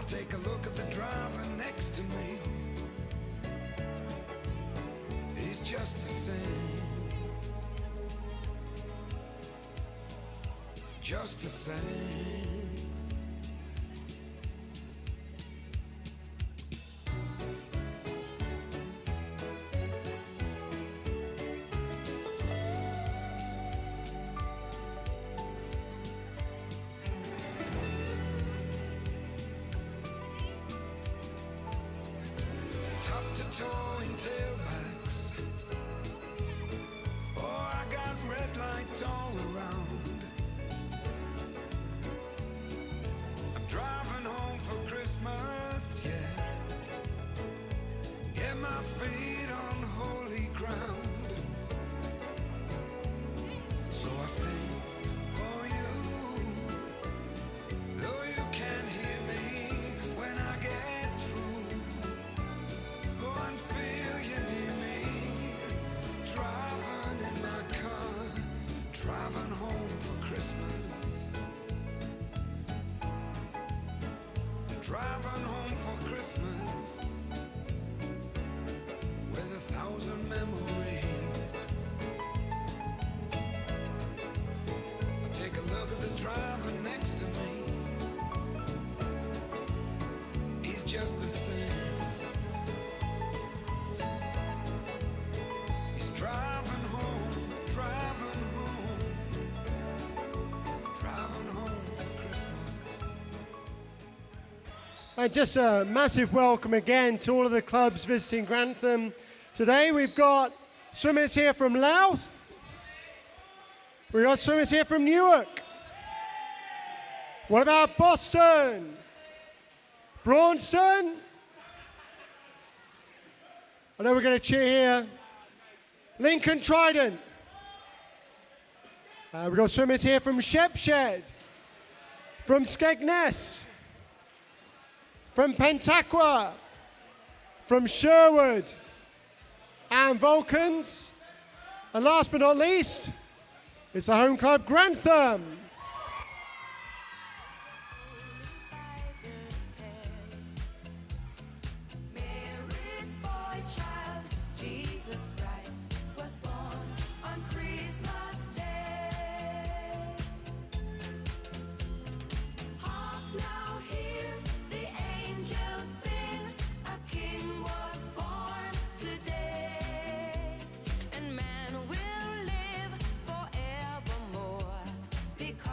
take a look at the driver next to me. He's just the same. Just the same. Top to toe in tailbacks. Oh, I got red lights all around. I'm driving home for Christmas, yeah. Get my feet on holy ground. So I sing for you, though you can't hear me when I get through. Go and feel you near me. Driving in my car, driving home for Christmas. Driving home for Christmas with 1,000 memories. I take a look at the driver next to me. He's just the same. He's driving home, driving home, driving home for Christmas. And just a massive welcome again to all of the clubs visiting Grantham. Today we've got swimmers here from Louth. We've got swimmers here from Newark. What about Boston? Braunston? I know we're going to cheer here. Lincoln Trident. We've got swimmers here from Shepshed, from Skegness, from Pentaqua, from Sherwood, and Vulcans. And last but not least, it's the home club Grantham. Mary's boy child, Jesus Christ, was born on Christmas Day. Hark now, hear the angels sing, a king was born today, and man will live forevermore because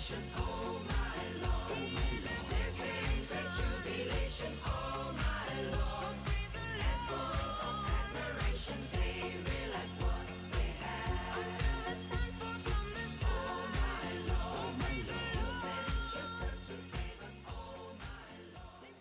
celebration, oh my Lord. They think great jubilation, oh my Lord. And full of admiration, they realize what they have. Until it's time for promise, oh my Lord. You sent your son to save us, oh my Lord.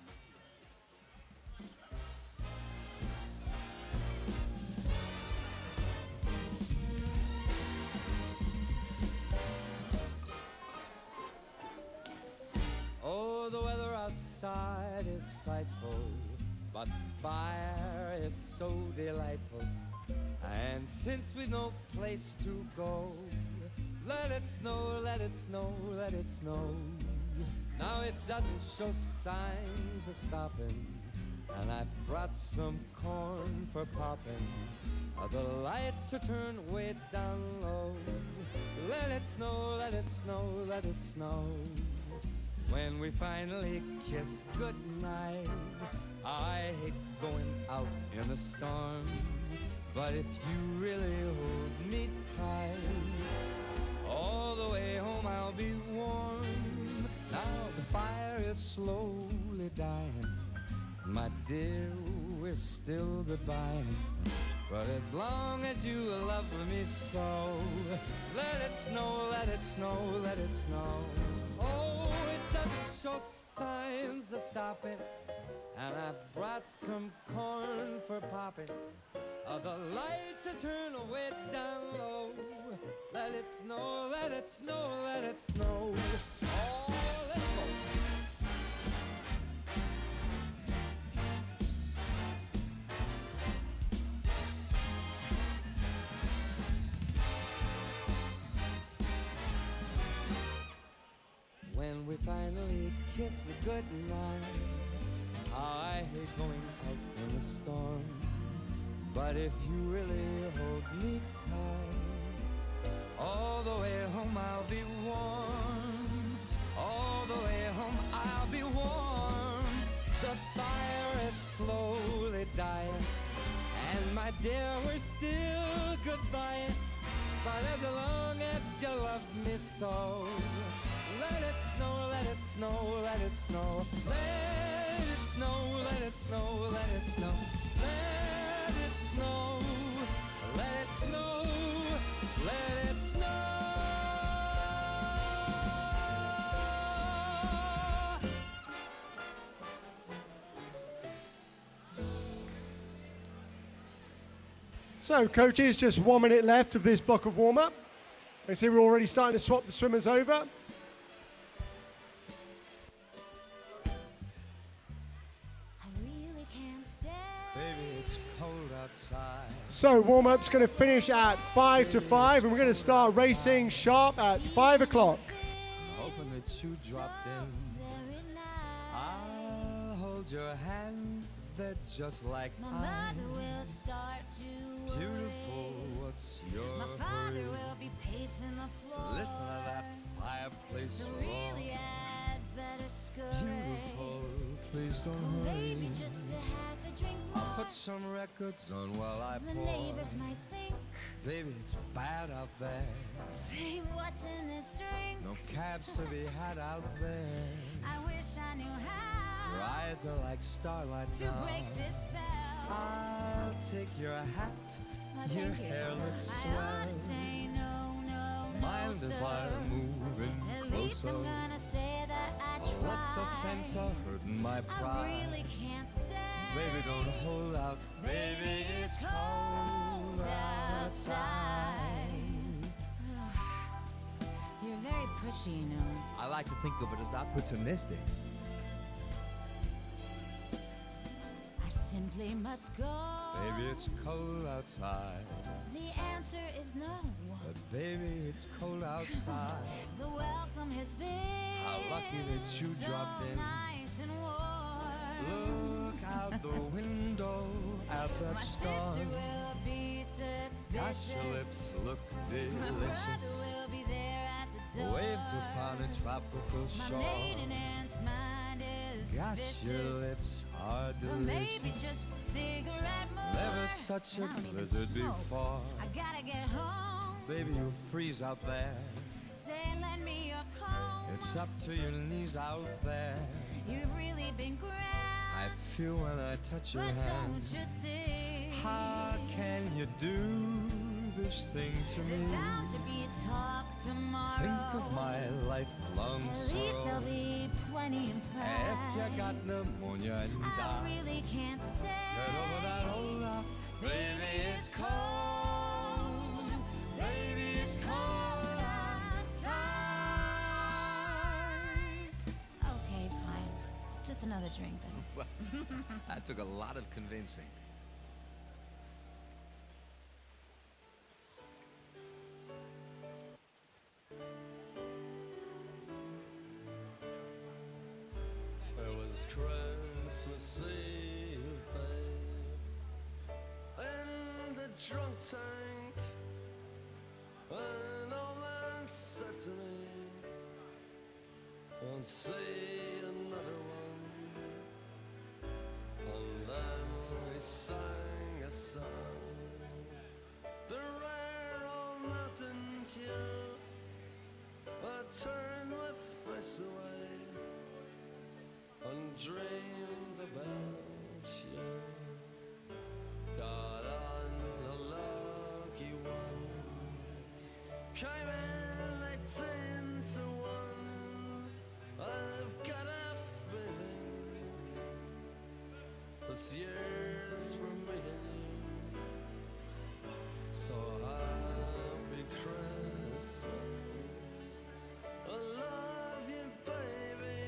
Oh, the weather outside is frightful, but the fire is so delightful. And since we've no place to go, let it snow, let it snow, let it snow. Now it doesn't show signs of stopping, and I've brought some corn for popping. The lights are turned way down low. Let it snow, let it snow, let it snow. When we finally kiss goodnight, I hate going out in the storm, but if you really hold me tight, all the way home I'll be warm. Now the fire is slowly dying, and my dear, we're still goodbying. But as long as you love me so, let it snow, let it snow, let it snow. Oh, it doesn't show signs of stopping, and I've brought some corn for popping. The lights are turned way down low. Let it snow, let it snow, let it snow. Oh, let's go. When we finally kiss goodnight, I hate going out in the storm, but if you really hold me tight, all the way home I'll be warm. All the way home I'll be warm. The fire is slowly dying, and my dear, we're still goodbye. But as long as you love me so, let it snow, let it snow, let it snow. Let it snow, let it snow, let it snow. Let it snow, let it snow, let it snow. So, coaches, just 1 minute left of this block of warm-up. I see we're already starting to swap the swimmers over. I really can't stay. Baby, it's cold outside. So, warm-up's going to finish at 5 to 5, and we're going to start racing sharp at 5 o'clock. Hoping that you dropped in. Very nice. I'll hold your hands, they're just like My mother iron. will start to worry. Beautiful, what's your My father hurry? will be pacing the floor. Listen to that fireplace So roar. really I'd better scurry. Beautiful, please don't Oh, hurry. baby, just to have a drink more. I'll put some records on while I The pour. neighbors might think, Baby, it's bad out there. say what's in this drink. No cabs to be had out there. I wish I knew Your how eyes are like starlight to now. break this spell. I'll take your hat. Oh, Your thank you. hair looks I swell. ought to say no, no, Mind no, if sir. I move in At least closer? I'm gonna say that I Oh, tried. what's the sense of hurting my I pride? really can't say. Baby, don't hold out. Baby, it's cold outside. You're very pushy, you know. I like to think of it as opportunistic. I simply must go. Baby, it's cold outside. The answer is no. But baby, it's cold outside. The welcome has been How lucky that you so dropped in. nice and warm. Look out the window at that My storm. sister will be suspicious. Gosh, your lips look My brother delicious. will be there at the door. Waves upon a tropical My shore. maiden aunt's mind is Gosh, vicious. your lips are Or maybe delicious. just a cigarette more. Never such a I don't even blizzard smoke. before. I gotta get home. Baby, you'll freeze out there. Say, lend me your coat. It's up to your knees out there. You've really been grand. I feel when I touch your But hand. don't you see? How can you do this thing to There's me? bound to be a talk tomorrow. Think of my lifelong At least there'll sorrow. be plenty in play. If you got pneumonia and I die, really can't stay. get over that old love. Baby, it's cold. Baby, it's cold outside. Okay, fine. Just another drink then. Well, that took a lot of convincing. It was Christmas Eve, babe, in the drunk tank. An old man said to me, "Won't see another one." And then he sang a song, the rare old mountain tune. I turned my face away and dreamed about you. Got on a lucky one, came in 18 to 1. I've got a feeling this year's for me and you. So happy Christmas, I love you, baby.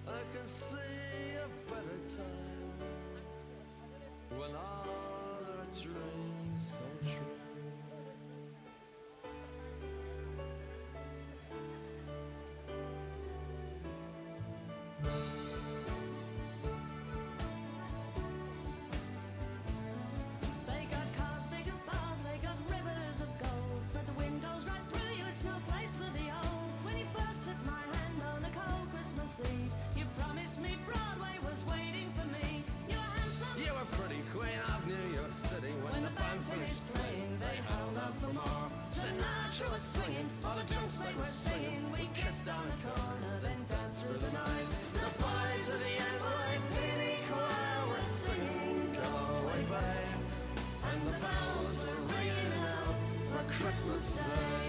I can see a better time when all our dreams come true. They got cars big as bars, they got rivers of gold, but the wind goes right through you, it's no place for the old. When you first took my hand on a cold Christmas Eve, you promised me Broadway was waiting for me. You were handsome. You were pretty queen of New York City. When the band finished playing, they held out for more. Sinatra was swinging, all the drums they were singing. We kissed on the corner, then danced through the night. The boys of the NYPD choir were singing, "Go away, babe," and the bells were ringing out for Christmas Day.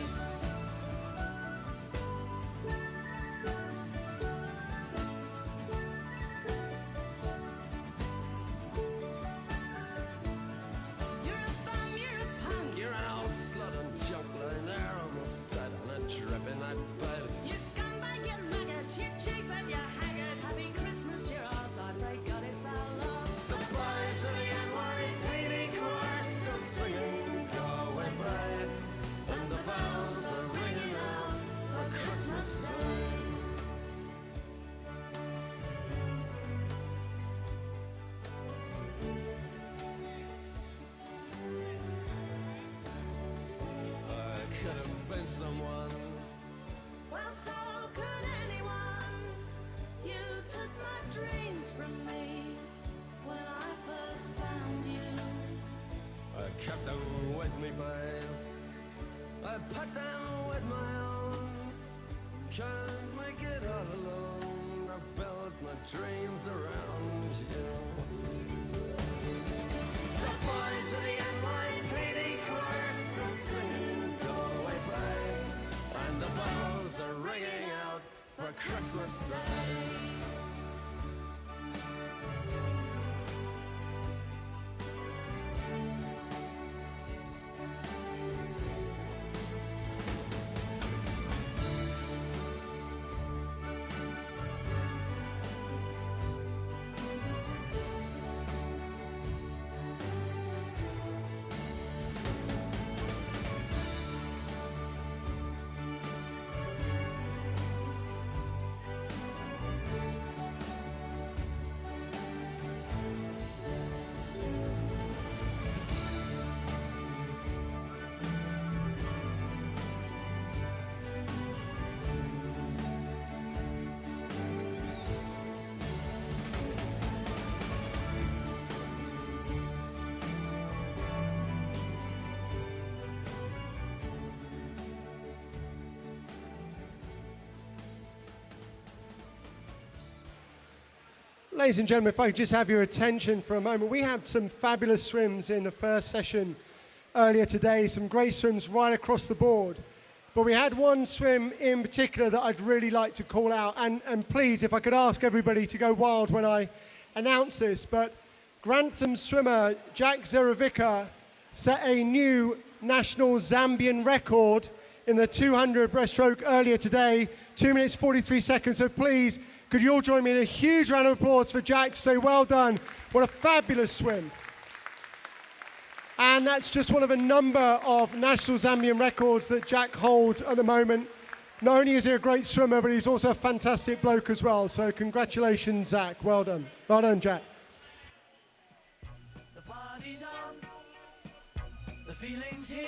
You're a bum, you're a punk, You're an old slut and junk lying there almost dead on a drip in that bed. you scumbag, you maggot, you cheap and you haggard. Happy Christmas, you're ours, I pray God it's our love. The boys of the NYPD choir still singing, "Go away, babe," and the bells are ringing out for Christmas Day. I could have been someone. Well, so could anyone. You took my dreams from me when I first found you. I kept them with me, babe. I put them with my own. Can't make it all alone. I built my dreams around you. The boys of the NYPD choir still singing, "Go away, babe," and the bells are ringing out for Christmas Day. ladies and gentlemen, if I could just have your attention for a moment. We had some fabulous swims in the first session earlier today, some great swims right across the board. But we had one swim in particular that I'd really like to call out. And please, if I could ask everybody to go wild when I announce this, but Grantham swimmer Jack Zeravica set a new national Zambian record in the 200 breaststroke earlier today, 2 minutes 43 seconds. So please, could you all join me in a huge round of applause for Jack? Say well done. What a fabulous swim. And that's just one of a number of national Zambian records that Jack holds at the moment. Not only is he a great swimmer, but he's also a fantastic bloke as well. So congratulations, Zach. Well done. Well done, Jack. The party's on, the feeling's here,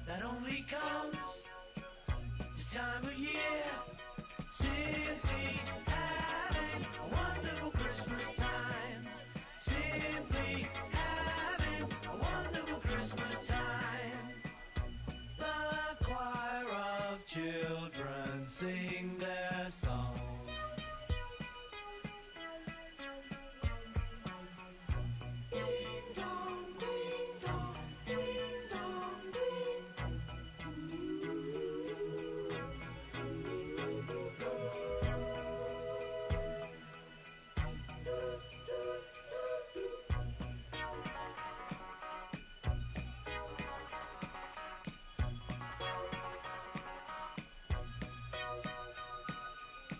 that only comes this time of year. Simply having a wonderful Christmas time. Simply having a wonderful Christmas time. The choir of children sing their song. Ding dong, ding dong, ding dong, ding.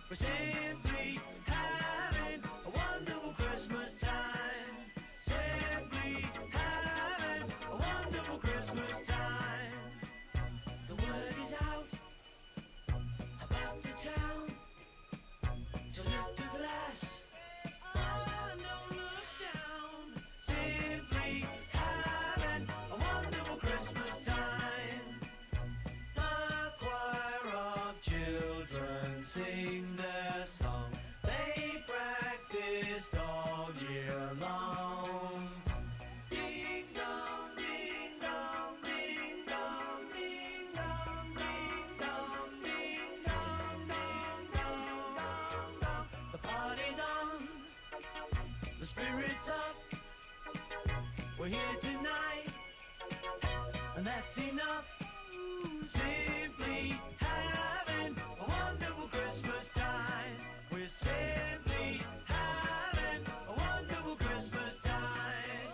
We're simply having a wonderful Christmas time. Simply having a wonderful Christmas time. The word is out about the town to lift a glass. Oh, no, look down. Simply having a wonderful Christmas time. The choir of children sing their song. They practiced all year long. Ding dong, ding dong, ding dong, ding dong, ding dong, ding dong, ding dong, dong, dong. The party's on, the spirit's up. We're here tonight, and that's enough. Simply having a wonderful Christmas time. We're simply having a wonderful Christmas time.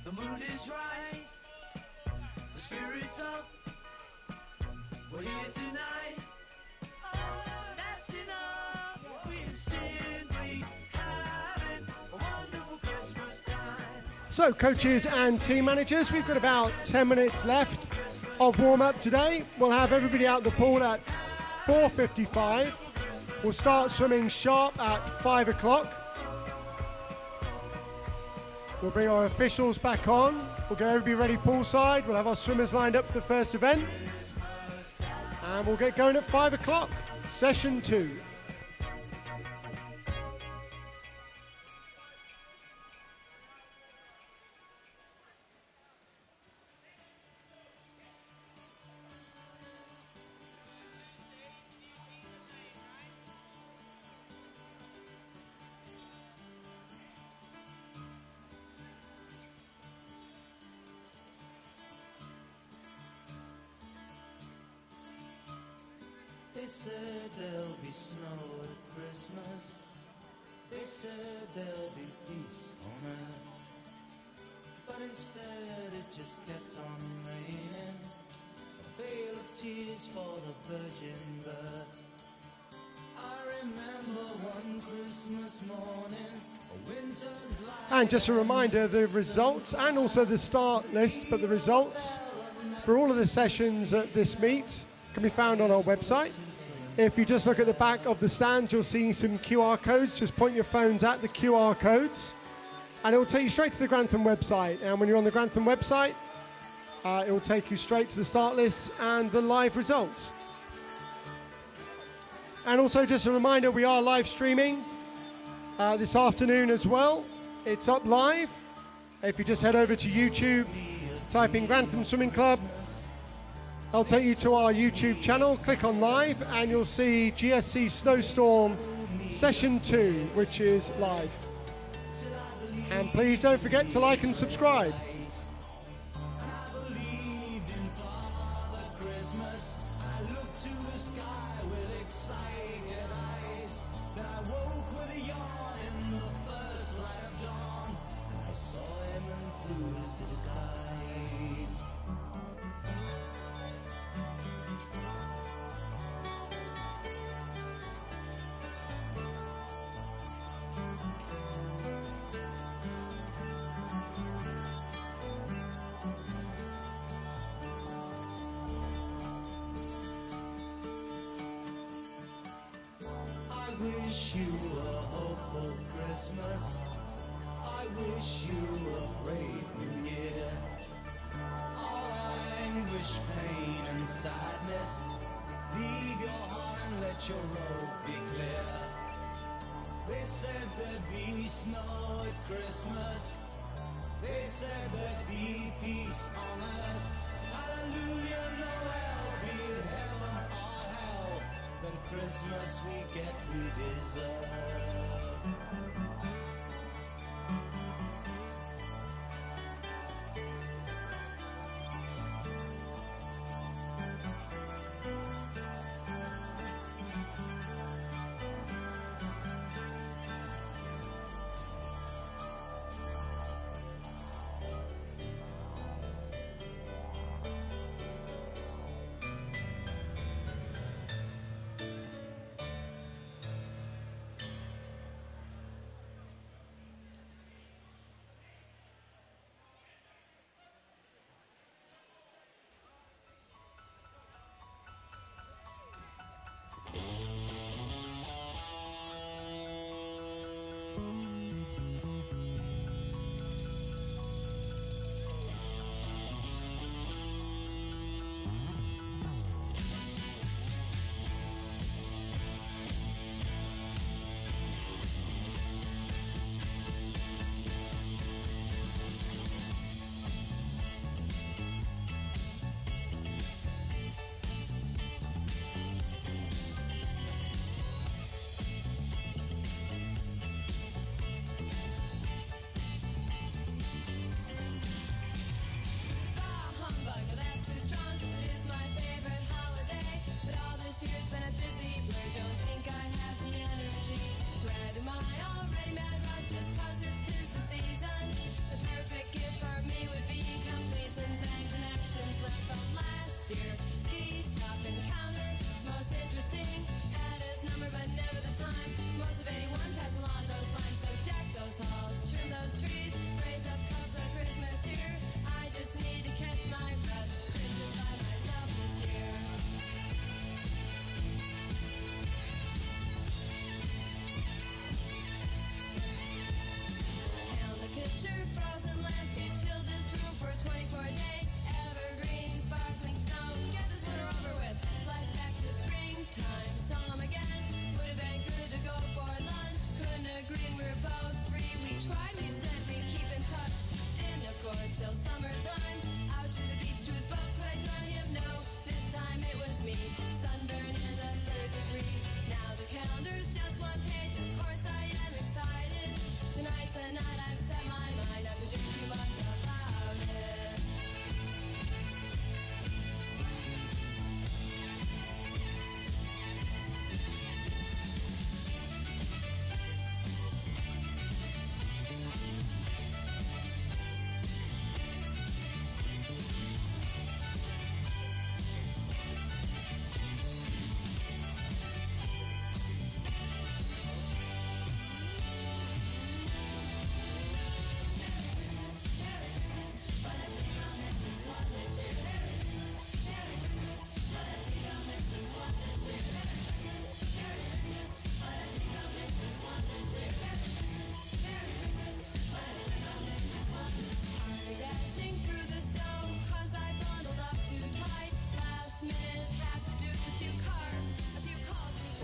The mood is right, the spirit's up. We're here tonight. Oh, that's enough. We're simply having a wonderful Christmas time. So coaches and team managers, we've got about 10 minutes left of warm-up today. We'll have everybody out the pool at 4:55. We'll start swimming sharp at 5 o'clock. We'll bring our officials back on. We'll get everybody ready poolside. We'll have our swimmers lined up for the first event. And we'll get going at 5 o'clock, session 2. They said there'll be snow at Christmas. They said there'll be peace on earth. But instead it just kept on raining. A veil of tears for the virgin birth. I remember one Christmas morning, a winter's light. And just a reminder, the results and also the start list, but the results for all of the sessions at this meet can be found on our website. If you just look at the back of the stands, you'll see some QR codes. Just point your phones at the QR codes and it will take you straight to the Grantham website. And when you're on the Grantham website, it will take you straight to the start lists and the live results. And also just a reminder, we are live streaming this afternoon as well. It's up live. If you just head over to YouTube, type in Grantham Swimming Club, I'll take you to our YouTube channel, click on live, and you'll see GSC Snowstorm Session 2, which is live. And please don't forget to like and subscribe. I wish you a hopeful Christmas. I wish you a brave new year. All anguish, pain and sadness, leave your heart and let your road be clear. They said there'd be snow at Christmas. They said there'd be peace on earth. Hallelujah, no hell, be it heaven or hell. The Christmas we get, we deserve.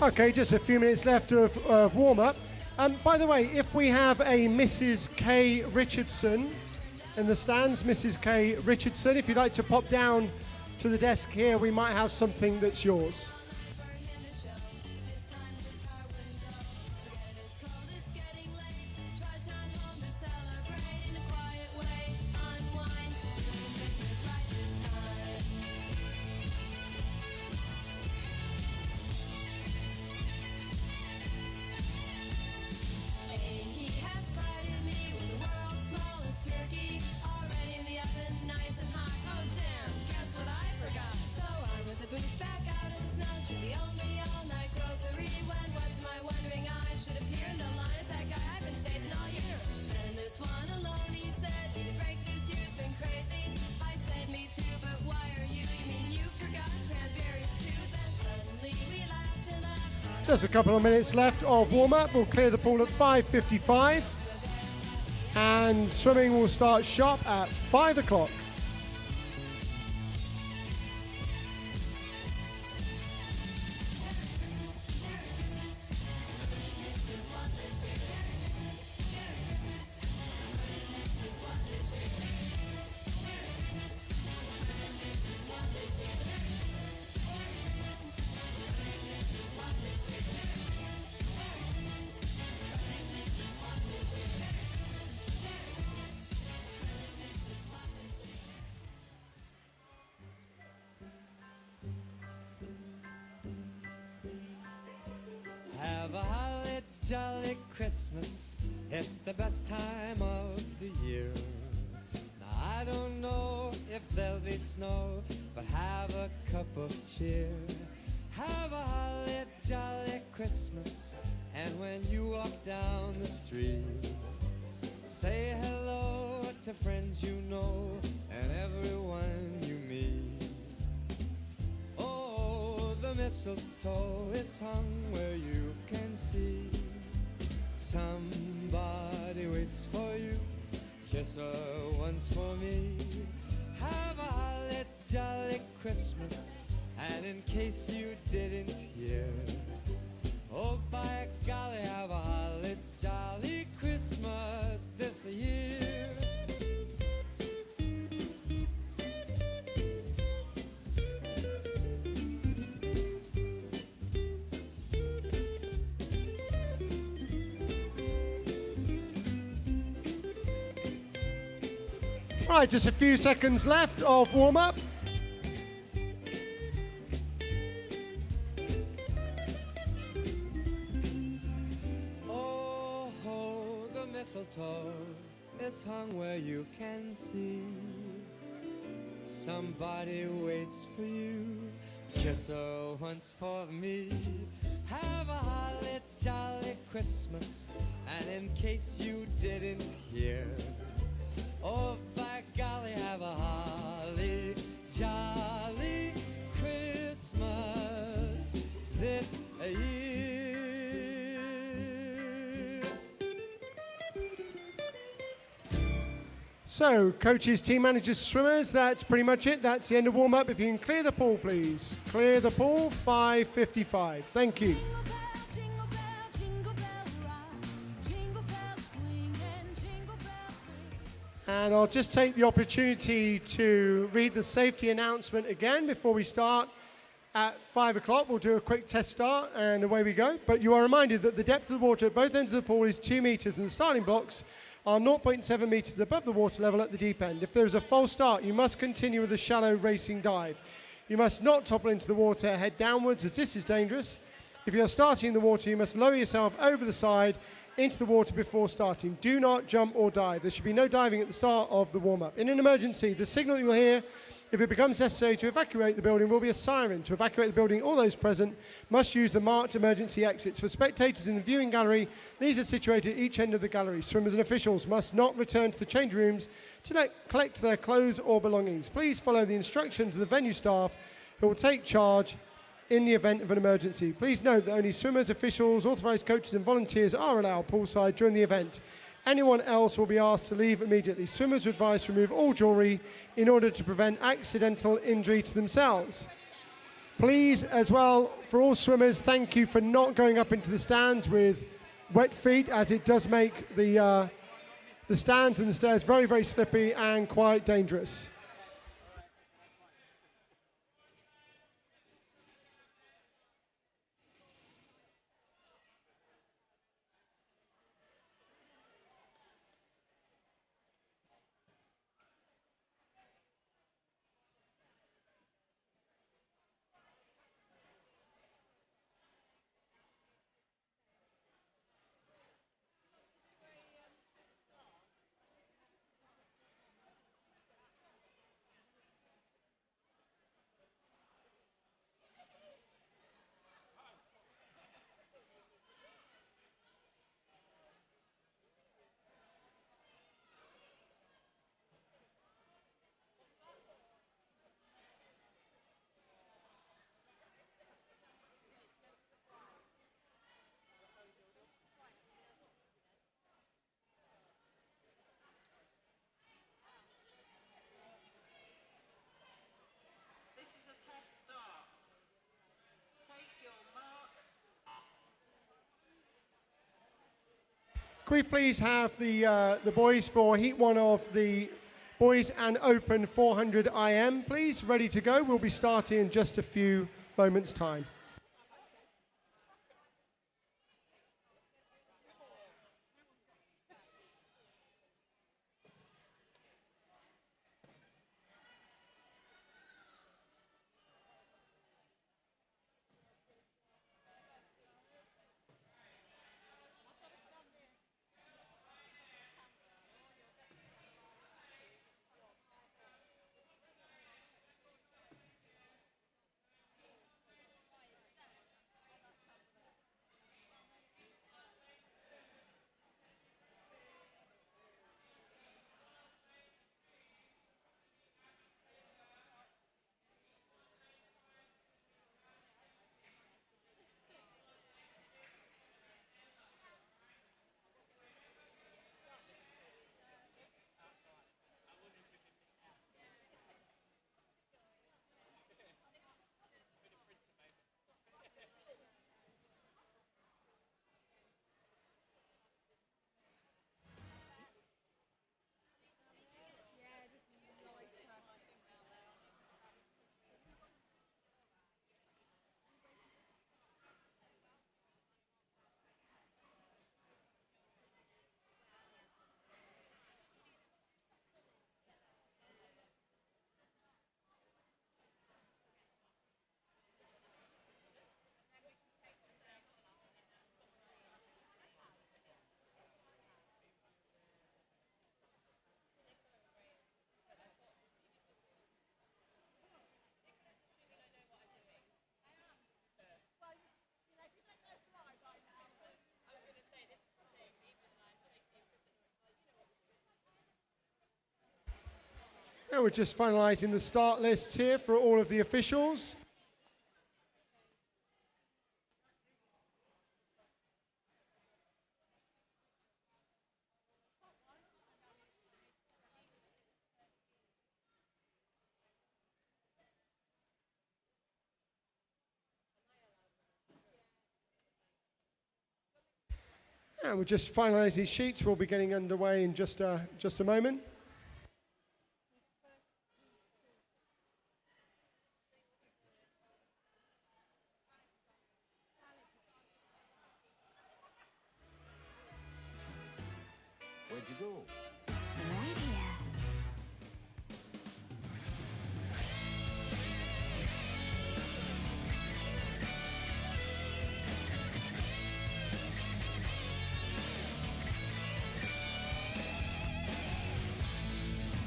Okay, just a few minutes left of warm-up. By the way, if we have a Mrs. K. Richardson in the stands, Mrs. K. Richardson, if you'd like to pop down to the desk here, we might have something that's yours. Just a couple of minutes left of warm-up. We'll clear the pool at 5:55. And swimming will start sharp at 5 o'clock. Have a holly jolly Christmas. It's the best time of the year. Now I don't know if there'll be snow, but have a cup of cheer. Have a holly jolly Christmas. And when you walk down the street, say hello to friends you know and everyone you meet. Oh, the mistletoe is hung where you can see. Somebody waits for you. Kiss her once for me. Have a holly jolly Christmas. And in case you didn't hear, oh, by golly, have a holly jolly Christmas this year. Right, just a few seconds left of warm-up. Mistletoe is hung where you can see. Somebody waits for you. Kiss her once for me. Have a holly jolly Christmas. And in case you didn't hear, oh, by golly, have a holly jolly Christmas this year. So, coaches, team managers, swimmers, that's pretty much it. That's the end of warm-up. If you can clear the pool, please. Clear the pool, 5:55. Thank you. Jingle bell, jingle bell, jingle bell rock. Jingle bell swing and jingle bell swing. And I'll just take the opportunity to read the safety announcement again before we start. At 5 o'clock, we'll do a quick test start and away we go. But you are reminded that the depth of the water at both ends of the pool is 2 meters and the starting blocks are 0.7 meters above the water level at the deep end. If there is a false start, you must continue with a shallow racing dive. You must not topple into the water head downwards, as this is dangerous. If you are starting in the water, you must lower yourself over the side into the water before starting. Do not jump or dive. There should be no diving at the start of the warm-up. In an emergency, the signal you will hear if it becomes necessary to evacuate the building will be a siren. To evacuate the building, all those present must use the marked emergency exits. For spectators in the viewing gallery, these are situated at each end of the gallery. Swimmers and officials must not return to the change rooms to collect their clothes or belongings. Please follow the instructions of the venue staff who will take charge in the event of an emergency. Please note that only swimmers, officials, authorised coaches and volunteers are allowed poolside during the event. Anyone else will be asked to leave immediately. Swimmers are advised to remove all jewellery in order to prevent accidental injury to themselves. Please, as well, for all swimmers, thank you for not going up into the stands with wet feet, as it does make the stands and the stairs very, very slippy and quite dangerous. This is a test start. Take your marks. Can we please have the boys for heat one of the boys and open 400 IM, please, ready to go. We'll be starting in just a few moments' time. And we're just finalising the start lists here for all of the officials. And we're just finalising these sheets. We'll be getting underway in just a moment. Where'd you go? Right here.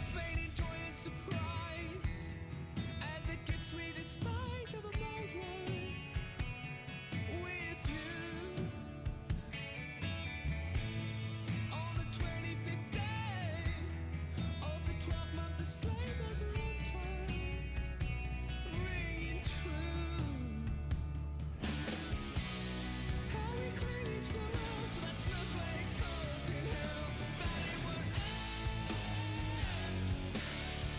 Fading joy and surprise, and the gifts we despise of a moment with you. On the 25th day of the 12th month, the slave was a long time, ringing true. How we cling to the world to that snowflake's hope in hell, that it would end.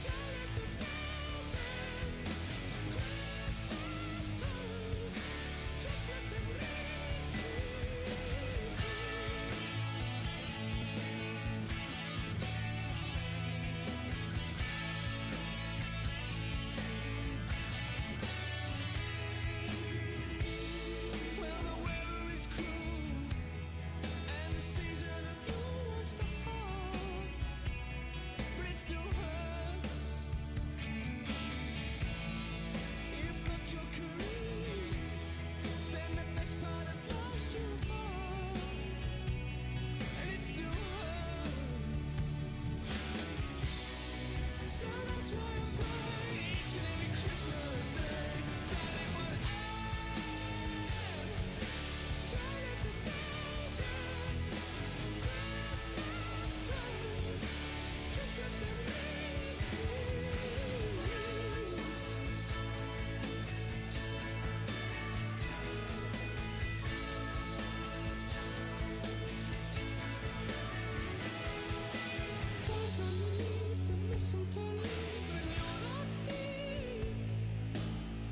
Turn it the best part of love's too hard, and it still hurts. So that's why I pray each and every Christmas day, darling, what I turn up the thousand Christmas tree, just let them ring. Cause underneath the mistletoe leaf, and you're not me.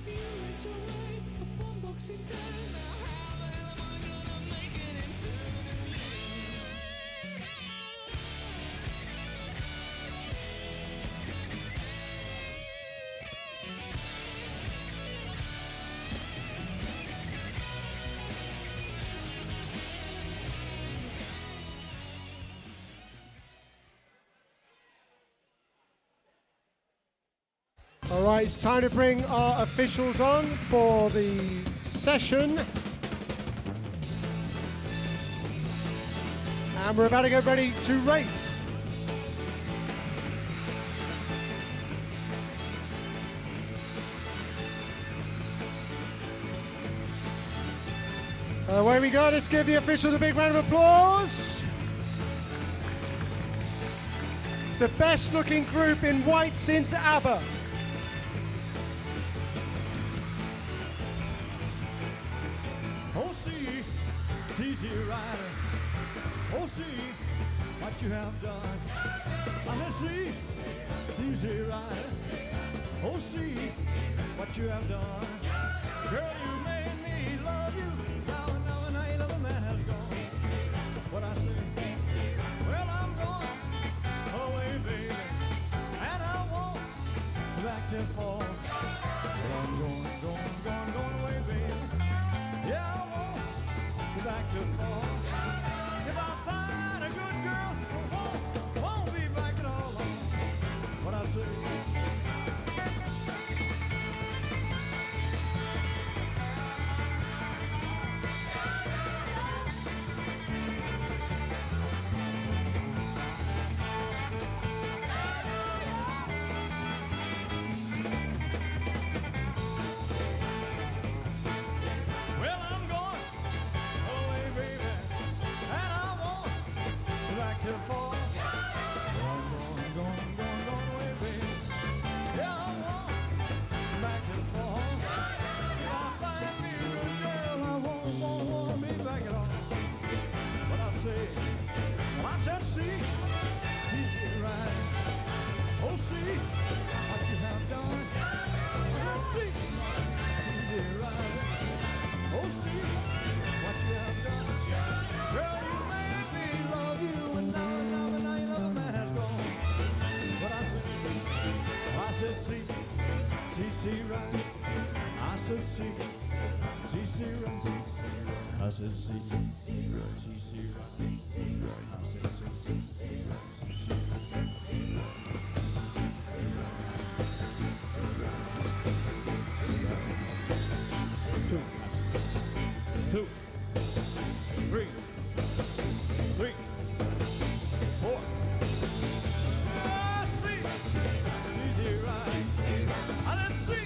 You went away upon Boxing Day. Now how the hell am I gonna make it into the new year? All right, it's time to bring our officials on for the session. And we're about to get ready to race. Away we go, let's give the officials a big round of applause. The best looking group in white since ABBA. Oh, see, it's easy rider. Oh, see what you have done. I said, see, it's easy rider. Oh, see what you have done. Girl, you made me love you. Now another night of a man has gone. What I say? Well, I'm gone away, baby, and I won't back to fall. Well, I'm going away, baby. Yeah, I won't go back to fall. If I find a good girl, won't be back at all. What I say? Well, I'm going away, baby, and I won't go back to fall. Well, I'm going away, baby. Yeah, I won't go back to fall. If I find me a good girl, I won't be back at all. What I say? Well, I said, see, it's easy right. Oh, see what you have done. I said, see, it's easy right. Oh, see what you have done. Girl, you made me love you, and now the night of a man has gone. But I said, see, right. I said, see, right. I said, see, right. I said, see, two, three, 4. Ah, see, easy right. I didn't see.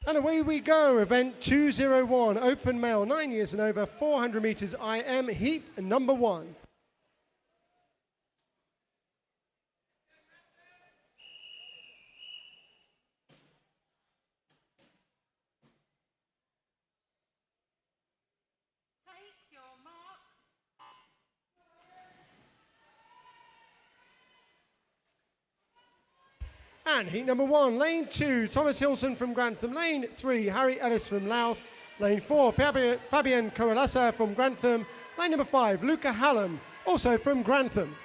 And away we go, event 201, open male, 9 years and over, 400 meters IM, heat number 1. Take your marks. And heat number 1, lane 2, Thomas Hilson from Grantham. Lane 3, Harry Ellis from Louth. Lane 4, Fabian Coralasa from Grantham. Lane number 5, Luca Hallam, also from Grantham.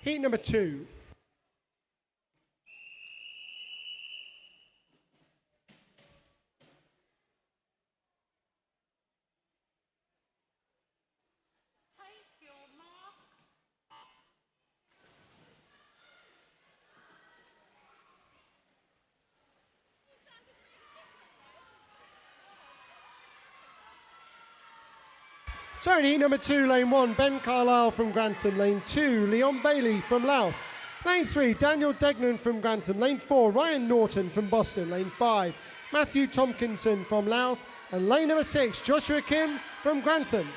Heat number 2. Take your mark. So in heat number 2, lane 1, Ben Carlisle from Grantham. Lane 2, Leon Bailey from Louth. Lane 3, Daniel Degnan from Grantham. Lane 4, Ryan Norton from Boston. Lane 5, Matthew Tompkinson from Louth. And lane number 6, Joshua Kim from Grantham.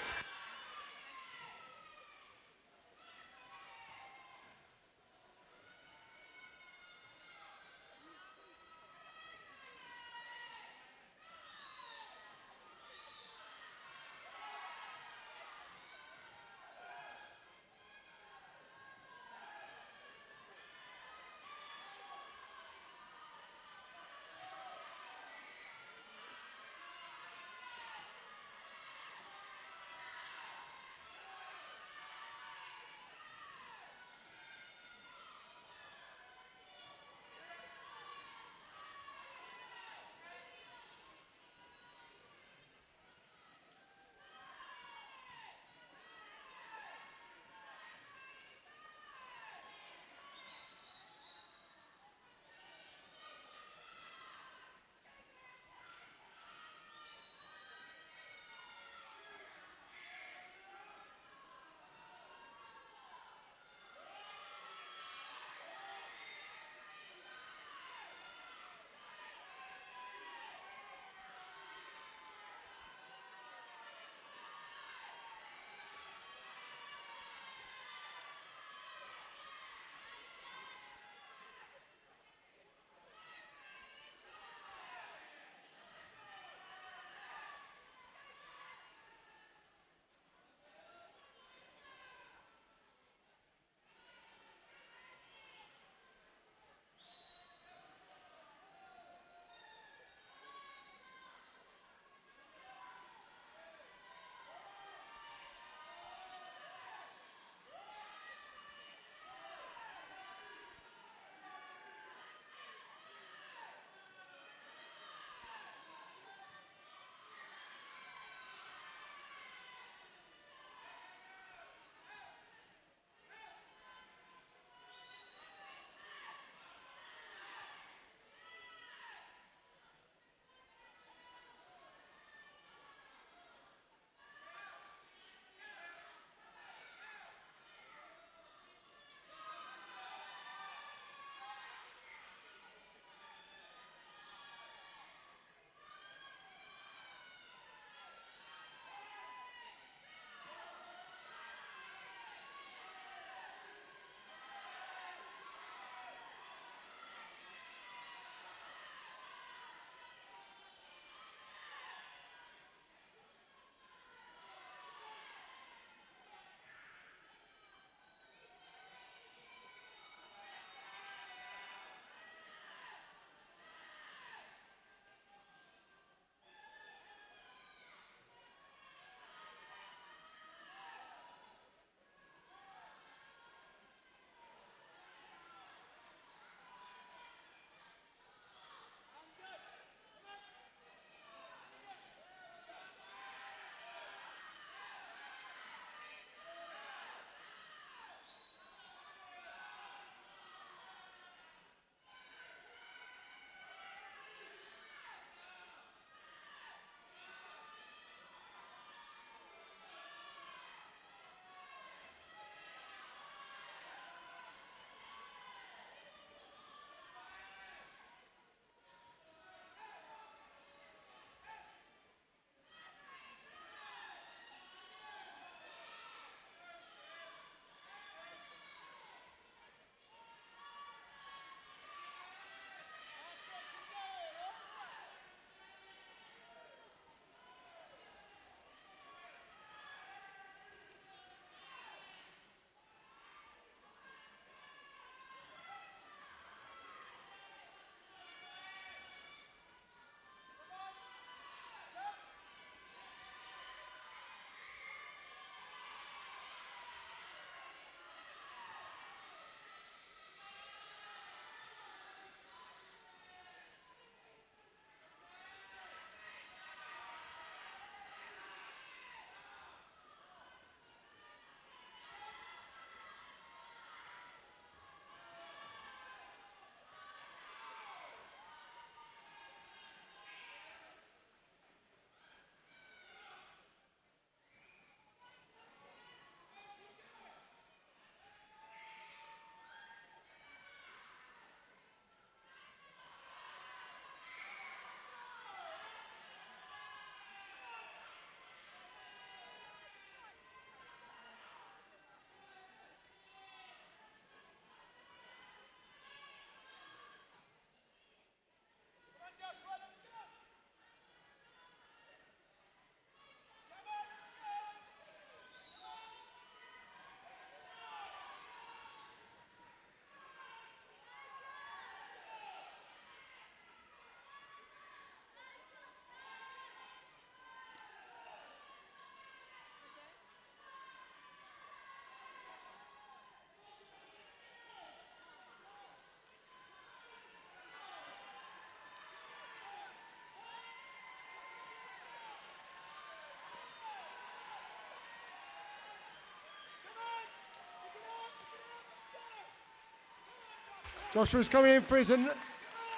Joshua's coming in for his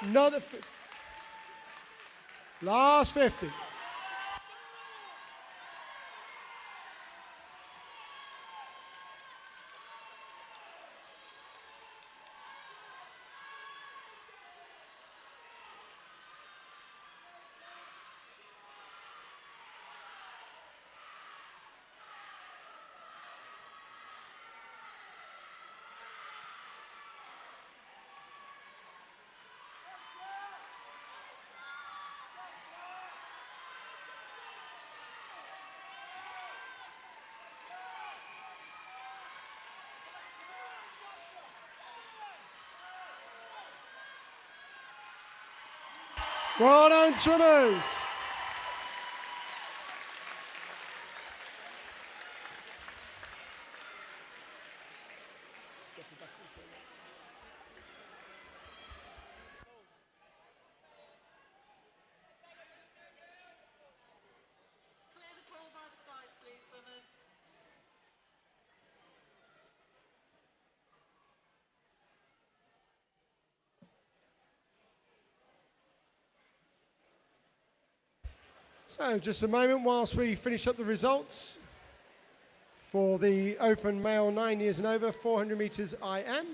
another last 50. Well done, swimmers. Clear the pool by the sides, please, swimmers. So just a moment whilst we finish up the results for the open male 9 years and over 400 meters IM.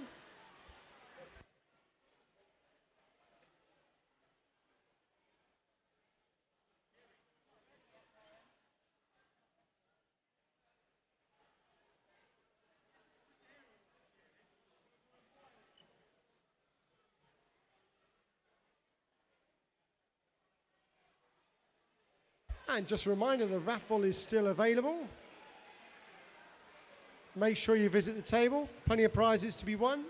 And just a reminder, the raffle is still available. Make sure you visit the table. Plenty of prizes to be won.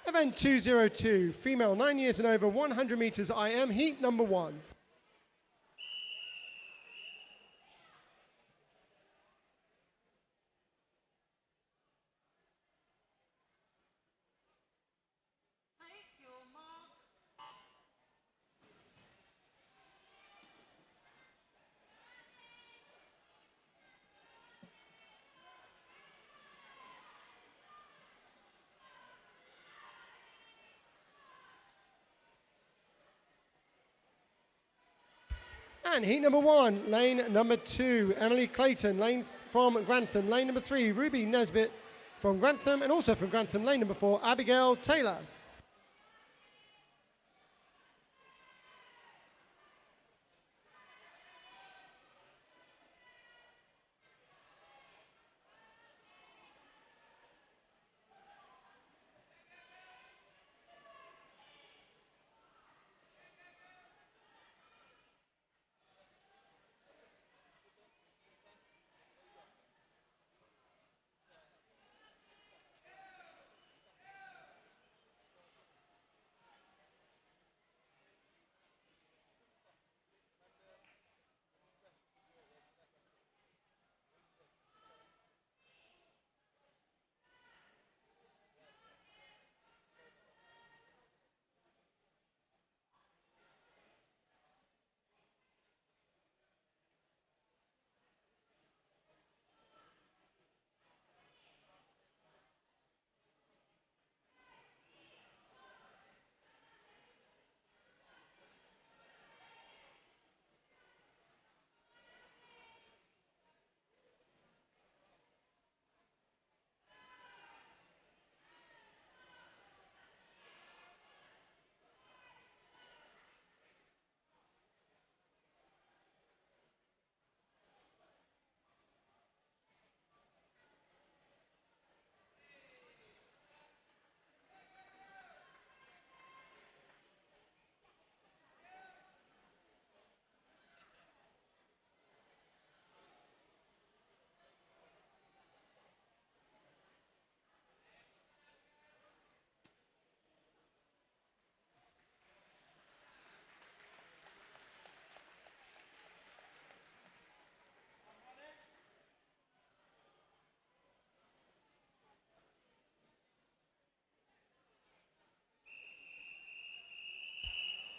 Event 202, female 9 years and over 100 meters IM, heat number 1. Take your marks. And heat number 1, lane number 2, Emily Clayton, lane from Grantham. Lane number 3, Ruby Nesbitt from Grantham, and also from Grantham, lane number 4, Abigail Taylor.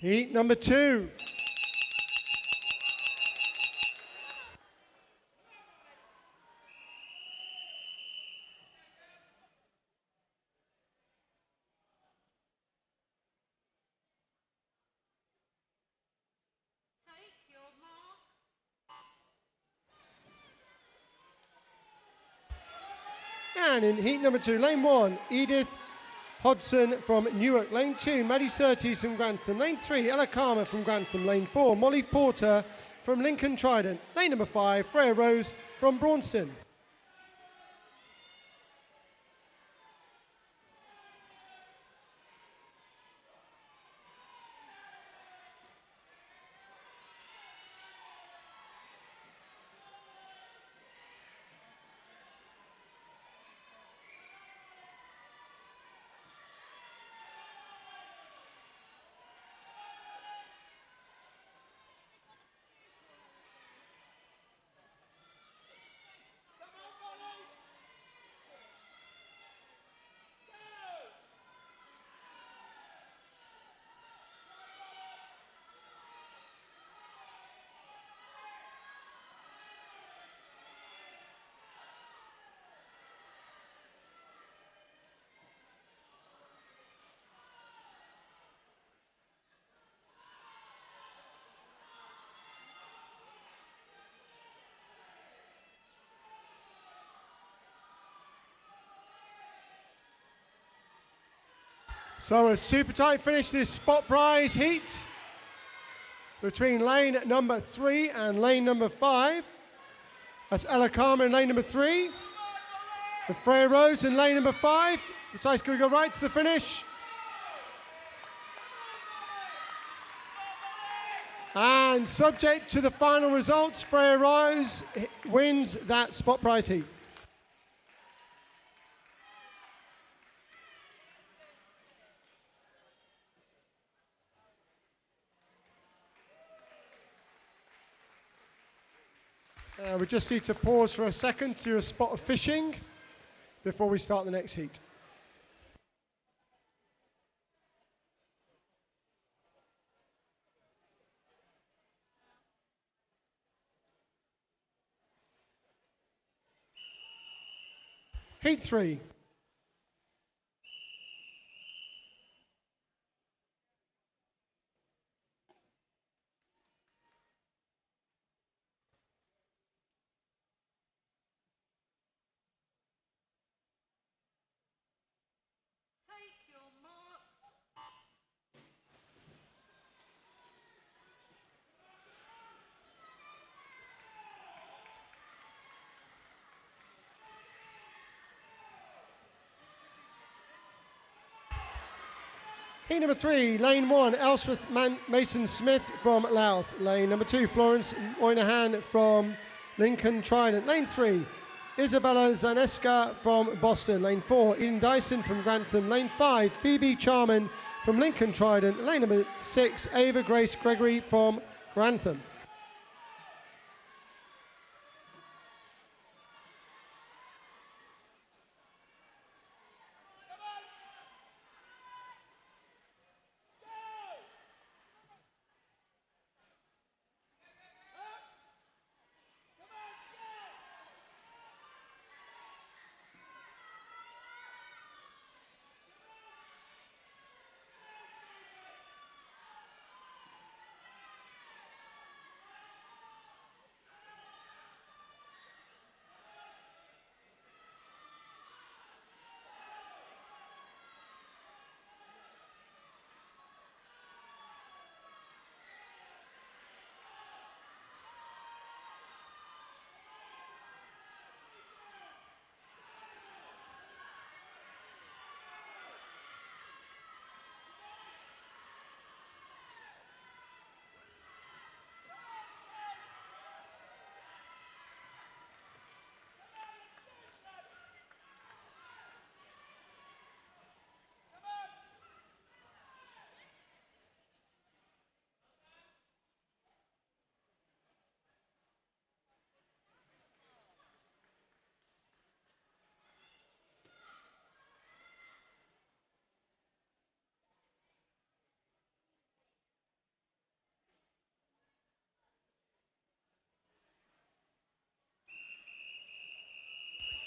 Heat number 2. And in heat number 2, lane 1, Edith Hodson from Newark. Lane 2, Maddie Surtees from Grantham. Lane 3, Ella Karma from Grantham. Lane 4, Molly Porter from Lincoln Trident. Lane number 5, Freya Rose from Braunston. So a super tight finish to this spot prize heat between lane number 3 and lane number 5. That's Ella Karma in lane number 3. And Freya Rose in lane number 5. The side's going to go right to the finish. And subject to the final results, Freya Rose wins that spot prize heat. We just need to pause for a second to do a spot of fishing before we start the next heat. Heat 3. Take your mark. Heat number 3, lane 1, Elspeth Mason Smith from Louth. Lane number 2, Florence Moynihan from Lincoln Trident. Lane 3, Isabella Zaneska from Boston. Lane 4, Eden Dyson from Grantham. Lane 5, Phoebe Charman from Lincoln Trident. Lane number 6, Ava Grace Gregory from Grantham.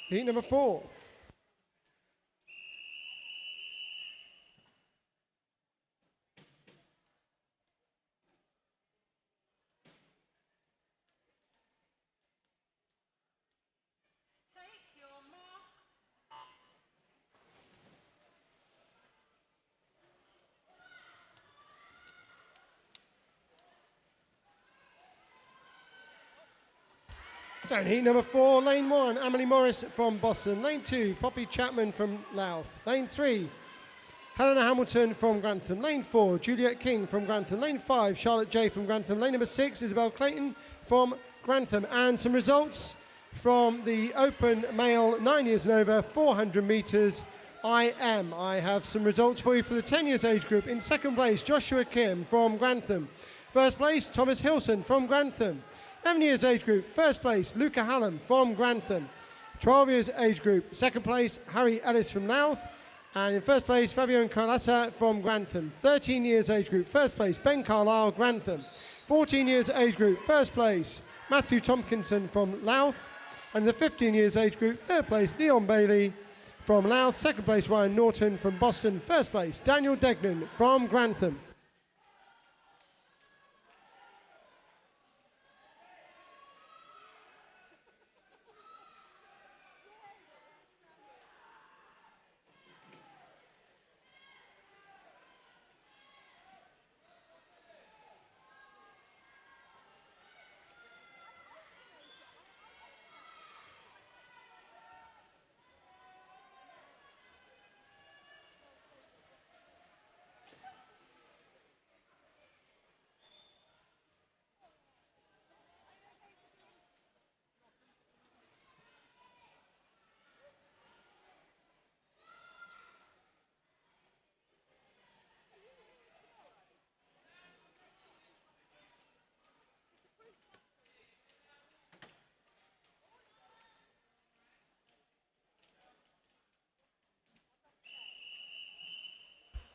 Heat number 4. Take your mark. So in heat number 4, lane 1, Emily Morris from Boston. Lane 2, Poppy Chapman from Louth. Lane 3, Helena Hamilton from Grantham. Lane 4, Juliet King from Grantham. Lane 5, Charlotte J from Grantham. Lane number 6, Isabel Clayton from Grantham. And some results from the Open Male 9 years and over, 400 metres IM. I have some results for you for the 10 years age group. In second place, Joshua Kim from Grantham. First place, Thomas Hilson from Grantham. 11 years age group, first place, Luca Hallam from Grantham. 12 years age group, second place, Harry Ellis from Louth. And in first place, Fabio Carlassa from Grantham. 13 years age group, first place, Ben Carlisle, Grantham. 14 years age group, first place, Matthew Tompkinson from Louth. And the 15 years age group, third place, Leon Bailey from Louth. Second place, Ryan Norton from Boston. First place, Daniel Degnan from Grantham.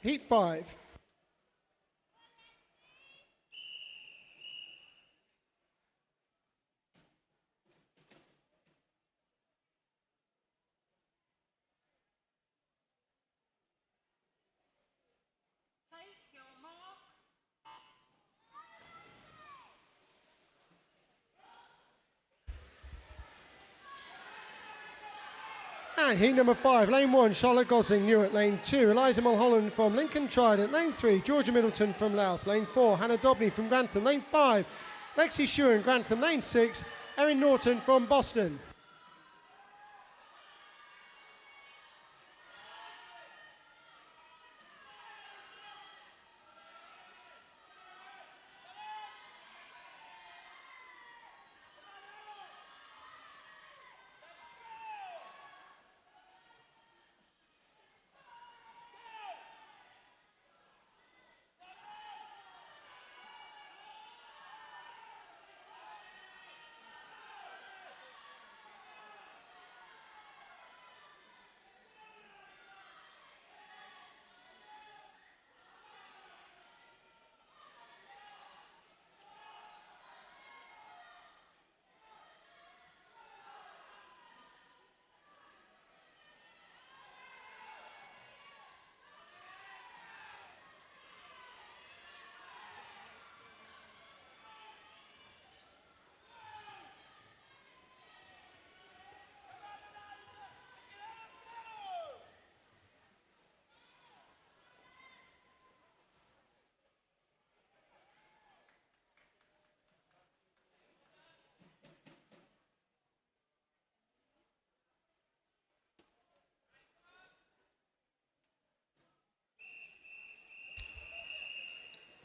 Heat 5. Take your marks. And heat number 5, lane 1, Charlotte Gosling, Newark. Lane 2, Eliza Mulholland from Lincoln Trident. Lane 3, Georgia Middleton from Louth. Lane 4, Hannah Dobney from Grantham. Lane 5, Lexi Shewan, Grantham. Lane 6, Erin Norton from Boston.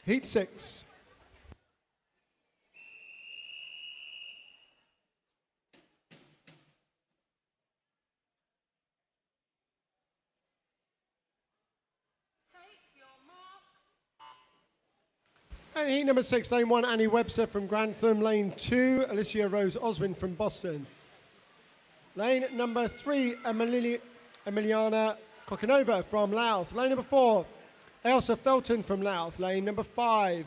Heat 6. Take your marks. And heat number 6, lane 1, Annie Webster from Grantham. Lane 2, Alicia Rose Oswin from Boston. Lane number 3, Emiliana Kokanova from Louth. Lane number 4, Elsa Felton from Louth. Lane number 5,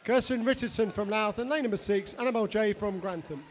Kirsten Richardson from Louth. And lane number 6, Annabelle J from Grantham.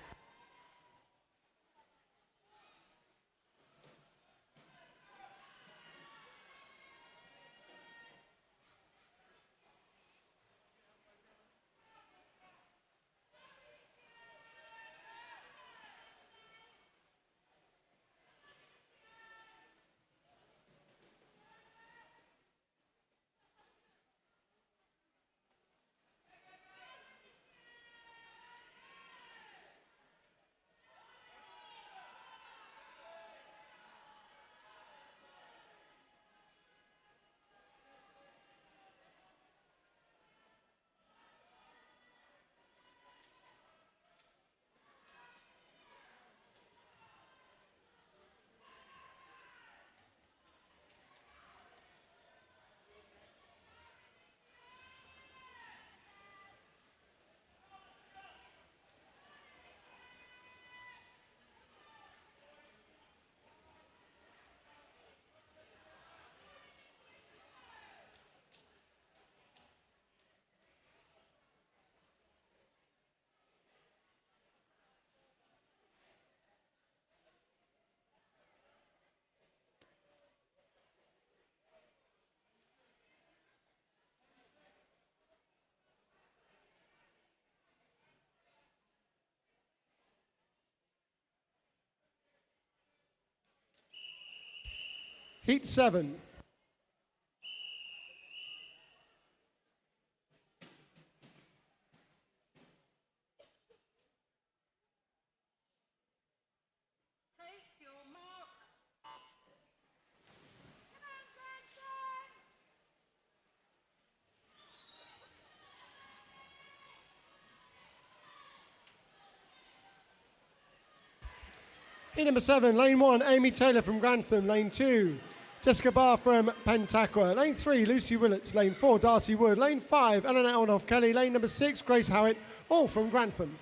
Heat 7. Take your mark. Heat number 7, lane 1, Amy Taylor from Grantham. Lane 2, Jessica Barr from Pentaqua. Lane 3, Lucy Willets. Lane 4, Darcy Wood. Lane 5, Eleanor Elnoff Kelly. Lane number 6, Grace Howitt, all from Grantham.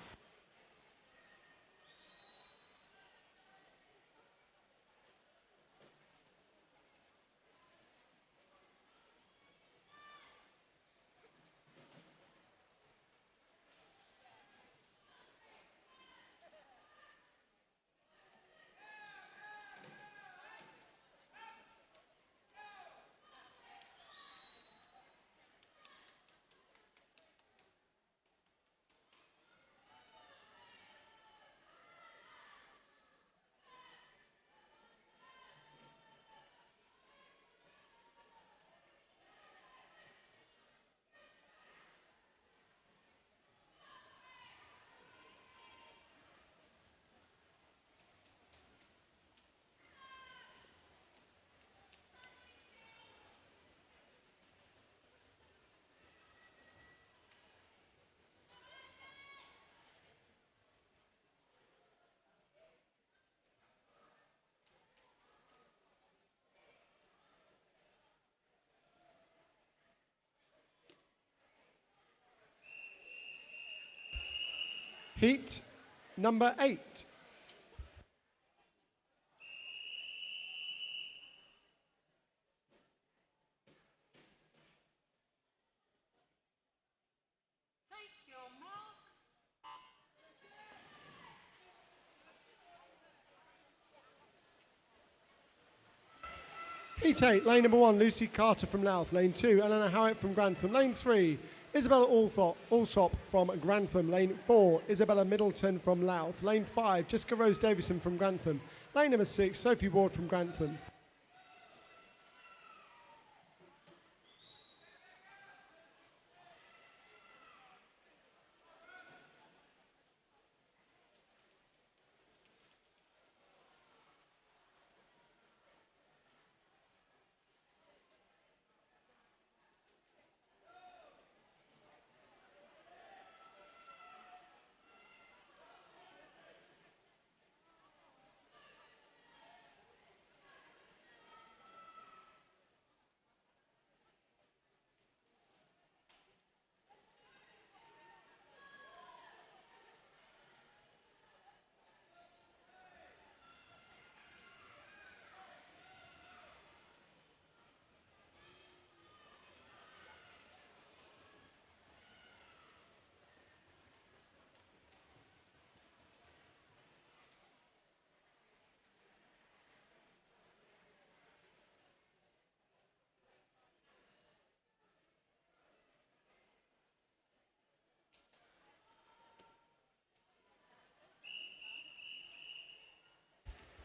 Heat number 8. Take your marks. Heat 8, lane number 1, Lucy Carter from Louth. Lane 2, Eleanor Howitt from Grantham. Lane 3, Isabella Alsop from Grantham. Lane 4, Isabella Middleton from Louth. Lane 5, Jessica Rose Davison from Grantham. Lane number 6, Sophie Ward from Grantham.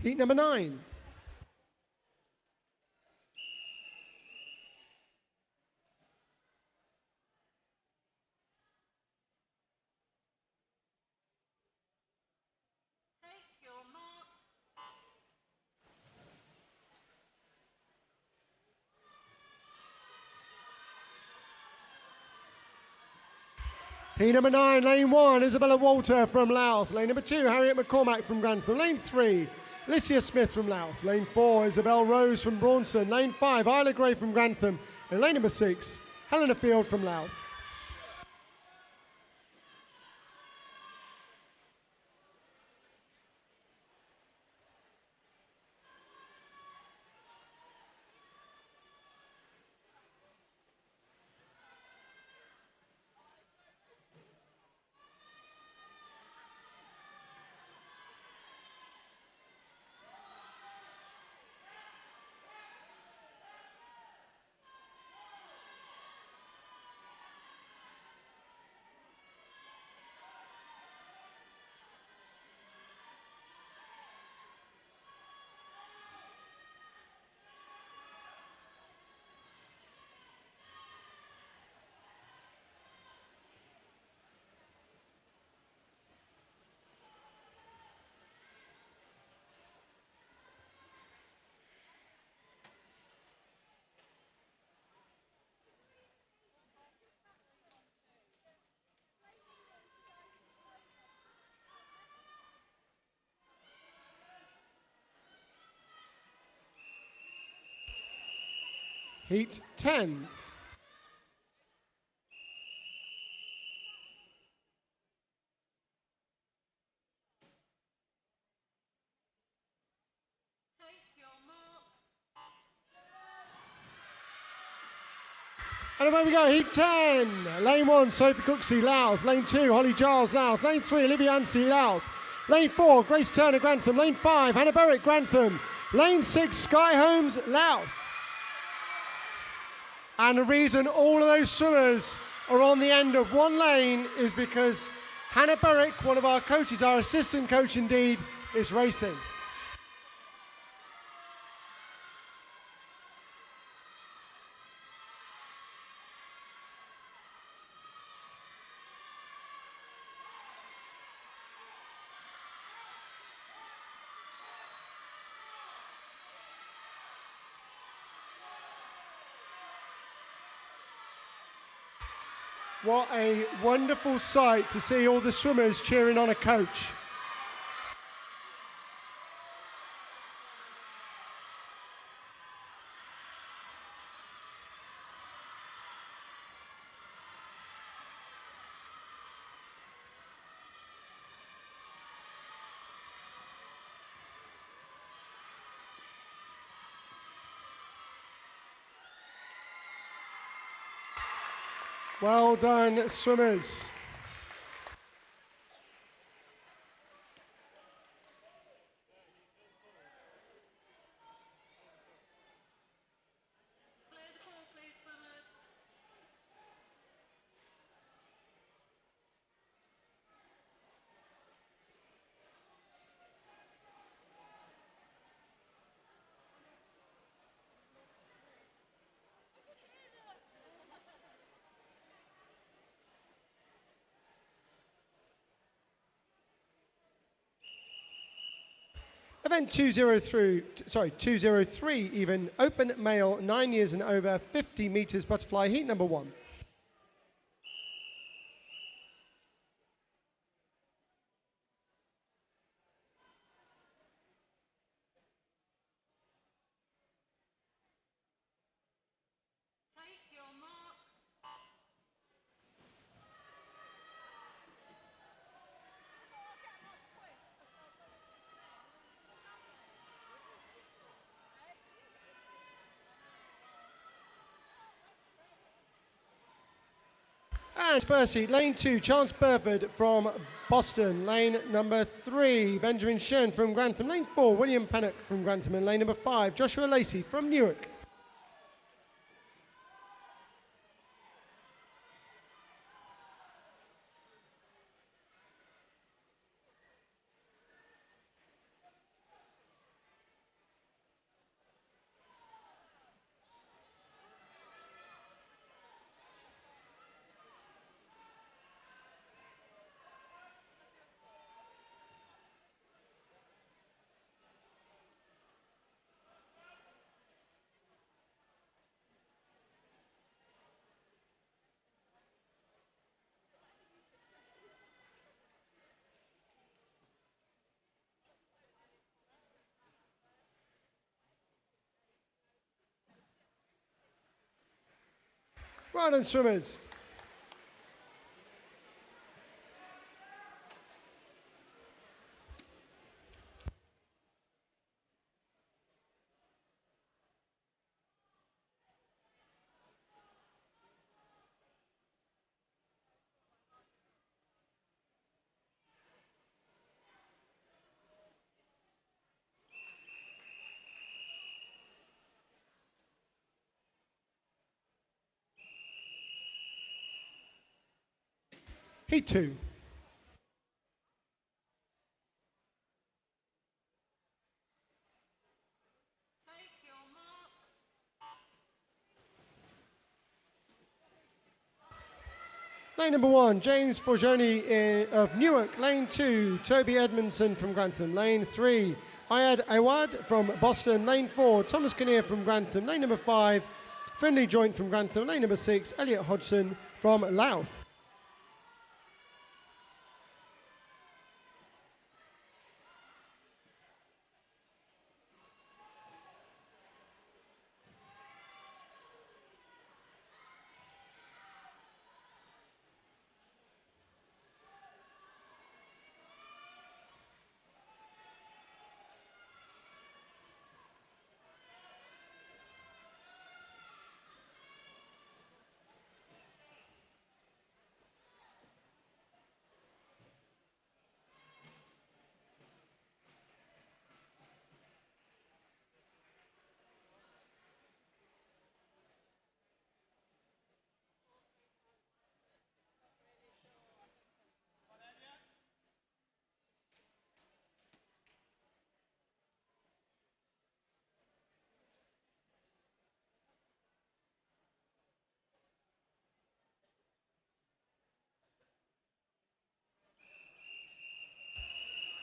Heat number 9. Take your marks. Heat number 9, lane 1, Isabella Walter from Louth. Lane number 2, Harriet McCormack from Grantham. Lane 3, Alicia Smith from Louth. Lane 4, Isabel Rose from Braunson. Lane 5, Isla Gray from Grantham. And lane number 6, Helena Field from Louth. Heat 10. Take your marks. And away we go, Heat 10. Lane 1, Sophie Cooksey, Louth. Lane 2, Holly Giles, Louth. Lane 3, Olivia Anstey, Louth. Lane 4, Grace Turner, Grantham. Lane 5, Hannah Berwick, Grantham. Lane 6, Sky Holmes, Louth. And the reason all of those swimmers are on the end of one lane is because Hannah Berwick, one of our coaches, our assistant coach indeed, is racing. What a wonderful sight to see all the swimmers cheering on a coach. Well done, swimmers. Clear the pool, please, swimmers. Event 203 even, open male, 9 years and over, 50 meters butterfly, heat number 1. Take your marks. And first heat, lane 2, Chance Burford from Boston. Lane number 3, Benjamin Shen from Grantham. Lane 4, William Pennock from Grantham. And lane number 5, Joshua Lacey from Newark. Right on, swimmers. Heat 2. Take your marks. Lane number 1, James Forgioni of Newark. Lane 2, Toby Edmondson from Grantham. Lane 3, Ayad Awad from Boston. Lane 4, Thomas Kinnear from Grantham. Lane number 5, Friendly Joint from Grantham. Lane number 6, Elliot Hodgson from Louth.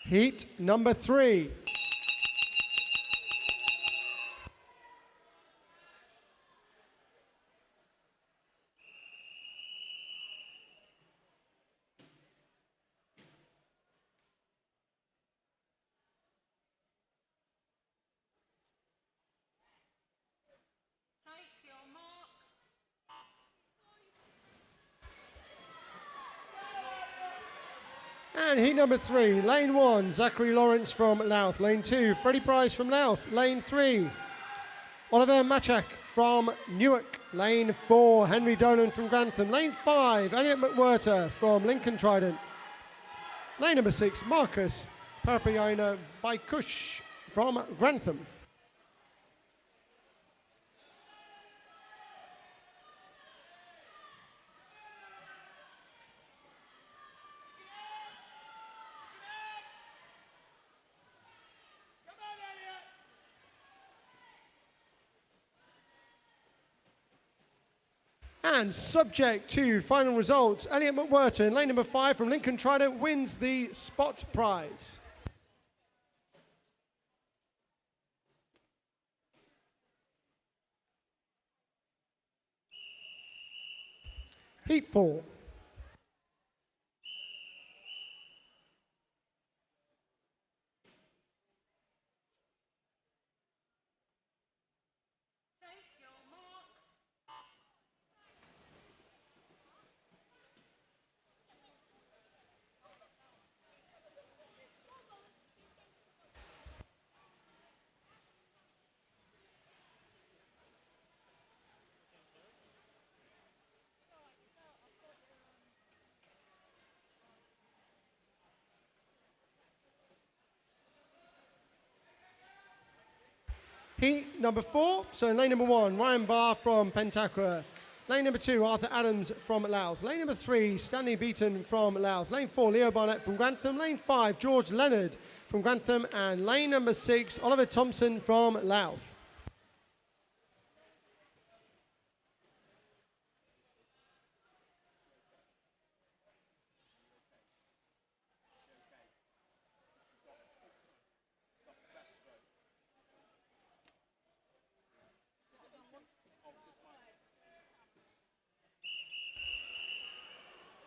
Heat number 3. Take your marks. And heat number 3, lane 1, Zachary Lawrence from Louth. Lane 2, Freddie Price from Louth. Lane 3, Oliver Machak from Newark. Lane 4, Henry Dolan from Grantham. Lane 5, Elliot McWhirter from Lincoln Trident. Lane number 6, Marcus Parapayana Baikush from Grantham. And subject to final results, Elliot McWhirter in lane number 5 from Lincoln Trident wins the spot prize. Heat 4. Take your marks. Heat number 4, so in lane number 1, Ryan Barr from Pentaqua. Lane number 2, Arthur Adams from Louth. Lane number 3, Stanley Beaton from Louth. Lane 4, Leo Barnett from Grantham. Lane 5, George Leonard from Grantham. And lane number 6, Oliver Thompson from Louth.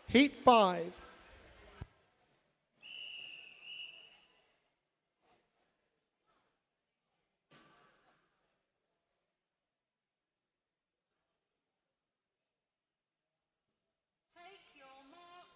Heat 5. Take your marks.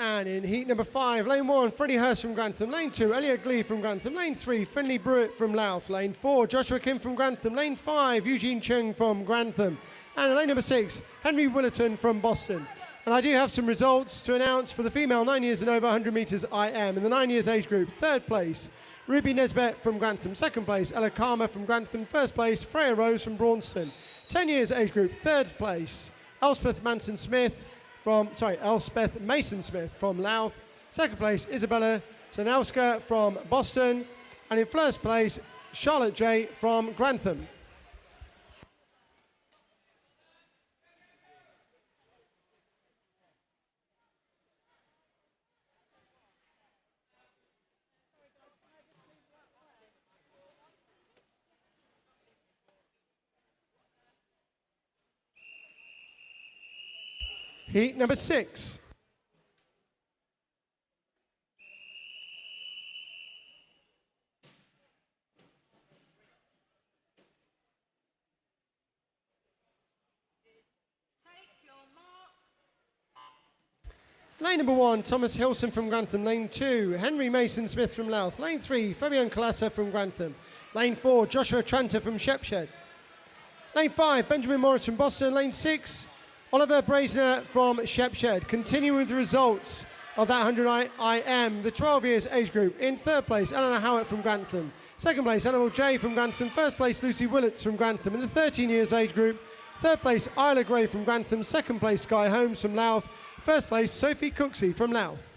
And in heat number 5, lane 1, Freddie Hurst from Grantham. Lane 2, Elliot Glee from Grantham. Lane 3, Finley Brewitt from Louth. Lane 4, Joshua Kim from Grantham. Lane 5, Eugene Chung from Grantham. And in lane number 6, Henry Willerton from Boston. And I do have some results to announce for the female 9 years and over 100 metres IM. In the 9 years age group, 3rd place, Ruby Nesbitt from Grantham. 2nd place, Ella Karma from Grantham. 1st place, Freya Rose from Braunston. 10 years age group, 3rd place, Elspeth Mason Smith from Louth. 2nd place, Isabella Sanowska from Boston. And in 1st place, Charlotte J from Grantham. Heat number 6. Take your marks. Lane number 1, Thomas Hilson from Grantham. Lane 2, Henry Mason Smith from Louth. Lane 3, Fabian Kalasa from Grantham. Lane 4, Joshua Tranter from Shepshed. Lane 5, Benjamin Morris from Boston. Lane 6, Oliver Brazier from Shepshed. Continuing with the results of that 100 IM, the 12 years age group. In 3rd place, Eleanor Howitt from Grantham. 2nd place, Annabelle J from Grantham. 1st place, Lucy Willits from Grantham. In the 13 years age group, 3rd place, Isla Gray from Grantham. 2nd place, Sky Holmes from Louth. 1st place, Sophie Cooksey from Louth.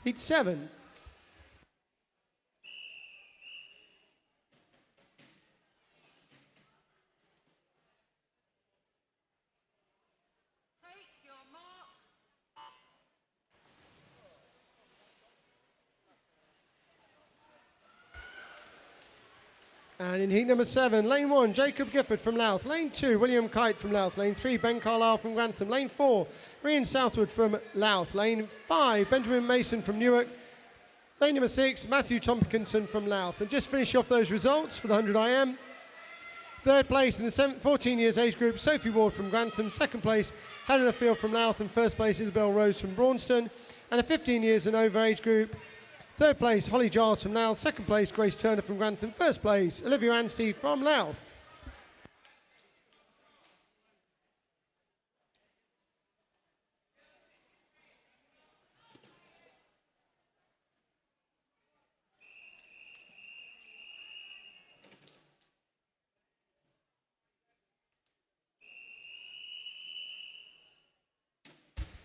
Heat 7. Take your marks. And in heat number 7, lane 1, Jacob Gifford from Louth. Lane 2, William Kite from Louth. Lane 3, Ben Carlisle from Grantham. Lane 4, Rian Southwood from Louth. Lane 5, Benjamin Mason from Newark. Lane number 6, Matthew Tompkinson from Louth. And just finish off those results for the 100 IM. Third place in the 14 years age group, Sophie Ward from Grantham. Second place, Helena Field from Louth. And first place, Isabel Rose from Braunston. And the 15 years and over age group, third place, Holly Giles from Louth. Second place, Grace Turner from Grantham. First place, Olivia Anstey from Louth.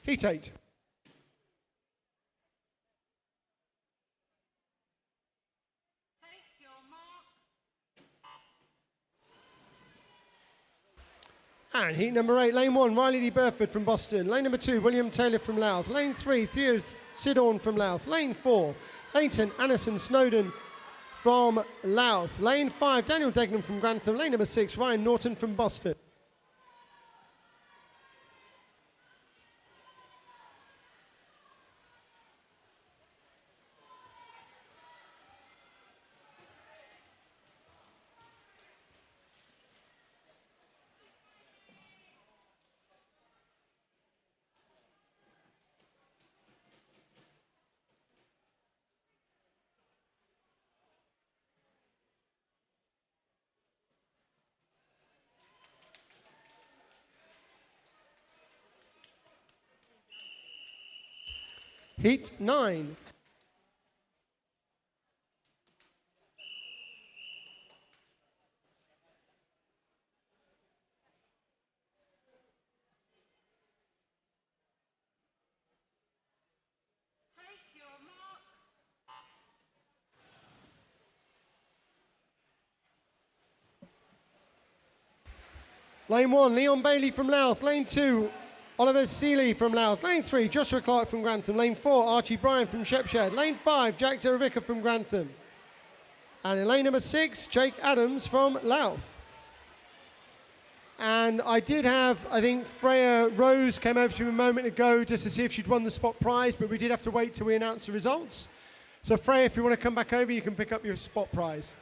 Heat 8. Take your marks. And heat number 8, lane 1, Riley D. Burford from Boston. Lane number 2, William Taylor from Louth. Lane 3, Theo Sidorn from Louth. Lane 4, Leighton Anderson Snowden from Louth. Lane 5, Daniel Degnam from Grantham. Lane number 6, Ryan Norton from Boston. Heat 9. Take your marks. Lane 1, Leon Bailey from Louth. Lane 2, Oliver Seeley from Louth. Lane 3, Joshua Clark from Grantham. Lane 4, Archie Bryan from Shepshed. Lane 5, Jack Zeravica from Grantham. And in lane number 6, Jake Adams from Louth. And I did have, I think Freya Rose came over to me a moment ago just to see if she'd won the spot prize, but we did have to wait till we announce the results. So Freya, if you want to come back over, you can pick up your spot prize.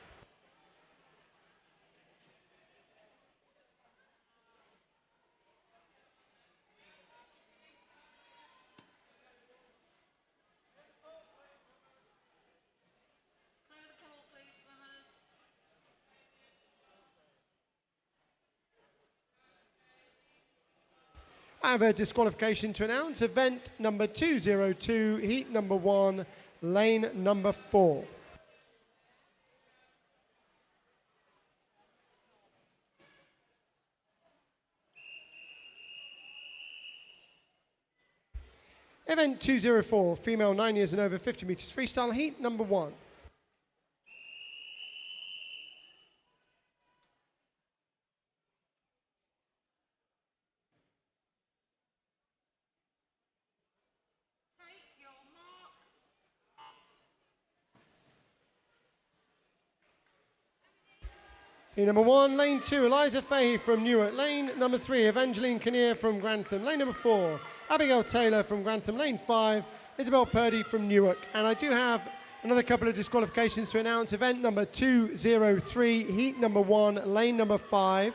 Clear the pool, please, swimmers. I have a disqualification to announce. Event number 202, heat number 1, lane number 4. Event 204, female 9 years and over, 50 meters freestyle, heat number 1. Take your marks. Heat number 1, lane 2, Eliza Fahey from Newark. Lane number 3, Evangeline Kinnear from Grantham. Lane number 4, Abigail Taylor from Grantham. Lane 5, Isabel Purdy from Newark. And I do have another couple of disqualifications to announce. Event number 203, heat number 1, lane number 5.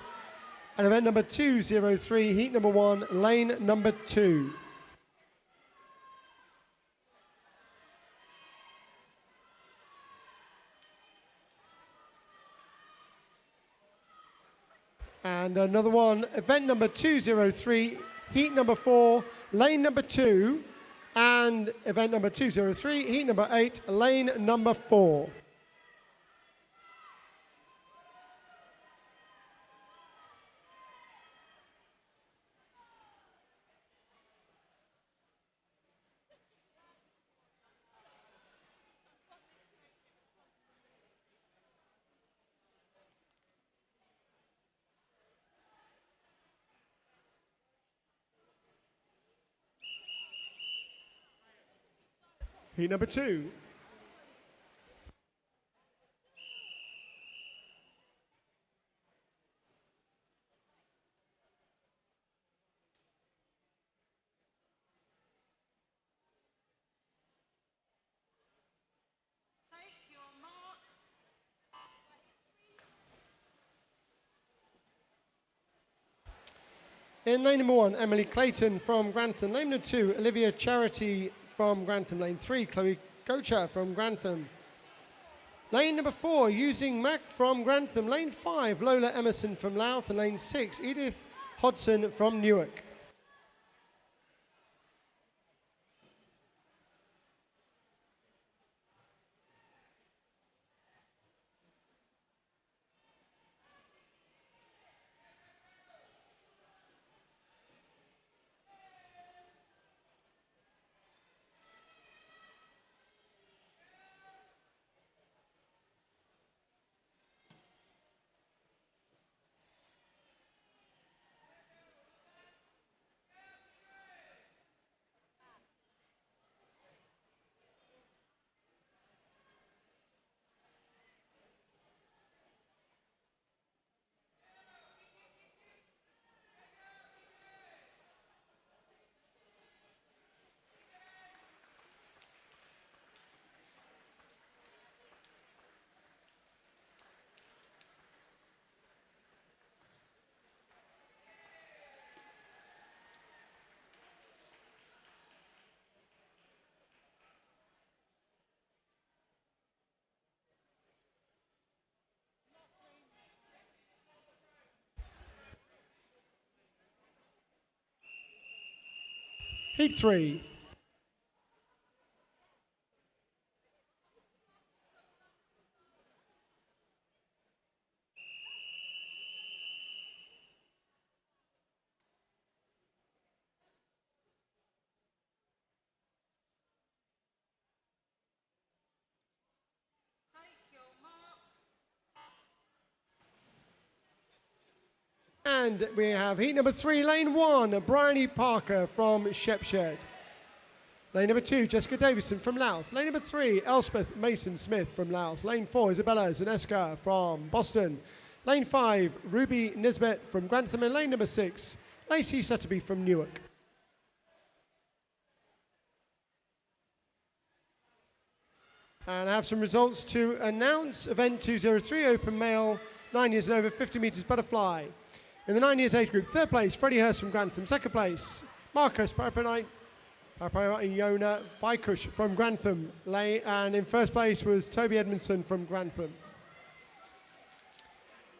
And event number 203, heat number 1, lane number 2. And another one, event number 203, heat number 4, lane number 2. And event number 203, heat number 8, lane number 4. Heat number 2. Take your marks. In lane number 1, Emily Clayton from Grantham. Lane number 2, Olivia Charity from Grantham. Lane 3, Chloe Gocha from Grantham. Lane number 4, Using Mac from Grantham. Lane 5, Lola Emerson from Louth. And lane 6, Edith Hodson from Newark. Heat 3. Take your marks. And we have heat number 3, lane 1, Bryony Parker from Shepshed. Lane number 2, Jessica Davison from Louth. Lane number 3, Elspeth Mason Smith from Louth. Lane 4, Isabella Zaneska from Boston. Lane 5, Ruby Nisbet from Grantham. And lane number 6, Lacey Sutterby from Newark. And I have some results to announce. Event 203, open male, 9 years and over, 50 metres butterfly. In the 9 years age group, third place, Freddie Hurst from Grantham. Second place, Marcus Parapayona Vikush from Grantham. And in first place was Toby Edmondson from Grantham.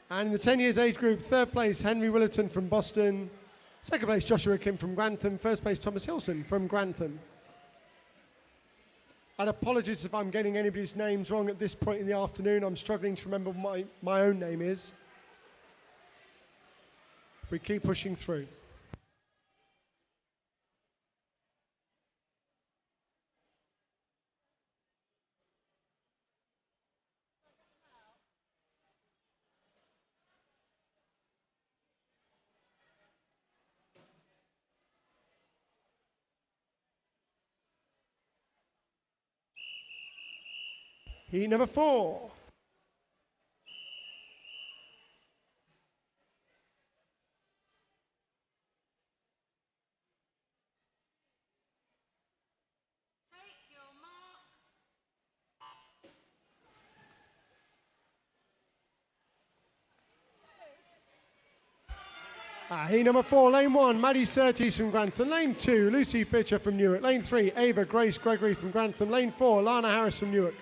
And in the 10 years age group, third place, Henry Willerton from Boston. Second place, Joshua Kim from Grantham. First place, Thomas Hilson from Grantham. And apologies if I'm getting anybody's names wrong at this point in the afternoon. I'm struggling to remember what my own name is. We keep pushing through. Heat number 4. Take your marks. Heat number 4, lane 1, Maddie Surtees from Grantham. Lane 2, Lucy Pitcher from Newark. Lane 3, Ava Grace Gregory from Grantham. Lane 4, Lana Harris from Newark.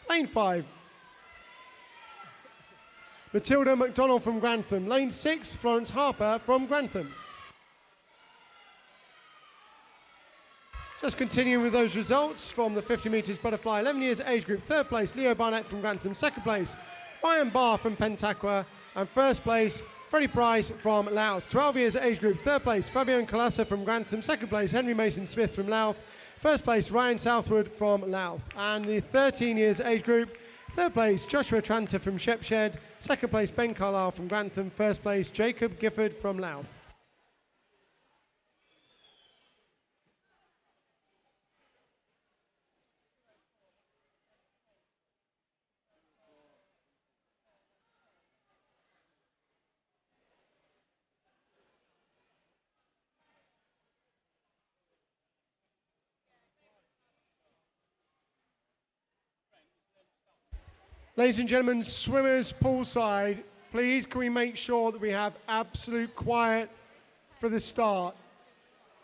Lane 5, Matilda McDonald from Grantham. Lane 6, Florence Harper from Grantham. Just continuing with those results from the 50 metres butterfly. 11 years age group, third place, Leo Barnett from Grantham. Second place, Ryan Barr from Pentaqua. And first place, Freddie Price from Louth. 12 years age group, third place, Fabian Kalasa from Grantham. Second place, Henry Mason Smith from Louth. First place, Ryan Southwood from Louth. And the 13 years age group, third place, Joshua Tranter from Shepshed. Second place, Ben Carlisle from Grantham. First place, Jacob Gifford from Louth. Ladies and gentlemen, swimmers poolside, please can we make sure that we have absolute quiet for the start?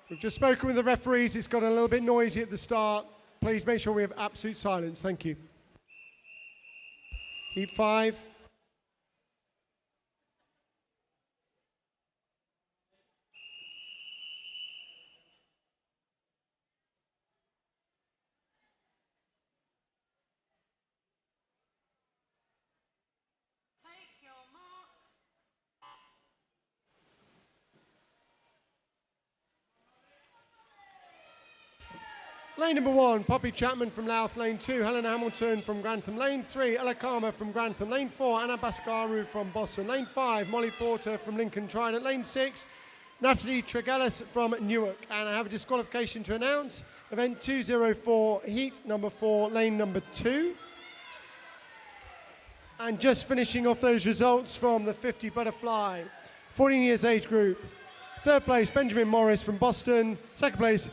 We've just spoken with the referees. It's got a little bit noisy at the start. Please make sure we have absolute silence. Thank you. Heat 5. Take your marks. Lane number 1, Poppy Chapman from Louth. Lane 2, Helena Hamilton from Grantham. Lane 3, Ella Karma from Grantham. Lane 4, Anna Baskaru from Boston. Lane 5, Molly Porter from Lincoln Trident. Lane 6, Natalie Tregellis from Newark. And I have a disqualification to announce. Event 204, heat number 4, lane number 2. And just finishing off those results from the 50 butterfly, 14 years age group. Third place, Benjamin Morris from Boston. Second place,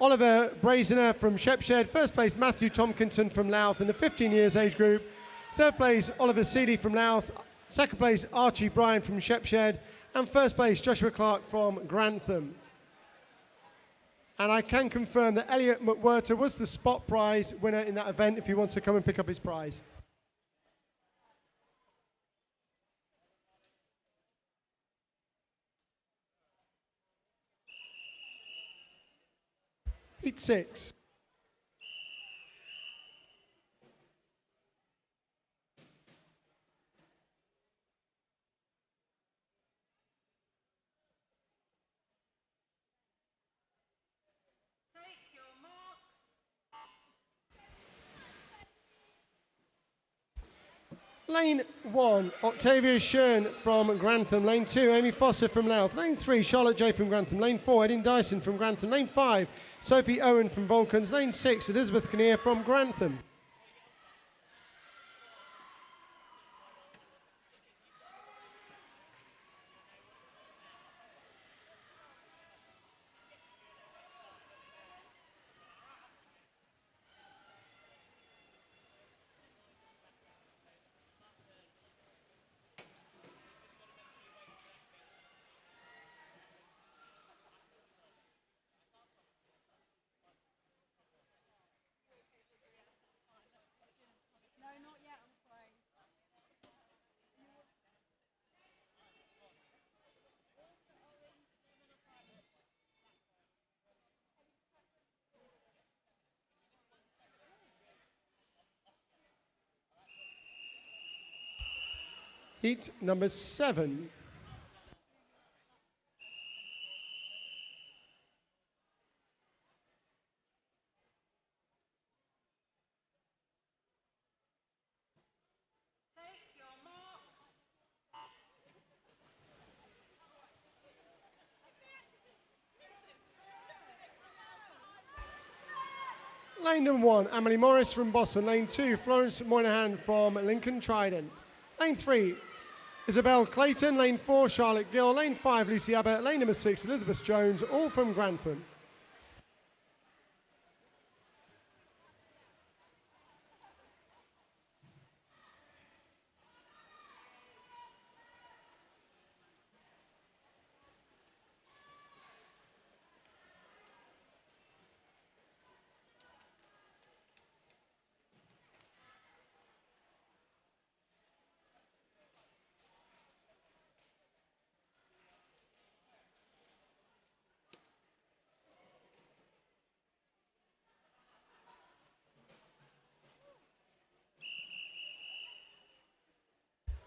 Oliver Brazener from Shepshed. First place, Matthew Tompkinson from Louth in the 15 years age group. Third place, Oliver Seeley from Louth. Second place, Archie Bryan from Shepshed. And first place, Joshua Clark from Grantham. And I can confirm that Elliot McWhirter was the spot prize winner in that event if he wants to come and pick up his prize. Heat 6. Take your marks. Lane 1, Octavia Shern from Grantham. Lane 2, Amy Foster from Louth. Lane 3, Charlotte J from Grantham. Lane 4, Edin Dyson from Grantham. Lane 5, Sophie Owen from Vulcans. Lane 6, Elizabeth Kinnear from Grantham. Heat number 7. Take your marks. Lane number 1, Emily Morris from Boston. Lane 2, Florence Moynihan from Lincoln Trident. Lane 3, Isabel Clayton. Lane 4, Charlotte Gill. Lane 5, Lucy Abbott. Lane number 6, Elizabeth Jones, all from Grantham.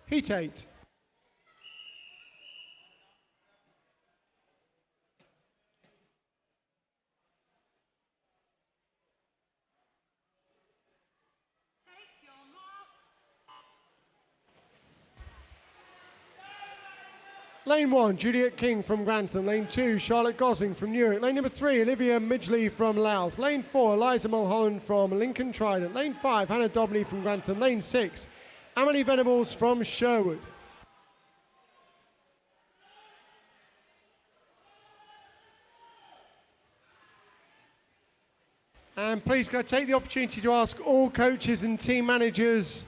Heat 8. Take your marks. Lane 1, Juliet King from Grantham. Lane 2, Charlotte Gosling from Newark. Lane number 3, Olivia Midgley from Louth. Lane 4, Eliza Mulholland from Lincoln Trident. Lane 5, Hannah Dobley from Grantham. Lane 6, Emily Venables from Sherwood. And please, can I take the opportunity to ask all coaches and team managers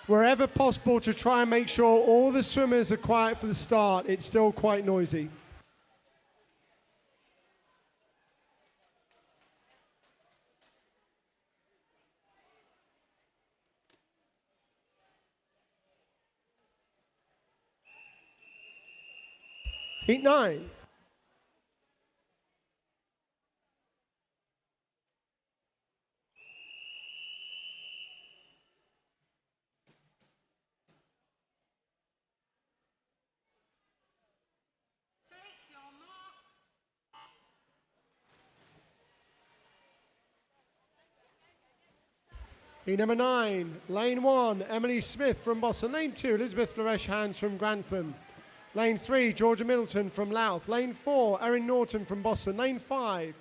wherever possible to try and make sure all the swimmers are quiet for the start. It's still quite noisy. Heat 9. Take your marks. Heat number 9, lane 1, Emily Smith from Boston. Lane 2, Elizabeth Laresh Hans from Grantham. Lane 3, Georgia Middleton from Louth. Lane 4, Erin Norton from Boston. Lane 5,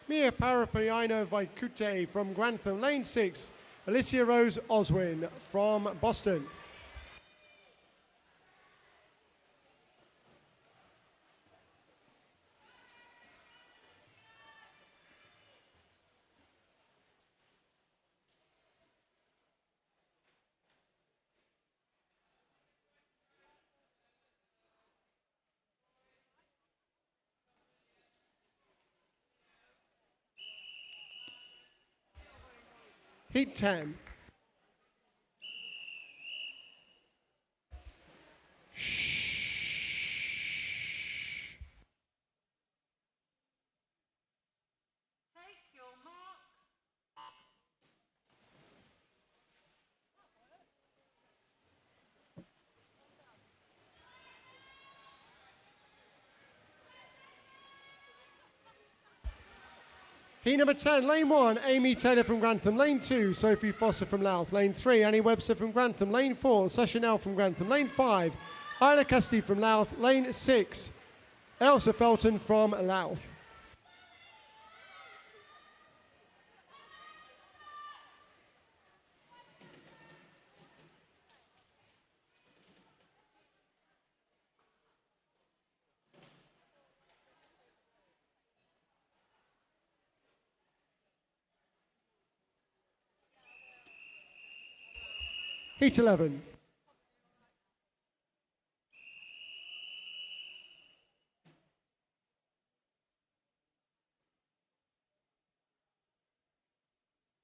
Mia Parapiano Vaikute from Grantham. Lane 6, Alicia Rose Oswin from Boston. Heat 10. Take your marks. Heat number 10, lane 1, Amy Taylor from Grantham. Lane 2, Sophie Foster from Louth. Lane 3, Annie Webster from Grantham. Lane 4, Sasha Nell from Grantham. Lane 5, Isla Custody from Louth. Lane 6, Elsa Felton from Louth. Heat 11.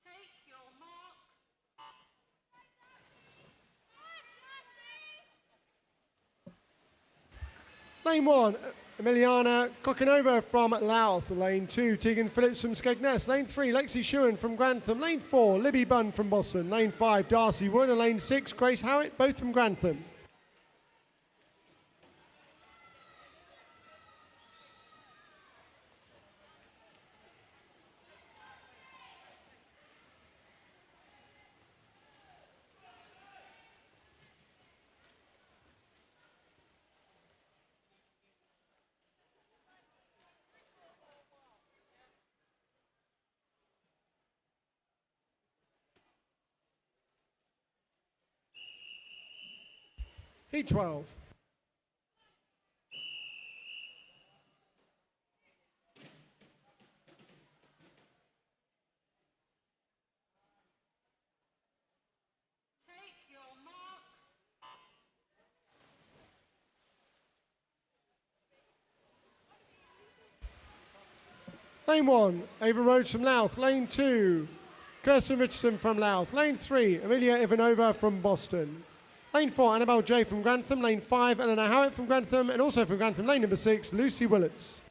Take your marks. Lane 1, Emiliana Kokinova from Louth. Lane 2, Tegan Phillips from Skegness. Lane 3, Lexi Shewan from Grantham. Lane 4, Libby Bunn from Boston. Lane 5, Darcy Wood. And Lane 6, Grace Howitt, both from Grantham. Heat 12. Take your marks. Lane 1, Ava Rhodes from Louth. Lane 2, Kirsten Richardson from Louth. Lane 3, Amelia Ivanova from Boston. Lane 4, Annabelle J from Grantham. Lane 5, Eleanor Howitt from Grantham. And also from Grantham, lane number 6, Lucy Willets.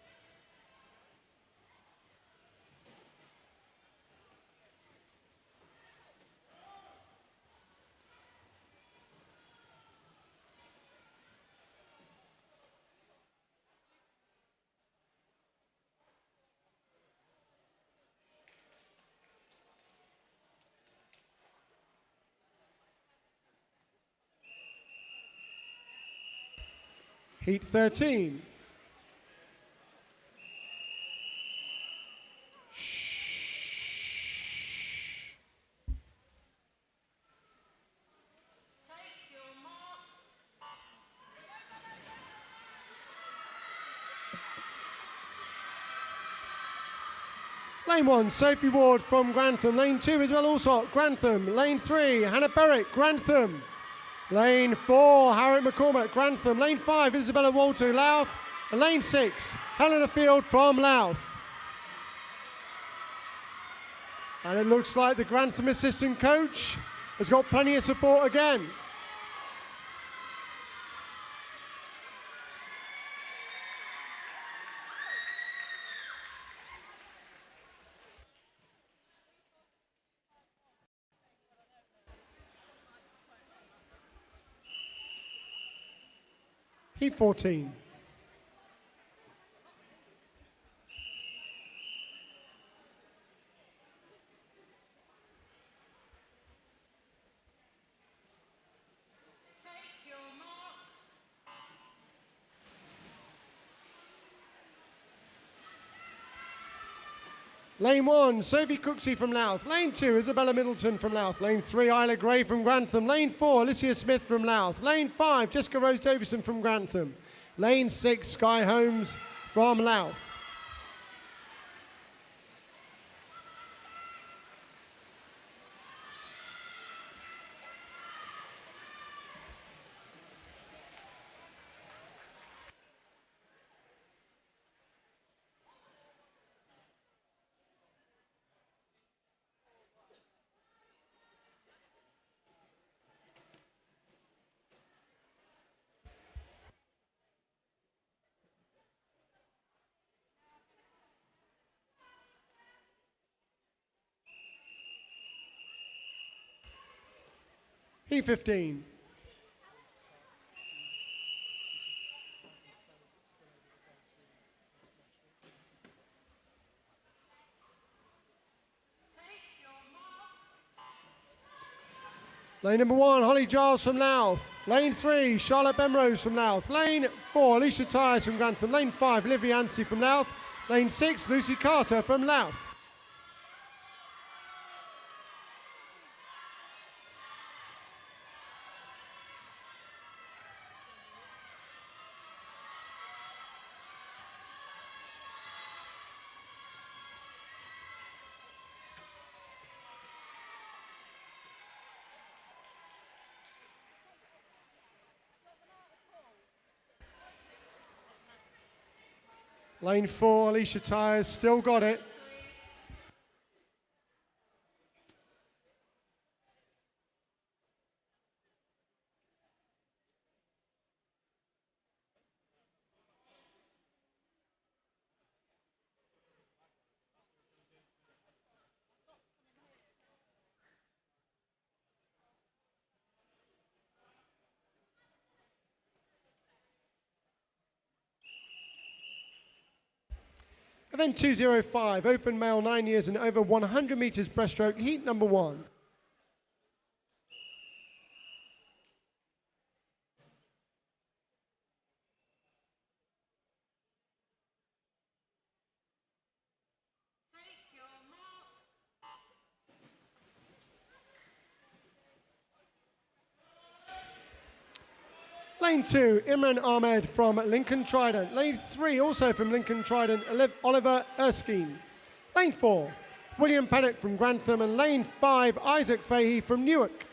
Heat 13. Take your marks. Lane 1, Sophie Ward from Grantham. Lane 2, Isabel Alsop, Grantham. Lane 3, Hannah Berwick, Grantham. Lane 4, Harriet McCormack, Grantham. Lane 5, Isabella Walter, Louth. And lane 6, Helena Field from Louth. And it looks like the Grantham assistant coach has got plenty of support again. Heat 14. Take your marks. Lane 1, Sophie Cooksey from Louth. Lane 2, Isabella Middleton from Louth. Lane 3, Isla Gray from Grantham. Lane 4, Alicia Smith from Louth. Lane 5, Jessica Rose Davison from Grantham. Lane 6, Sky Holmes from Louth. Heat 15. Lane number 1, Holly Giles from Louth. Lane 3, Charlotte Bemrose from Louth. Lane 4, Alicia Tyres from Grantham. Lane 5, Olivia Anstey from Louth. Lane 6, Lucy Carter from Louth. Lane 4, Alicia Tyres, still got it. Event 205, open male 9 years and over 100 meters breaststroke, heat number 1. Take your marks. Lane 2, Imran Ahmed from Lincoln Trident. Lane 3, also from Lincoln Trident, Oliver Erskine. Lane 4, William Paddock from Grantham. And lane 5, Isaac Fahey from Newark.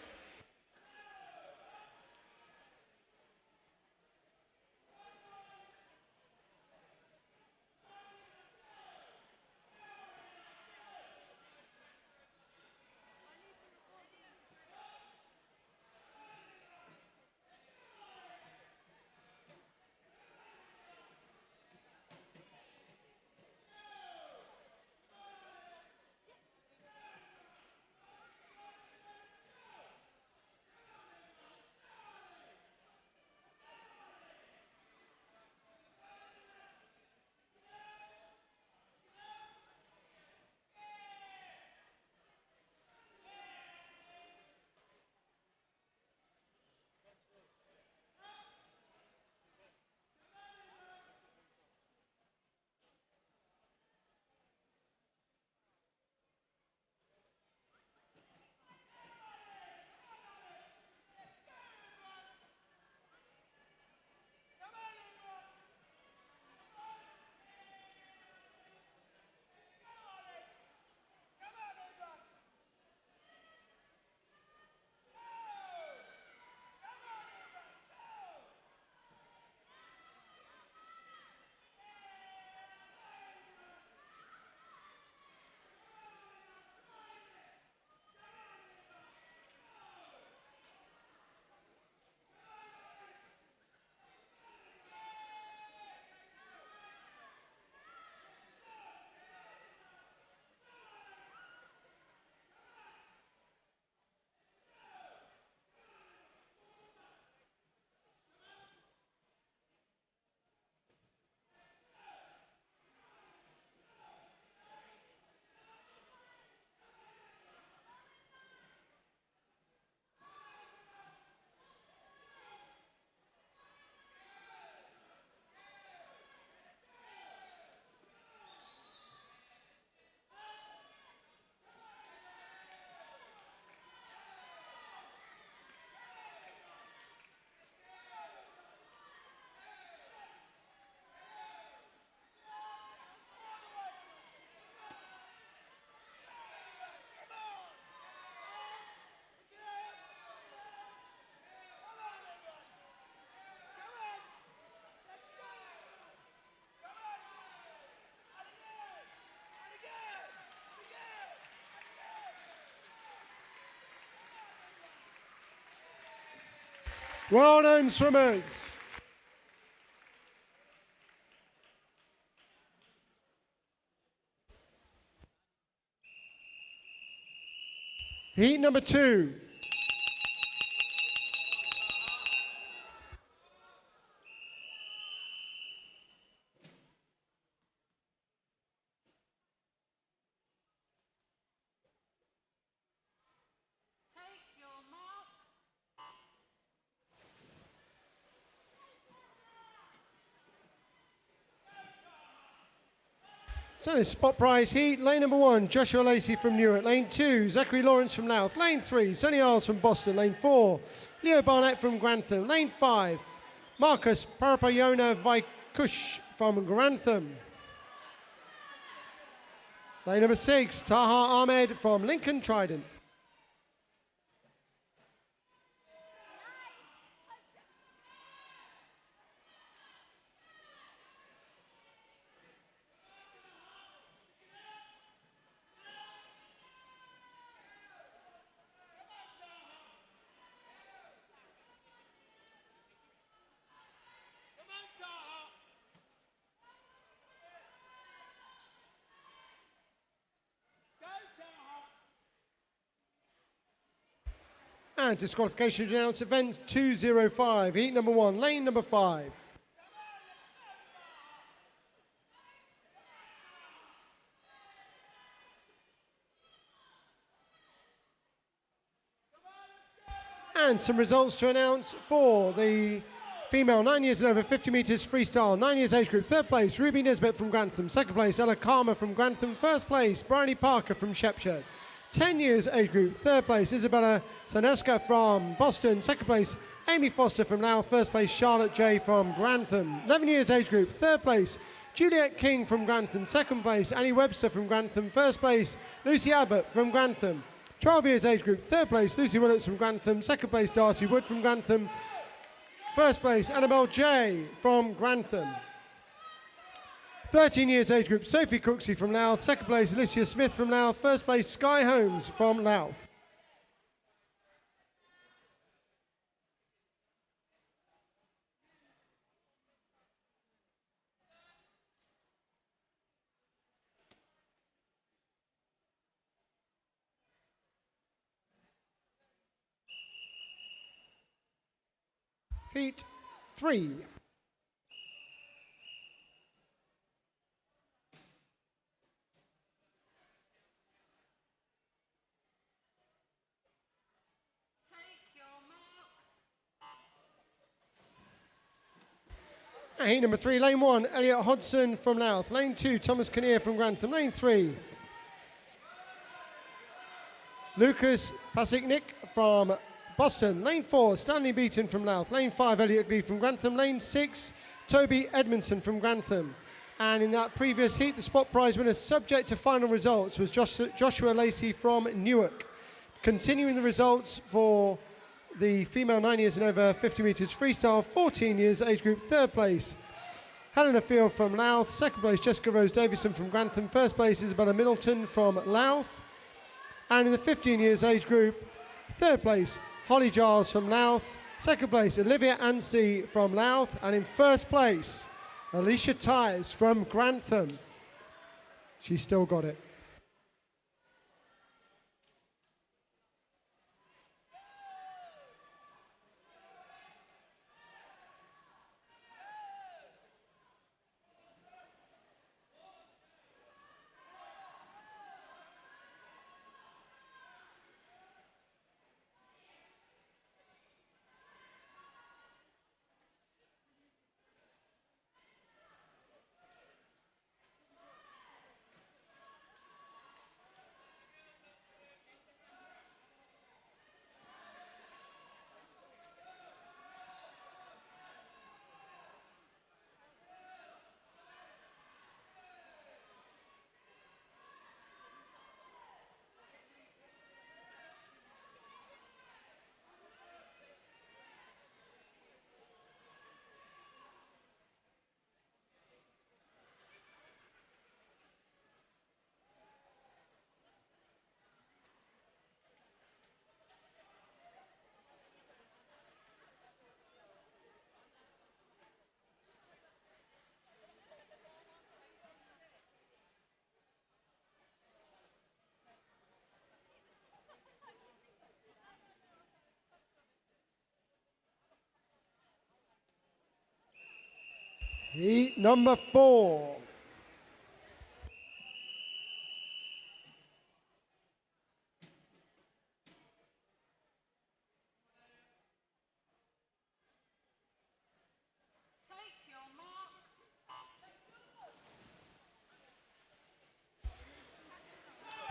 Well done, swimmers. Heat number 2. Take your marks. So this spot prize heat. Lane number 1, Joshua Lacey from Newark. Lane 2, Zachary Lawrence from Louth. Lane 3, Sonny Isles from Boston. Lane 4, Leo Barnett from Grantham. Lane 5, Marcus Parapayona Vaikush from Grantham. Lane number 6, Taha Ahmed from Lincoln Trident. And disqualification to announce event 205, heat number 1, lane number 5. And some results to announce for the female 9 years and over 50 metres freestyle, 9 years age group. Third place, Ruby Nisbet from Grantham. Second place, Ella Karma from Grantham. First place, Bryony Parker from Shepshed. 10 years age group. Third place, Isabella Saneska from Boston. Second place, Amy Foster from Louth. First place, Charlotte J from Grantham. 11 years age group. Third place, Juliet King from Grantham. Second place, Annie Webster from Grantham. First place, Lucy Abbott from Grantham. 12 years age group. Third place, Lucy Willets from Grantham. Second place, Darcy Wood from Grantham. First place, Annabelle J from Grantham. 13 years age group, Sophie Cooksey from Louth. Second place, Alicia Smith from Louth. First place, Sky Holmes from Louth. Heat 3. Take your marks. Heat number 3, lane 1, Elliot Hodson from Louth. Lane 2, Thomas Kinnear from Grantham. Lane 3, Lucas Pasiknik from Boston. Lane 4, Stanley Beaton from Louth. Lane 5, Elliot Lee from Grantham. Lane 6, Toby Edmondson from Grantham. And in that previous heat, the spot prize winner, subject to final results, was Joshua Lacey from Newark. Continuing the results for the female 9 years and over 50 metres freestyle, 14 years age group. Third place, Helena Field from Louth. Second place, Jessica Rose Davison from Grantham. First place, Isabella Middleton from Louth. And in the 15 years age group, third place, Holly Giles from Louth. Second place, Olivia Anstey from Louth. And in first place, Alicia Tyres from Grantham. She's still got it. Heat number 4. Take your marks.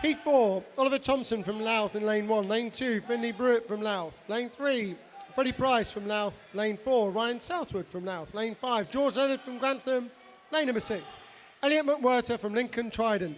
Heat 4, Oliver Thompson from Louth in lane 1. Lane 2, Finley Brewitt from Louth. Lane 3, Freddie Price from Louth. Lane 4, Ryan Southwood from Louth. Lane 5, George Leonard from Grantham. Lane number 6, Elliot McWhirter from Lincoln Trident.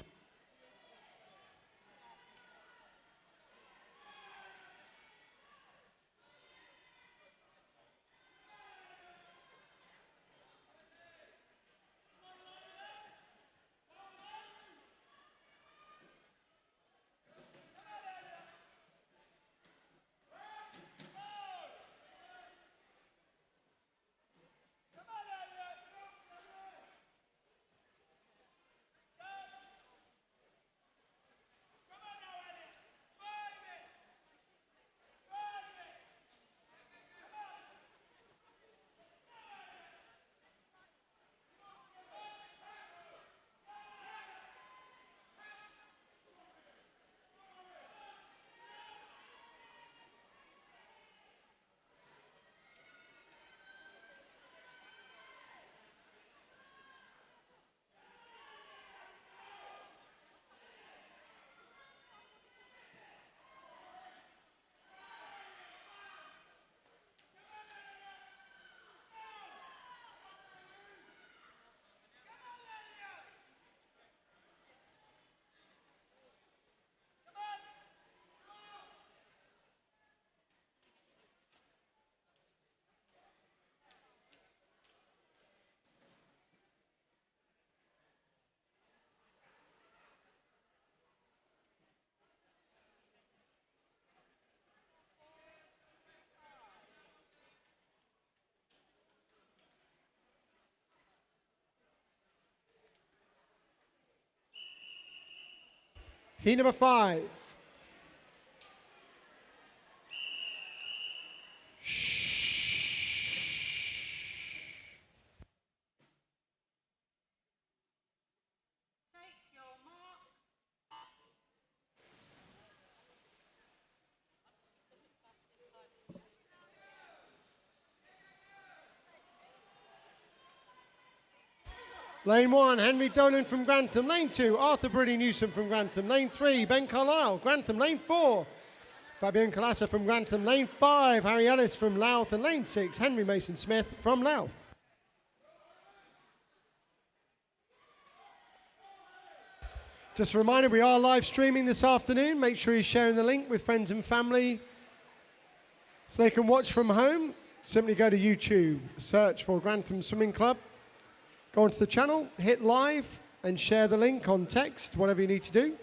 Heat number 5. Take your marks. Lane 1, Henry Dolan from Grantham. Lane 2, Arthur Brady Newsom from Grantham. Lane 3, Ben Carlisle, Grantham. Lane 4, Fabian Colassa from Grantham. Lane 5, Harry Ellis from Louth. And lane 6, Henry Mason Smith from Louth. Just a reminder, we are live streaming this afternoon. Make sure you're sharing the link with friends and family so they can watch from home. Simply go to YouTube, search for Grantham Swimming Club. Go onto the channel, hit live, and share the link on text, whatever you need to do.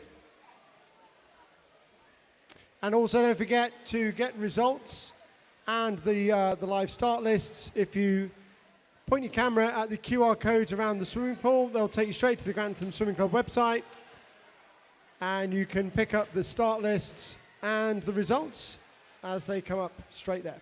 And also don't forget to get results and the live start lists. If you point your camera at the QR codes around the swimming pool, they'll take you straight to the Grantham Swimming Club website. And you can pick up the start lists and the results as they come up straight there.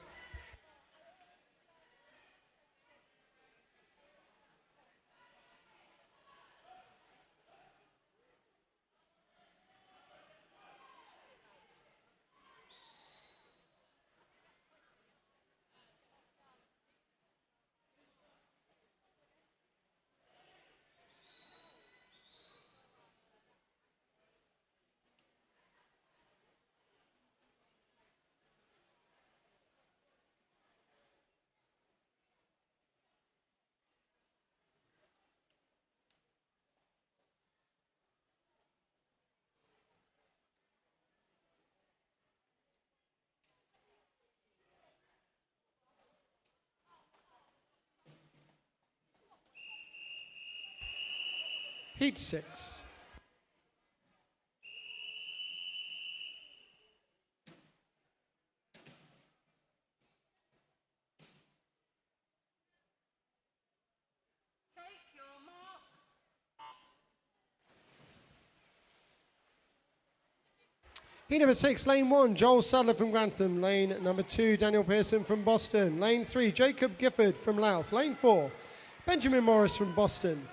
Heat 6. Take your marks. Heat number 6, lane 1, Joel Sadler from Grantham. Lane number 2, Daniel Pearson from Boston. Lane 3, Jacob Gifford from Louth. Lane 4, Benjamin Morris from Boston.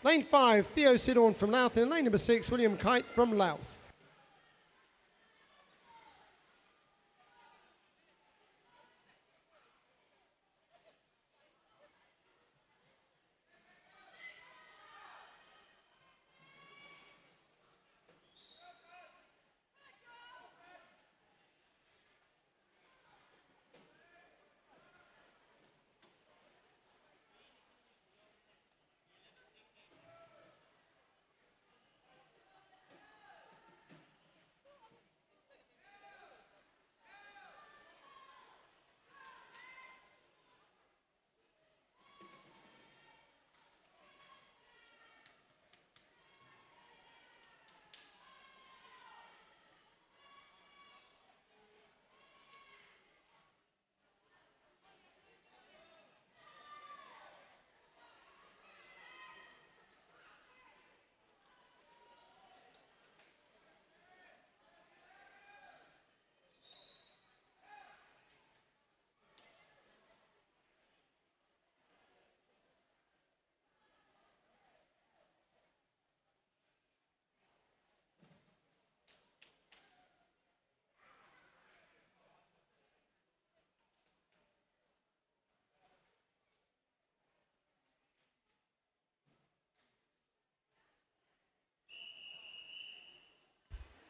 Lane 5, Theo Sidorn from Louth. And lane number 6, William Kite from Louth.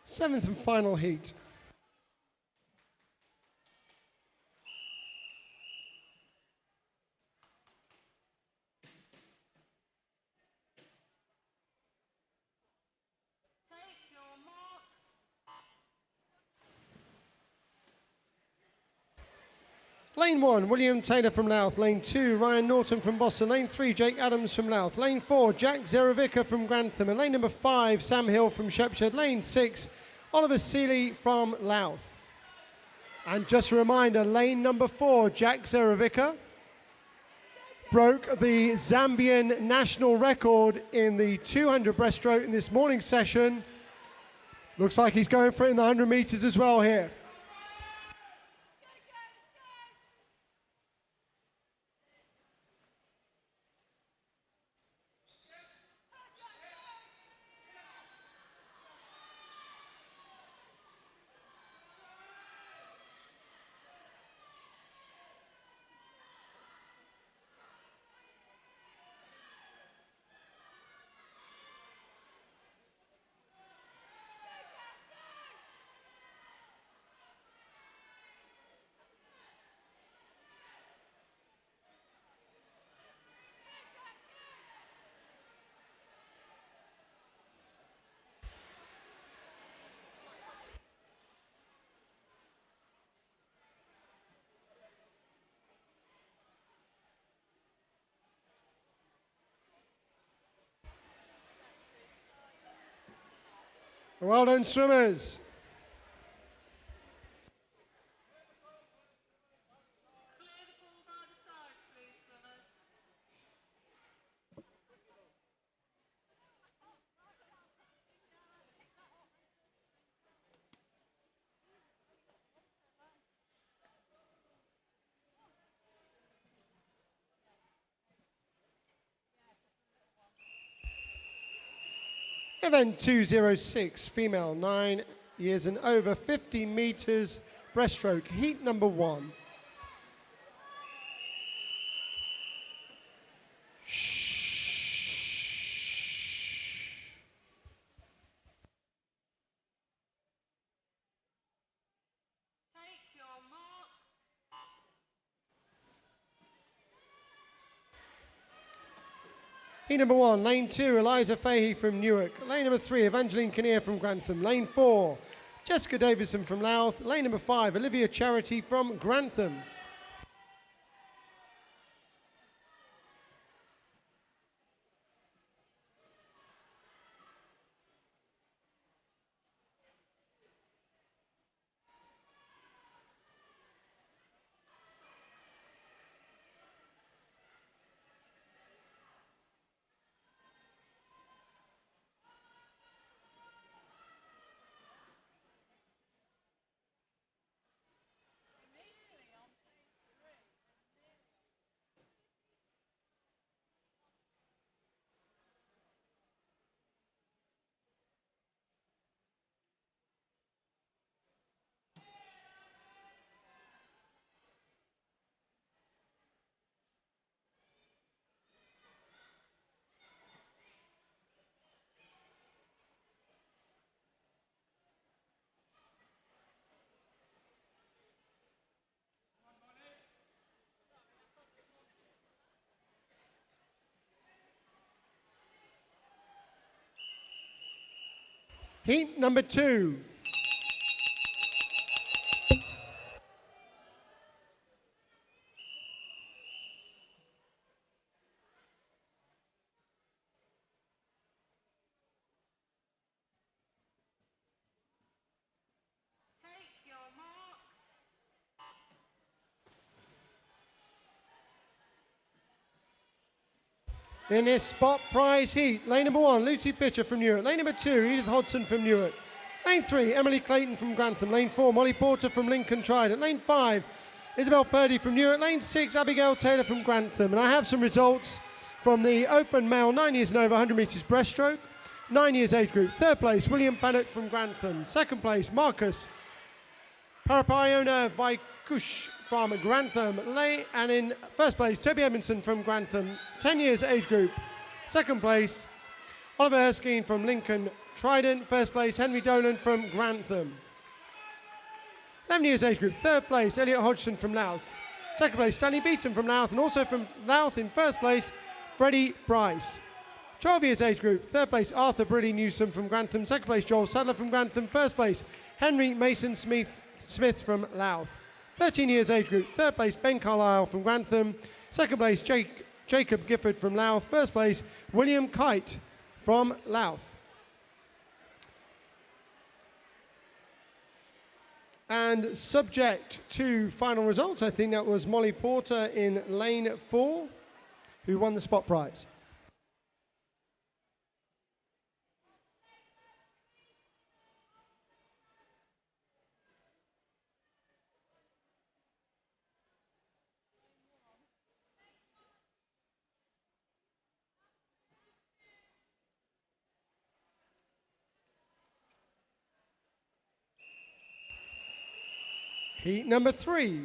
Seventh and final heat. Take your marks. Lane 1, William Taylor from Louth. Lane 2, Ryan Norton from Boston. Lane 3, Jake Adams from Louth. Lane 4, Jack Zerovica from Grantham. And lane number 5, Sam Hill from Shepshed. Lane 6, Oliver Seeley from Louth. And just a reminder, lane number 4, Jack Zerovica, broke the Zambian national record in the 200 breaststroke in this morning's session. Looks like he's going for it in the 100 meters as well here. Well done, swimmers. Clear the ball by the sides, please, swimmers. Event 206, female 9 years and over, 50 meters breaststroke, heat number 1. Take your marks. Heat number 1, lane 2, Eliza Fahey from Newark. Lane number 3, Evangeline Kinnear from Grantham. Lane 4, Jessica Davison from Louth. Lane number 5, Olivia Charity from Grantham. Heat number 2. Take your marks. In this spot prize heat, lane number 1, Lucy Pitcher from Newark. Lane number 2, Edith Hodgson from Newark. Lane 3, Emily Clayton from Grantham. Lane 4, Molly Porter from Lincoln Trident. Lane 5, Isabel Purdy from Newark. Lane 6, Abigail Taylor from Grantham. And I have some results from the open male 9 years and over 100 metres breaststroke. 9 years age group. Third place, William Paddock from Grantham. Second place, Marcus Parapayona Vaikush from Grantham. And in first place, Toby Edmondson from Grantham. 10 years age group. Second place, Oliver Erskine from Lincoln Trident. First place, Henry Dolan from Grantham. 11 years age group. Third place, Elliot Hodgson from Louth. Second place, Stanley Beaton from Louth. And also from Louth in first place, Freddie Price. 12 years age group. Third place, Arthur Brilly Newsom from Grantham. Second place, Joel Sadler from Grantham. First place, Henry Mason Smith from Louth. 13 years age group. Third place, Ben Carlisle from Grantham. Second place, Jacob Gifford from Louth. First place, William Kite from Louth. And subject to final results, I think that was Molly Porter in lane 4 who won the spot prize. Heat number 3. Take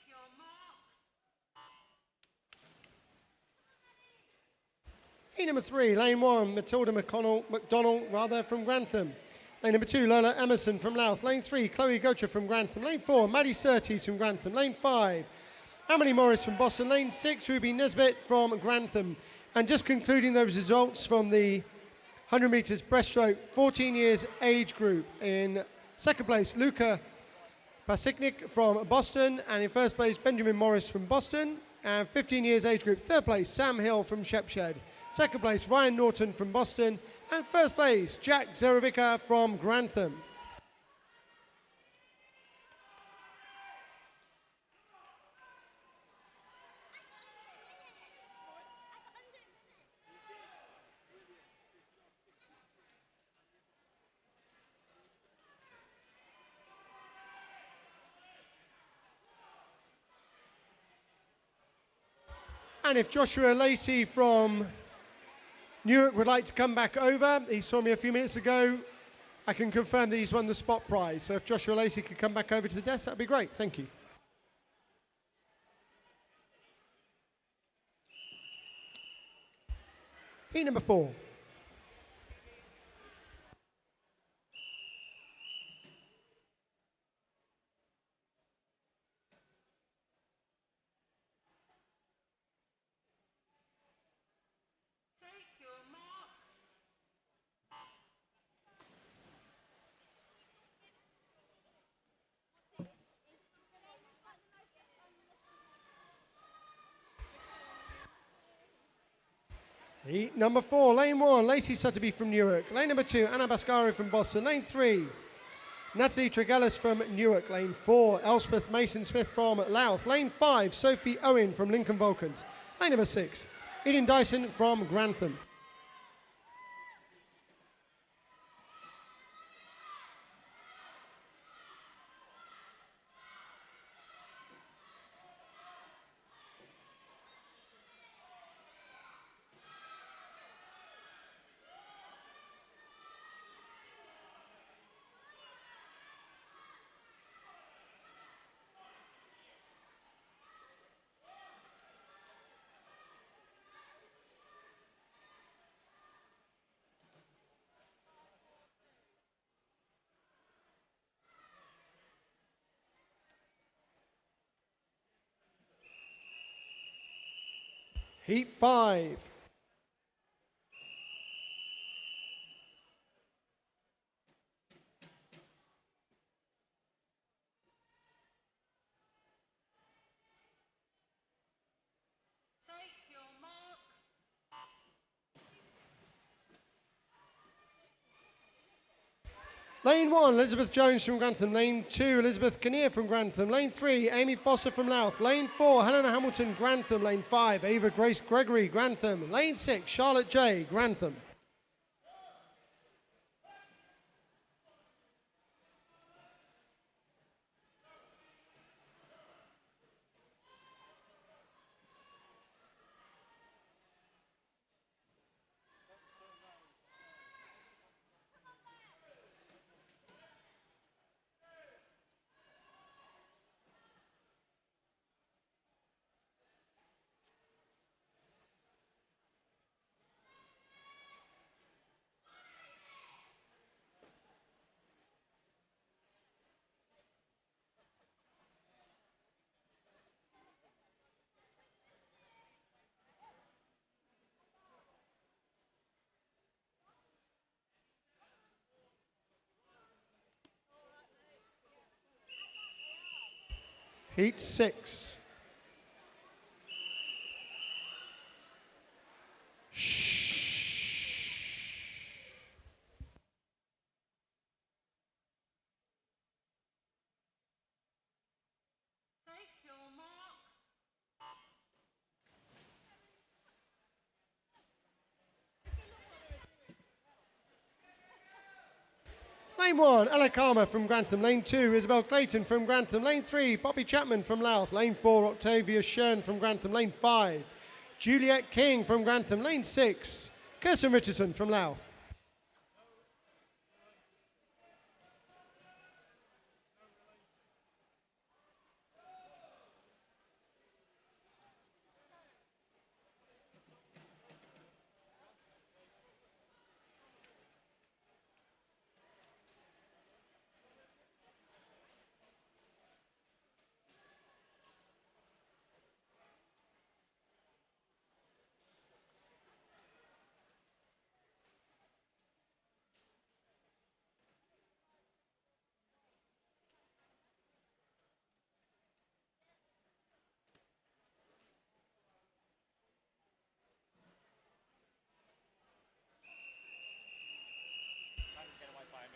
your marks. Heat number 3, lane 1, Matilda McDonald from Grantham. Lane number 2, Lola Emerson from Louth. Lane 3, Chloe Gocher from Grantham. Lane 4, Maddie Surtees from Grantham. Lane 5, Emily Morris from Boston. Lane 6, Ruby Nesbitt from Grantham. And just concluding those results from the 100 metres breaststroke, 14 years age group. In second place, Luca Pasiknik from Boston. And in first place, Benjamin Morris from Boston. And 15 years age group. Third place, Sam Hill from Shepshed. Second place, Ryan Norton from Boston. And first place, Jack Zerovica from Grantham. And if Joshua Lacey from Newark would like to come back over, he saw me a few minutes ago, I can confirm that he's won the spot prize. So if Joshua Lacey could come back over to the desk, that'd be great. Thank you. Heat number 4. Take your marks. Heat number 4, lane 1, Lacey Sutterby from Newark. Lane number 2, Anna Bascari from Boston. Lane 3, Natalie Tregellis from Newark. Lane 4, Elspeth Mason Smith from Louth. Lane 5, Sophie Owen from Lincoln Vulcans. Lane number 6, Eden Dyson from Grantham. Heat 5. Take your marks. Lane 1, Elizabeth Jones from Grantham. Lane 2, Elizabeth Kinnear from Grantham. Lane 3, Amy Foster from Louth. Lane 4, Helena Hamilton, Grantham. Lane 5, Ava Grace Gregory, Grantham. Lane 6, Charlotte J, Grantham. Heat 6. Take your marks. Lane 1, Ella Karma from Grantham. Lane 2, Isabel Clayton from Grantham. Lane 3, Poppy Chapman from Louth. Lane 4, Octavia Shern from Grantham. Lane 5, Juliet King from Grantham. Lane 6, Kirsten Richardson from Louth.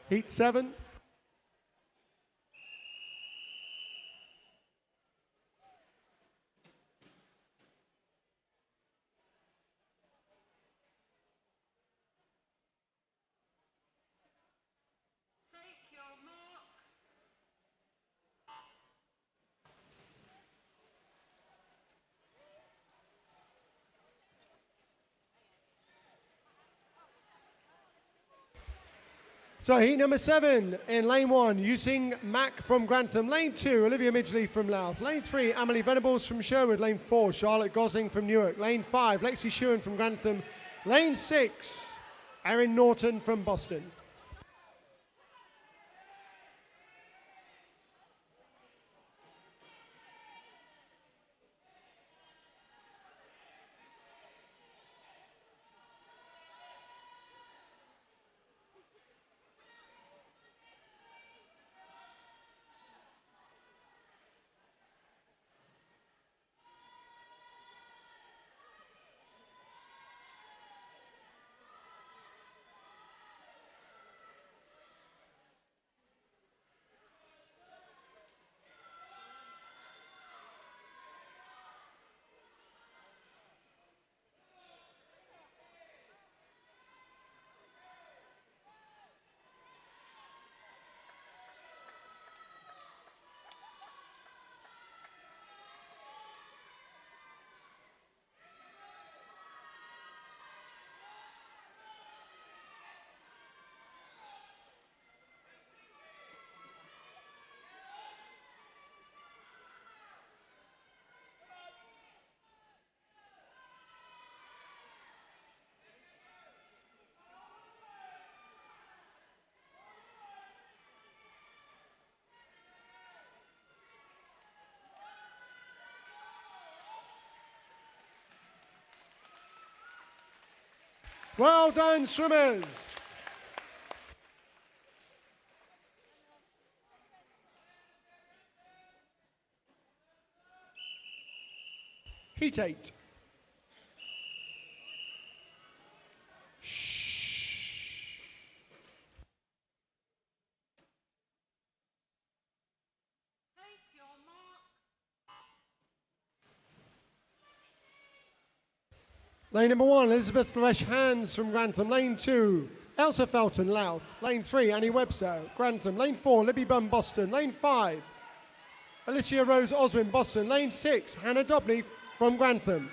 Heat 7. Take your marks. So heat number 7 in lane 1, using Mac from Grantham. Lane 2, Olivia Midgley from Louth. Lane 3, Emily Venables from Sherwood. Lane 4, Charlotte Gosling from Newark. Lane 5, Lexi Shewan from Grantham. Lane 6, Erin Norton from Boston. Well done, swimmers. Heat 8. Take your marks. Lane number 1, Elizabeth Flesh Hands from Grantham. Lane 2, Elsa Felton, Louth. Lane 3, Annie Webster, Grantham. Lane 4, Libby Bunn, Boston. Lane 5, Alicia Rose Oswin, Boston. Lane 6, Hannah Dobney from Grantham.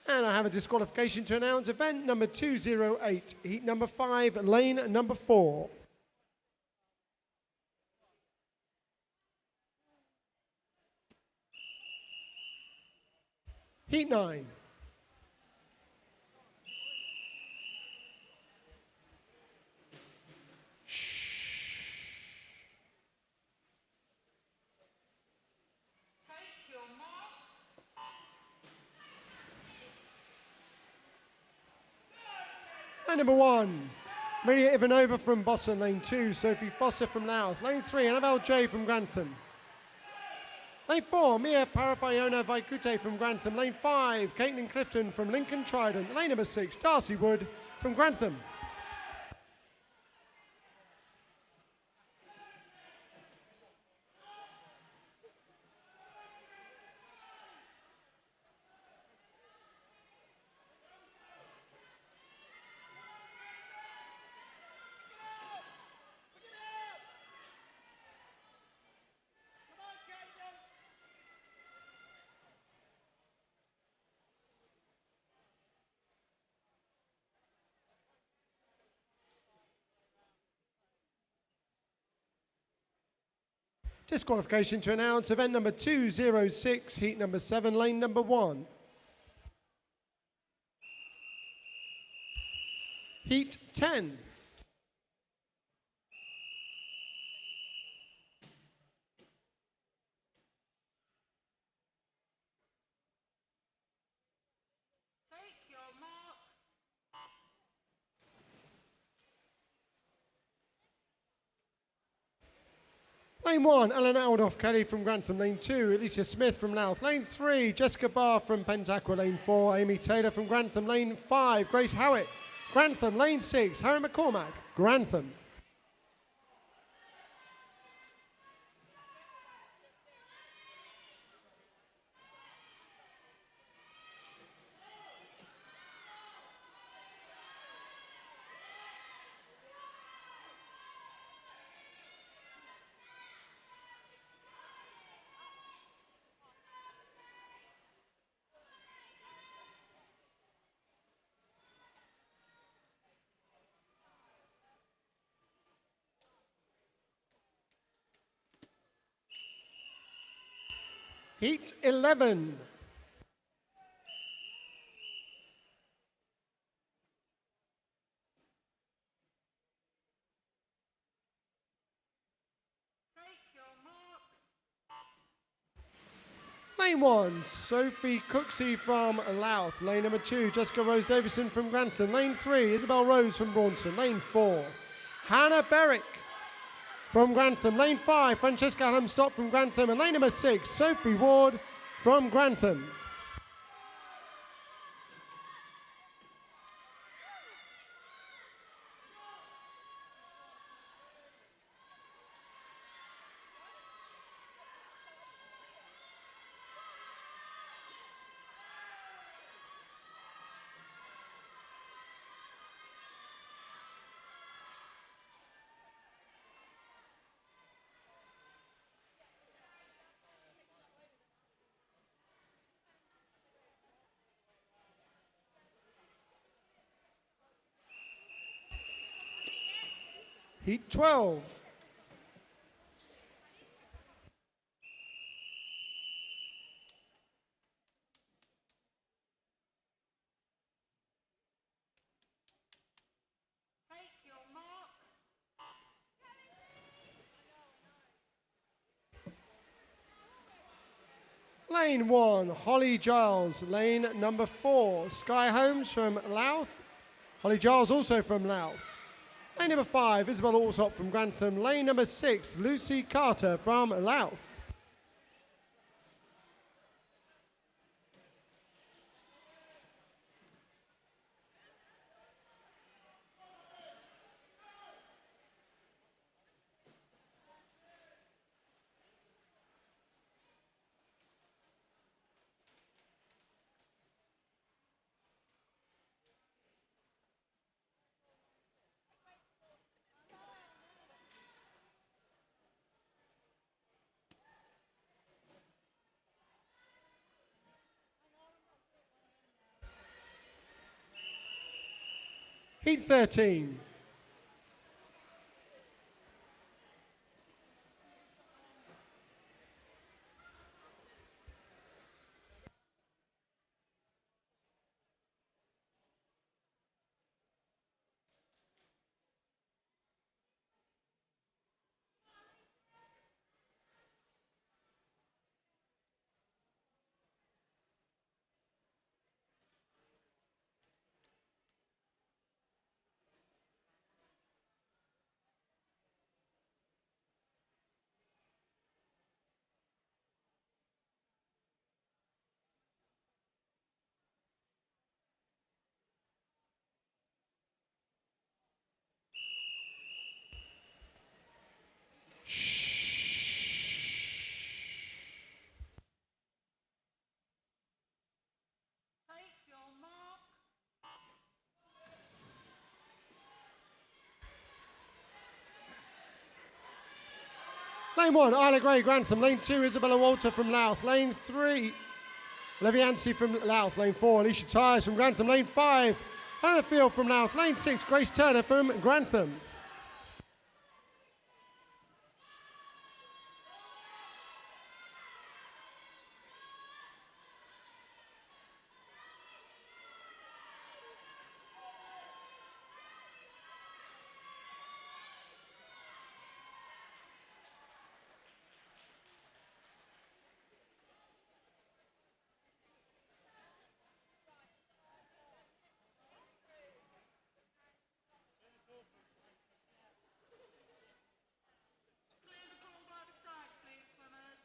And I have a disqualification to announce. Event number 208, heat number 5, lane number 4. Heat 9. Take your marks. Lane number 1, Amelia Ivanova from Boston. Lane 2, Sophie Foster from Louth. Lane 3, Annabelle J from Grantham. Lane 4, Mia Parapayona Vaikute from Grantham. Lane 5, Caitlin Clifton from Lincoln Trident. Lane number 6, Darcy Wood from Grantham. Disqualification to announce. Event number 206, heat number 7, lane number 1. Heat 10. Take your marks. Lane 1, Ellen Aldoff Kelly from Grantham. Lane 2, Alicia Smith from Louth. Lane 3, Jessica Barr from Pentaqua. Lane 4, Amy Taylor from Grantham. Lane 5, Grace Howitt, Grantham. Lane 6, Harry McCormack, Grantham. Heat 11. Take your marks. Lane 1, Sophie Cooksey from Louth. Lane number 2, Jessica Rose Davison from Grantham. Lane 3, Isabel Rose from Braunton. Lane 4, Hannah Berwick from Grantham. Lane 5, Francesca Halmstott from Grantham. And lane number 6, Sophie Ward from Grantham. Heat 12. Take your marks. Lane 1, Holly Giles. Lane number 4, Sky Holmes from Louth. Holly Giles also from Louth. Lane number 5, Isabel Alsop from Grantham. Lane number 6, Lucy Carter from Louth. Heat 13. Take your marks. Lane 1, Isla Gray, Grantham. Lane 2, Isabella Walter from Louth. Lane 3, Leviancy from Louth. Lane 4, Alicia Tyres from Grantham. Lane 5, Hannah Field from Louth. Lane 6, Grace Turner from Grantham. Clear the pool by the sides, please, swimmers.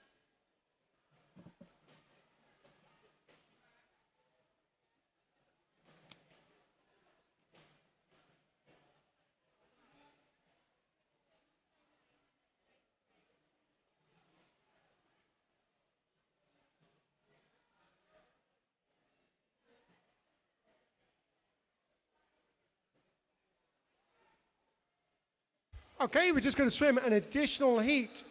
Okay, we're just going to swim an additional heat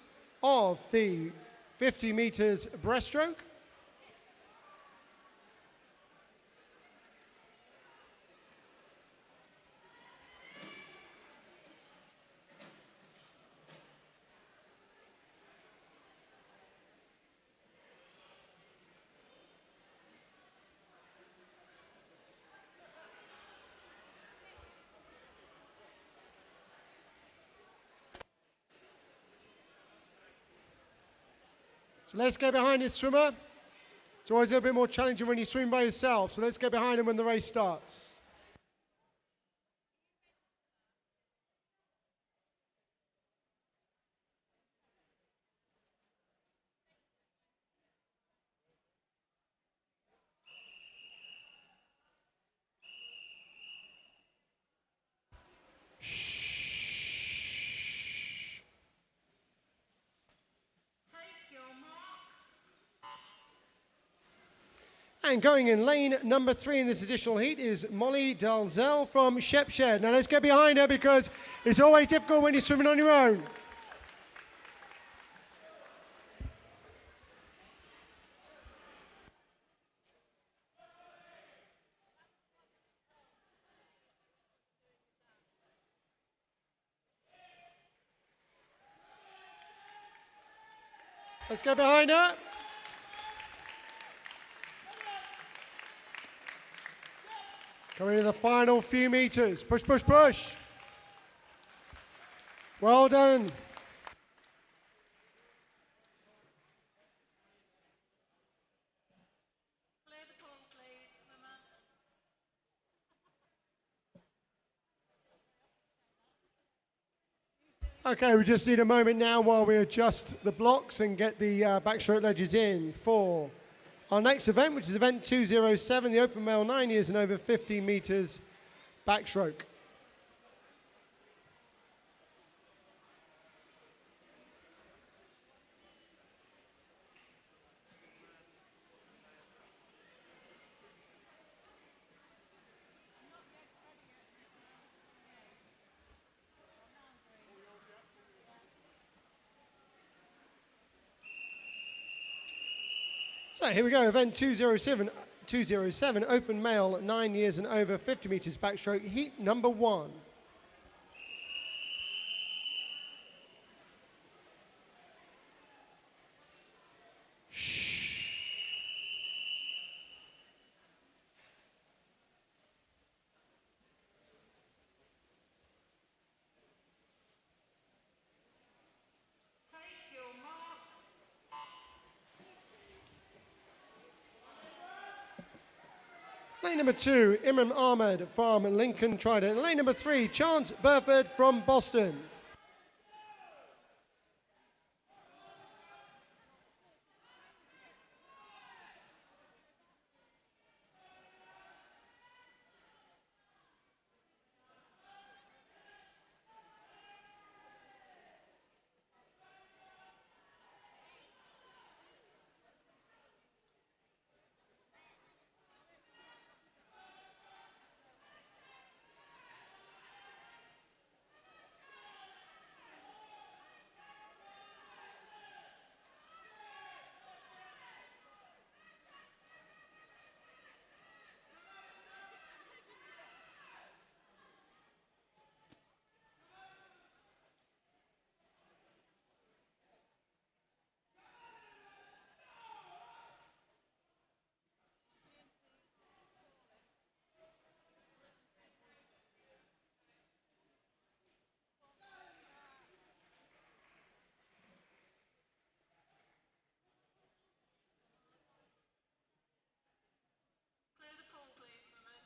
of the 50 meters breaststroke. So let's get behind this swimmer. It's always a little bit more challenging when you swim by yourself. So let's get behind him when the race starts. Take your marks. And going in lane number 3 in this additional heat is Molly Dalzell from Shepshed. Now let's get behind her because it's always difficult when you're swimming on your own. Let's go behind her. Coming to the final few meters. Push, push, push. Well done. Clear the pool, please, swimmer. Okay, we just need a moment now while we adjust the blocks and get the backstroke ledges in for our next event, which is event 207, the open male 9 years and over 50 meters backstroke. So here we go, event 207, open male 9 years and over 50 meters backstroke, heat number 1. Take your marks. Lane number 2, Imran Ahmed from Lincoln Trident. Lane number 3, Chance Burford from Boston. Clear the pool, please, swimmers.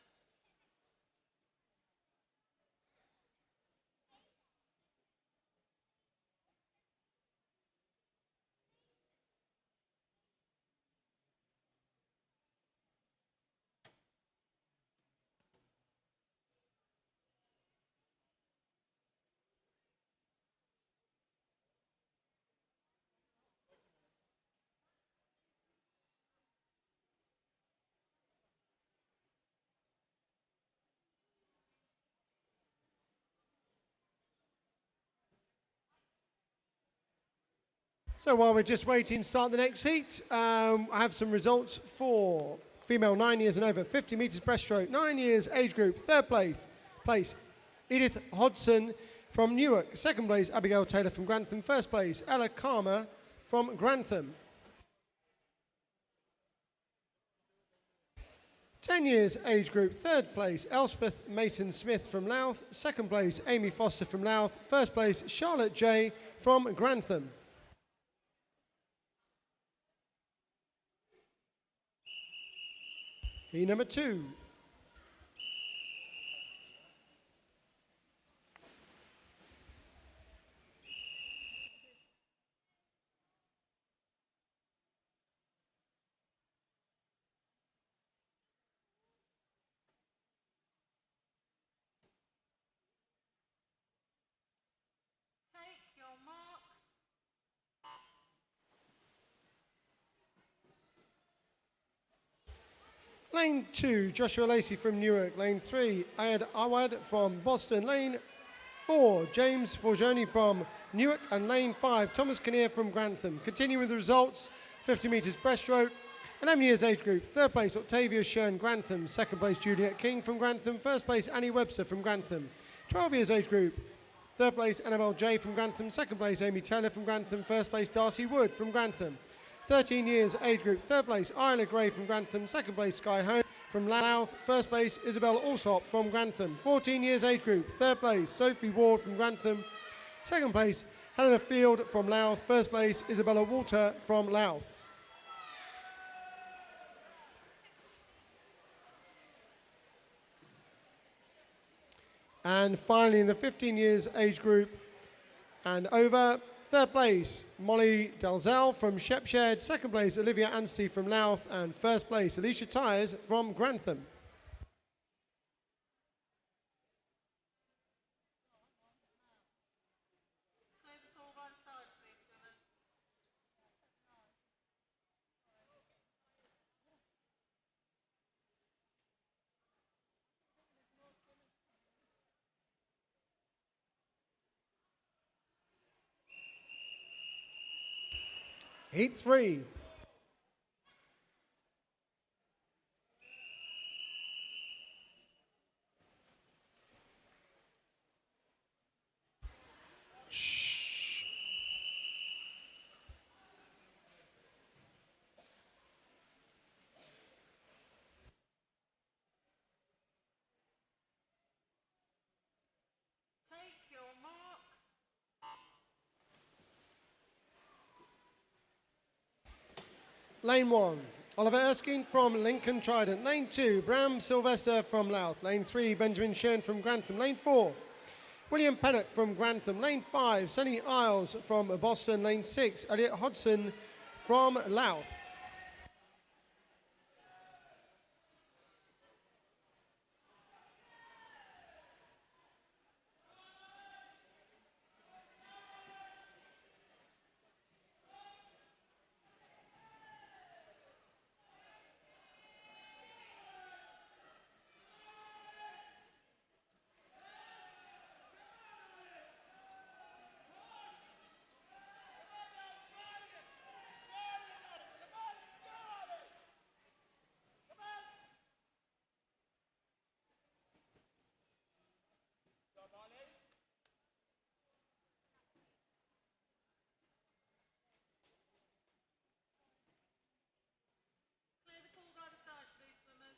So while we're just waiting to start the next heat, I have some results for female 9 years and over 50 meters breaststroke, 9 years age group, third place, Edith Hodson from Newark. Second place, Abigail Taylor from Grantham. First place, Ella Karma from Grantham. 10 years age group, third place, Elspeth Mason Smith from Louth. Second place, Amy Foster from Louth. First place, Charlotte J from Grantham. Heat number 2. Take your marks. Lane 2, Joshua Lacey from Newark. Lane 3, Ayad Awad from Boston. Lane 4, James Forgioni from Newark. And lane 5, Thomas Kinnear from Grantham. Continuing with the results, 50 meters breaststroke, 11 years age group. Third place, Octavia Shern, Grantham. Second place, Juliet King from Grantham. First place, Annie Webster from Grantham. 12 years age group. Third place, Annabelle J from Grantham. Second place, Amy Taylor from Grantham. First place, Darcy Wood from Grantham. 13 years age group. Third place, Isla Gray from Grantham. Second place, Sky Home from Louth. First place, Isabel Alsop from Grantham. 14 years age group. Third place, Sophie Ward from Grantham. Second place, Helena Field from Louth. First place, Isabella Walter from Louth. And finally, in the 15 years age group and over, third place, Molly Dalzell from Shepshed. Second place, Olivia Anstey from Louth. And first place, Alicia Tyres from Grantham. Clear the ball by the sides, please, swimmers. Heat 3. Take your marks. Lane 1, Oliver Erskine from Lincoln Trident. Lane 2, Bram Sylvester from Louth. Lane 3, Benjamin Shern from Grantham. Lane 4, William Pennock from Grantham. Lane 5, Sonny Isles from Boston. Lane 6, Elliot Hodgson from Louth. Clear the ball by the sides, please, swimmers.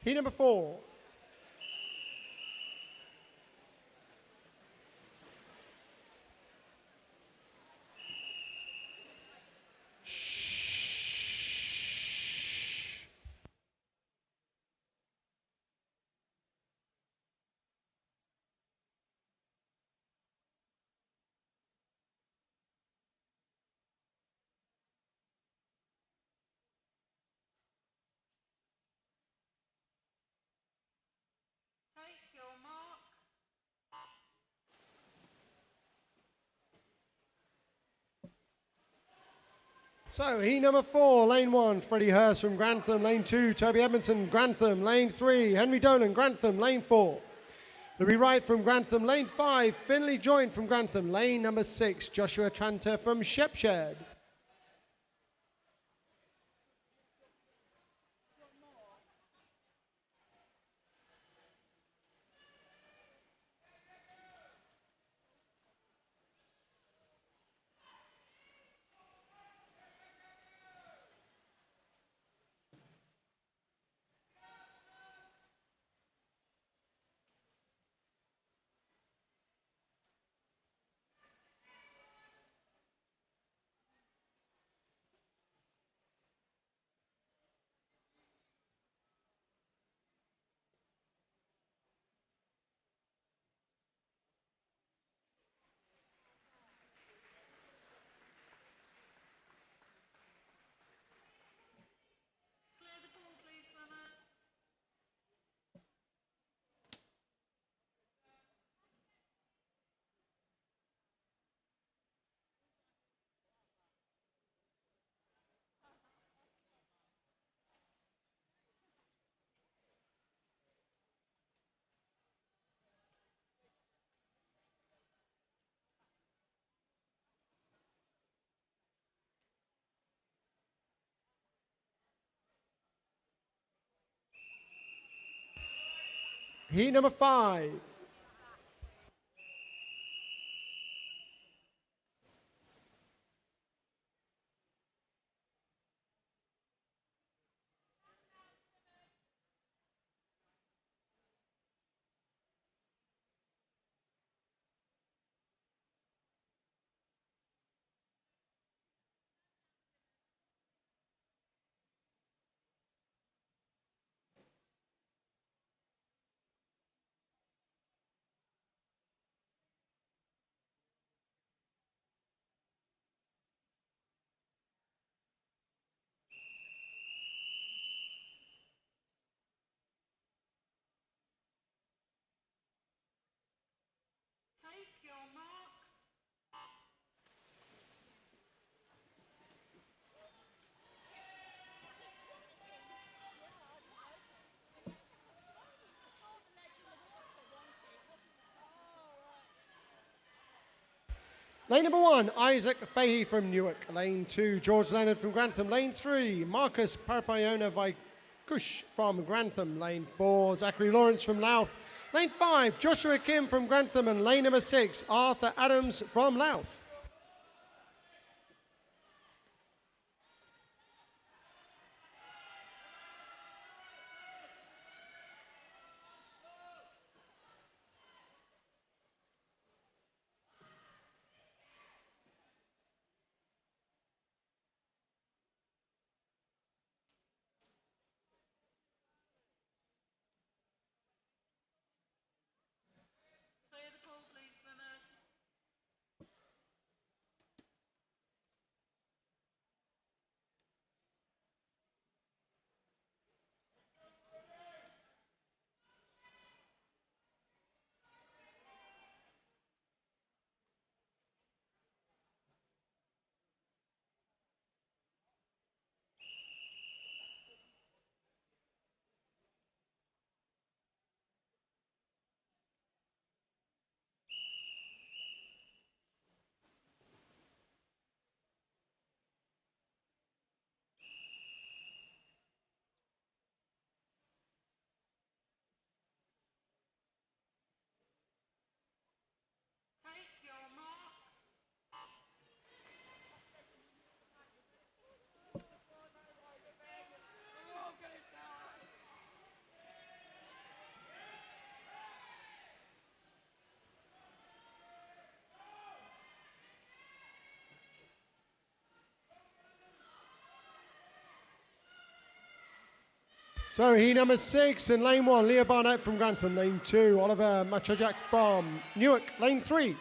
Heat number 4. Take your marks. So, heat number 4, lane 1, Freddie Hurst from Grantham. Lane 2, Toby Edmondson, Grantham. Lane 3, Henry Dolan, Grantham. Lane 4, Louis Wright from Grantham. Lane 5, Finley Joint from Grantham. Lane number 6, Joshua Tranter from Shepshed. Heat number 5. Take your marks. Lane number 1, Isaac Fahey from Newark. Lane 2, George Leonard from Grantham. Lane 3, Marcus Parpayona Vaikush from Grantham. Lane 4, Zachary Lawrence from Louth. Lane 5, Joshua Kim from Grantham. And lane number 6, Arthur Adams from Louth. Clear the pool, please, swimmers. Take your marks. So heat number 6 in lane 1, Leo Barnett from Grantham. Lane 2, Oliver Machajak from Newark. Lane 3,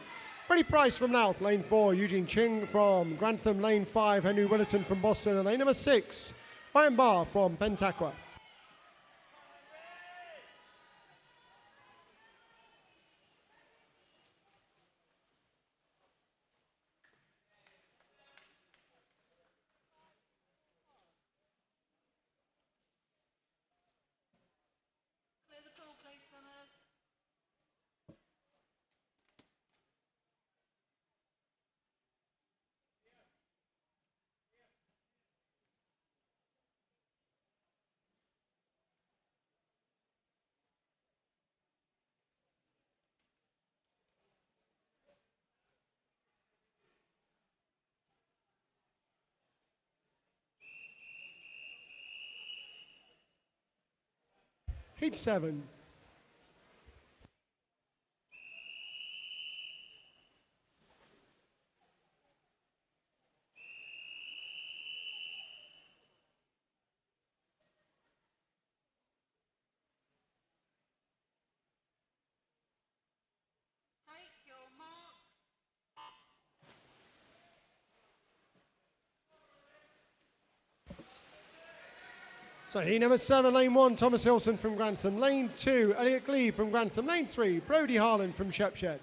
Freddie Price from Louth. Lane 4, Eugene Ching from Grantham. Lane 5, Henry Willerton from Boston. And lane number 6, Ryan Barr from Pentaqua. Clear the pool, please, swimmers. Heat 7. Take your marks. So heat number 7, lane 1, Thomas Hilson from Grantham. Lane 2, Elliot Glee from Grantham. Lane 3, Brody Harlan from Shepshed.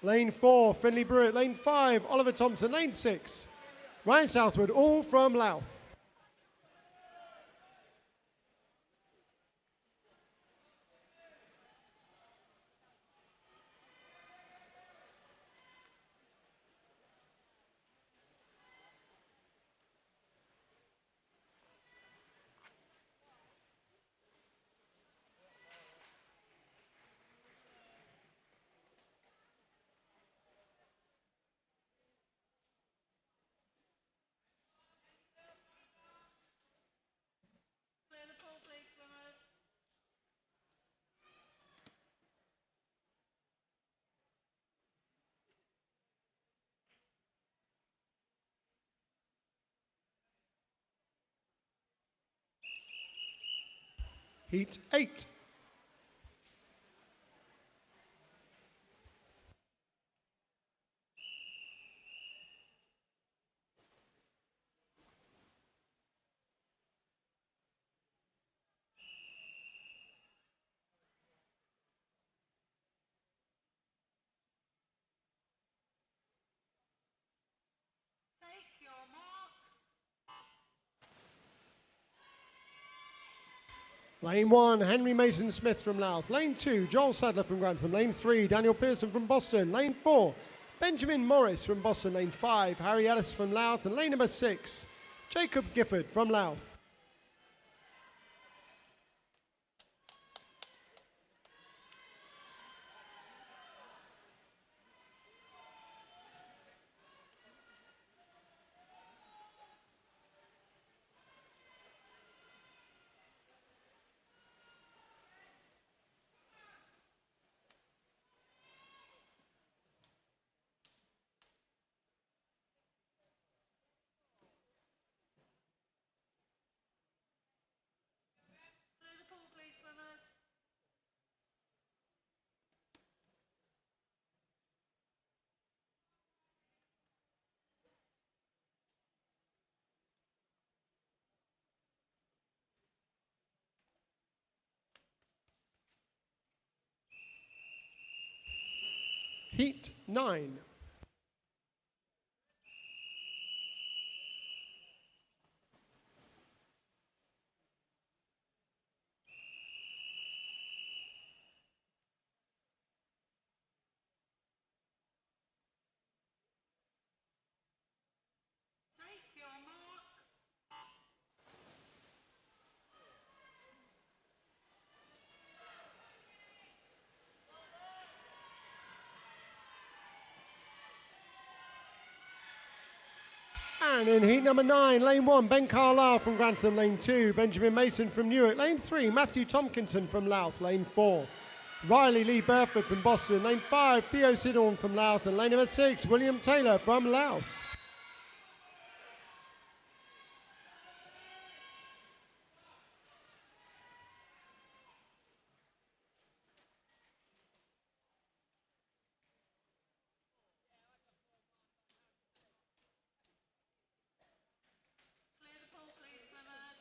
Lane 4, Finley Brewitt. Lane 5, Oliver Thompson. Lane 6, Ryan Southwood, all from Louth. Heat 8. Take your marks. Lane 1, Henry Mason Smith from Louth. Lane 2, Joel Sadler from Grantham. Lane 3, Daniel Pearson from Boston. Lane 4, Benjamin Morris from Boston. Lane 5, Harry Ellis from Louth. And lane number 6, Jacob Gifford from Louth. Clear the pool, please, swimmers. Heat 9. Take your marks. And in heat number 9, lane 1, Ben Carlisle from Grantham. Lane 2, Benjamin Mason from Newark. Lane 3, Matthew Tompkinson from Louth. Lane 4, Riley Lee Burford from Boston. Lane 5, Theo Sidorn from Louth. And lane number 6, William Taylor from Louth. Clear the pool, please, swimmers.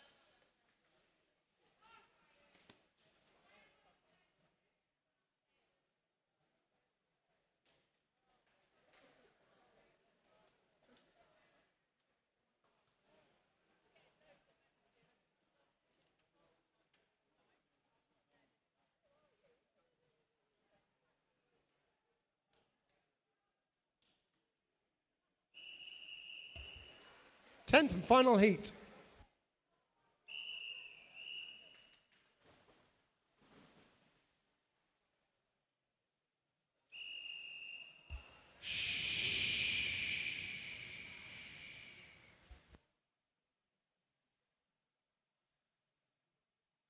Tenth and final heat.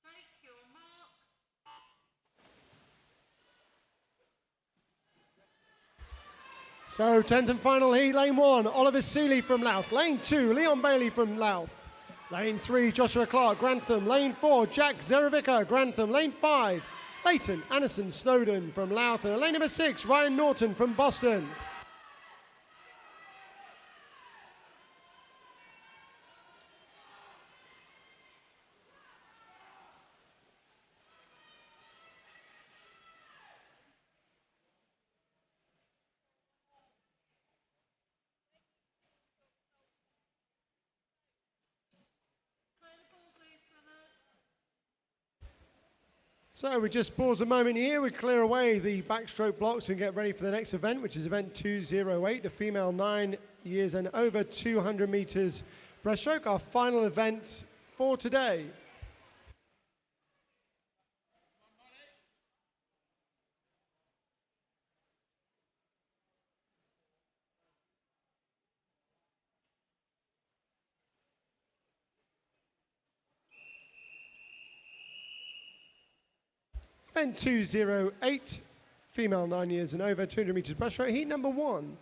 Take your marks. So 10th and final heat, lane 1, Oliver Seeley from Louth. Lane 2, Leon Bailey from Louth. Lane 3, Joshua Clark, Grantham. Lane 4, Jack Zerovica, Grantham. Lane 5, Leighton Anderson Snowden from Louth. And lane number 6, Ryan Norton from Boston. Clear the pool, please, swimmers. So we just pause a moment here. We clear away the backstroke blocks and get ready for the next event, which is event 208, the female 9 years and over 200 meters breaststroke, our final event for today. Event 208, female 9 years and over 200 meters breaststroke, heat number 1.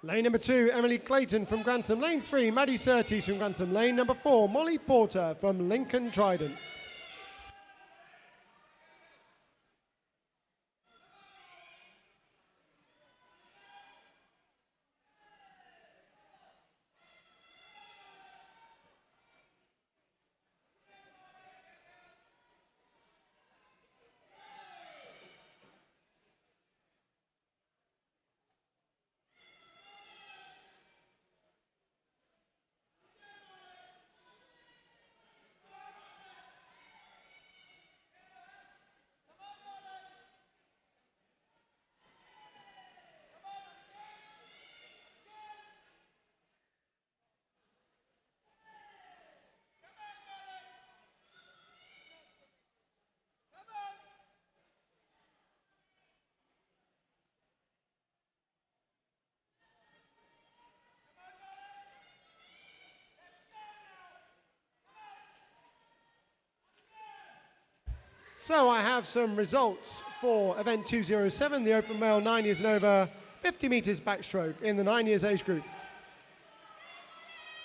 Lane number 2, Emily Clayton from Grantham. Lane 3, Maddie Surtees from Grantham. Lane number 4, Molly Porter from Lincoln Trident. So I have some results for event 207, the open male 9 years and over 50 meters backstroke in the 9 years age group.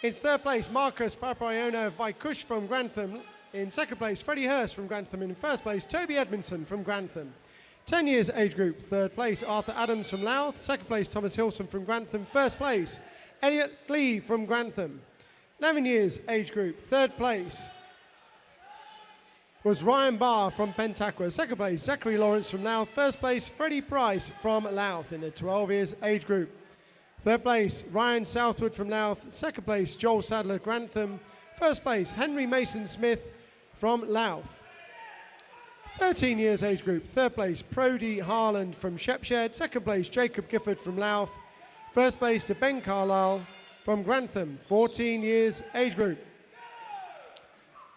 In third place, Marcus Papaiono Vaikush from Grantham. In second place, Freddie Hurst from Grantham. In first place, Toby Edmondson from Grantham. 10 years age group, third place, Arthur Adams from Louth. Second place, Thomas Hilson from Grantham. First place, Elliot Glee from Grantham. 11 years age group, third place was Ryan Barr from Pentaqua. Second place, Zachary Lawrence from Louth. First place, Freddie Price from Louth in the 12 years age group. Third place, Ryan Southwood from Louth. Second place, Joel Sadler, Grantham. First place, Henry Mason Smith from Louth. 13 years age group. Third place, Prodie Harland from Shepshed. Second place, Jacob Gifford from Louth. First place to Ben Carlisle from Grantham. 14 years age group.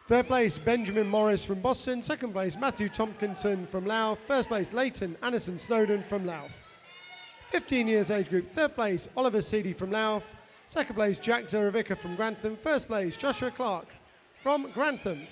Third place, Benjamin Morris from Boston. Second place, Matthew Tompkinson from Louth. First place, Leighton Anderson Snowden from Louth. 15 years age group. Third place, Oliver Seedy from Louth. Second place, Jack Zeravica from Grantham. First place, Joshua Clark from Grantham.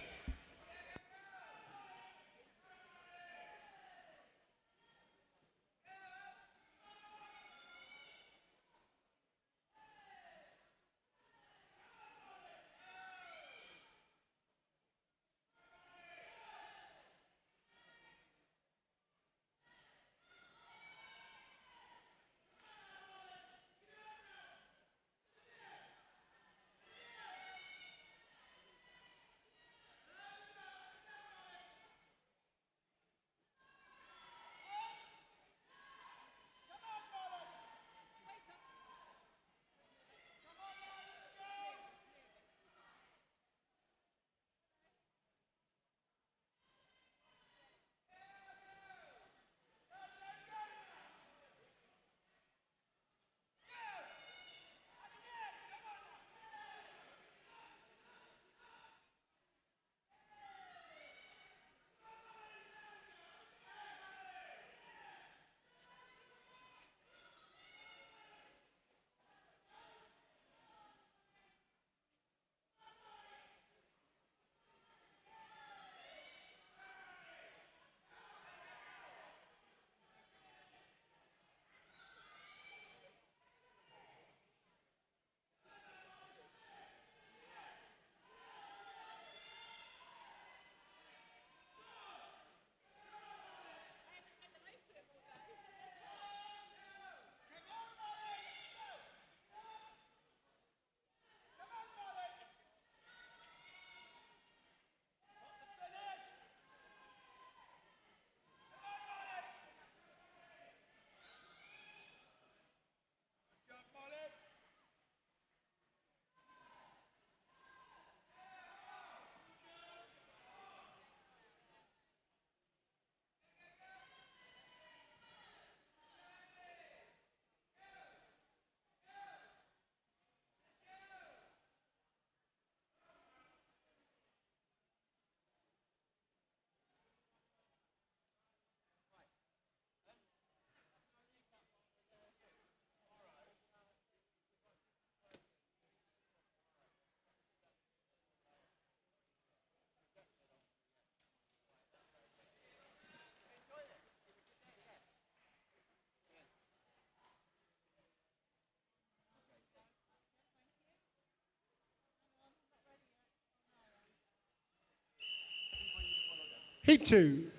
Heat 2. Take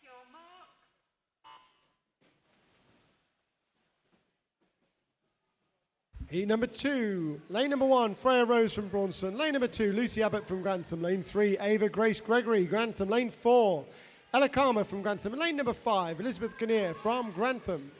your marks. Heat number 2. Lane number 1, Freya Rose from Bronson. Lane number 2, Lucy Abbott from Grantham. Lane 3, Ava Grace Gregory, Grantham. Lane 4, Ella Karma from Grantham. Lane number 5, Elizabeth Kinnear from Grantham.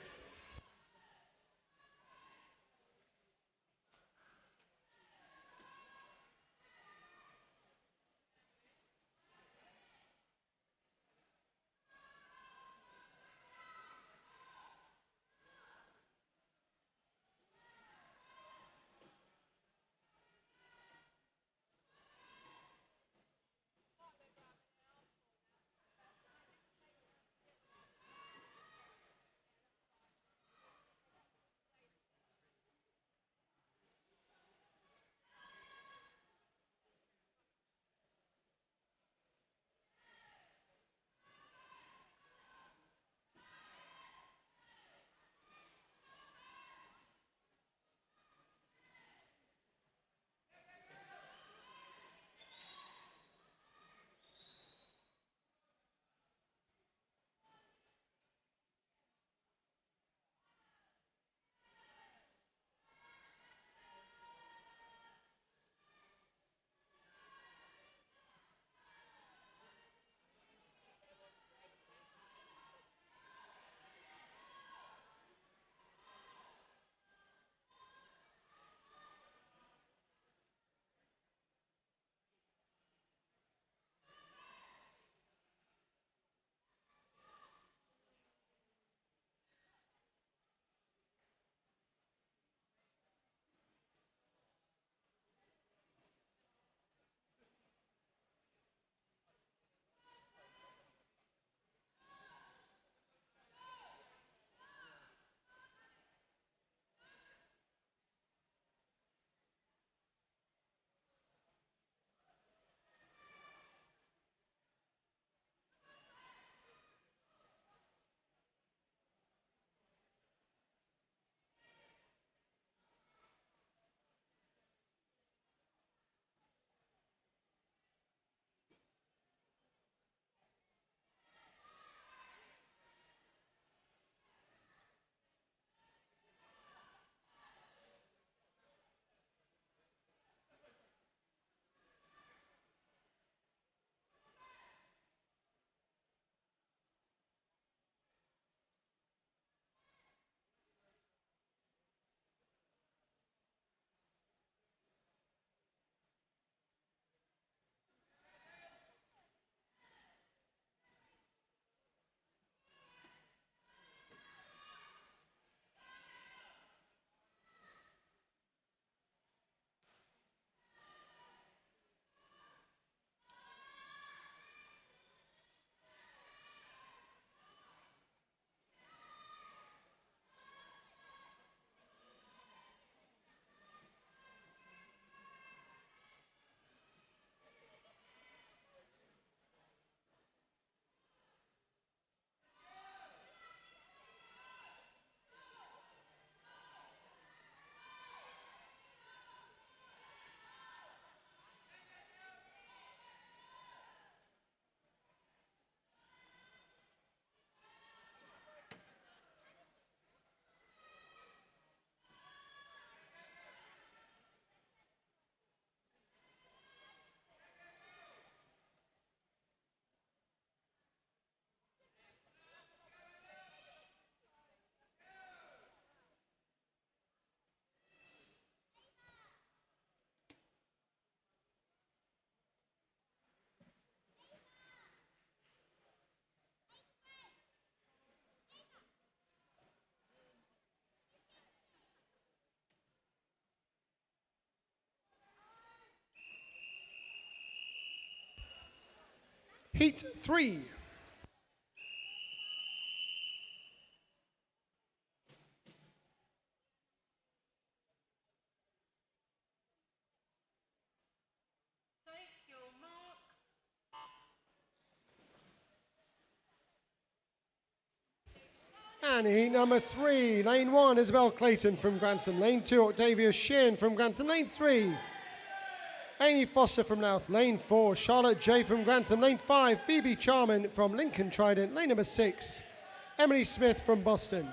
Heat 3. Take your marks. And heat number 3, lane 1, Isabel Clayton from Grantham. Lane 2, Octavia Sheehan from Grantham. Lane 3, Amy Foster from Louth. Lane 4, Charlotte J from Grantham. Lane 5, Phoebe Charman from Lincoln Trident. Lane number 6, Emily Smith from Boston.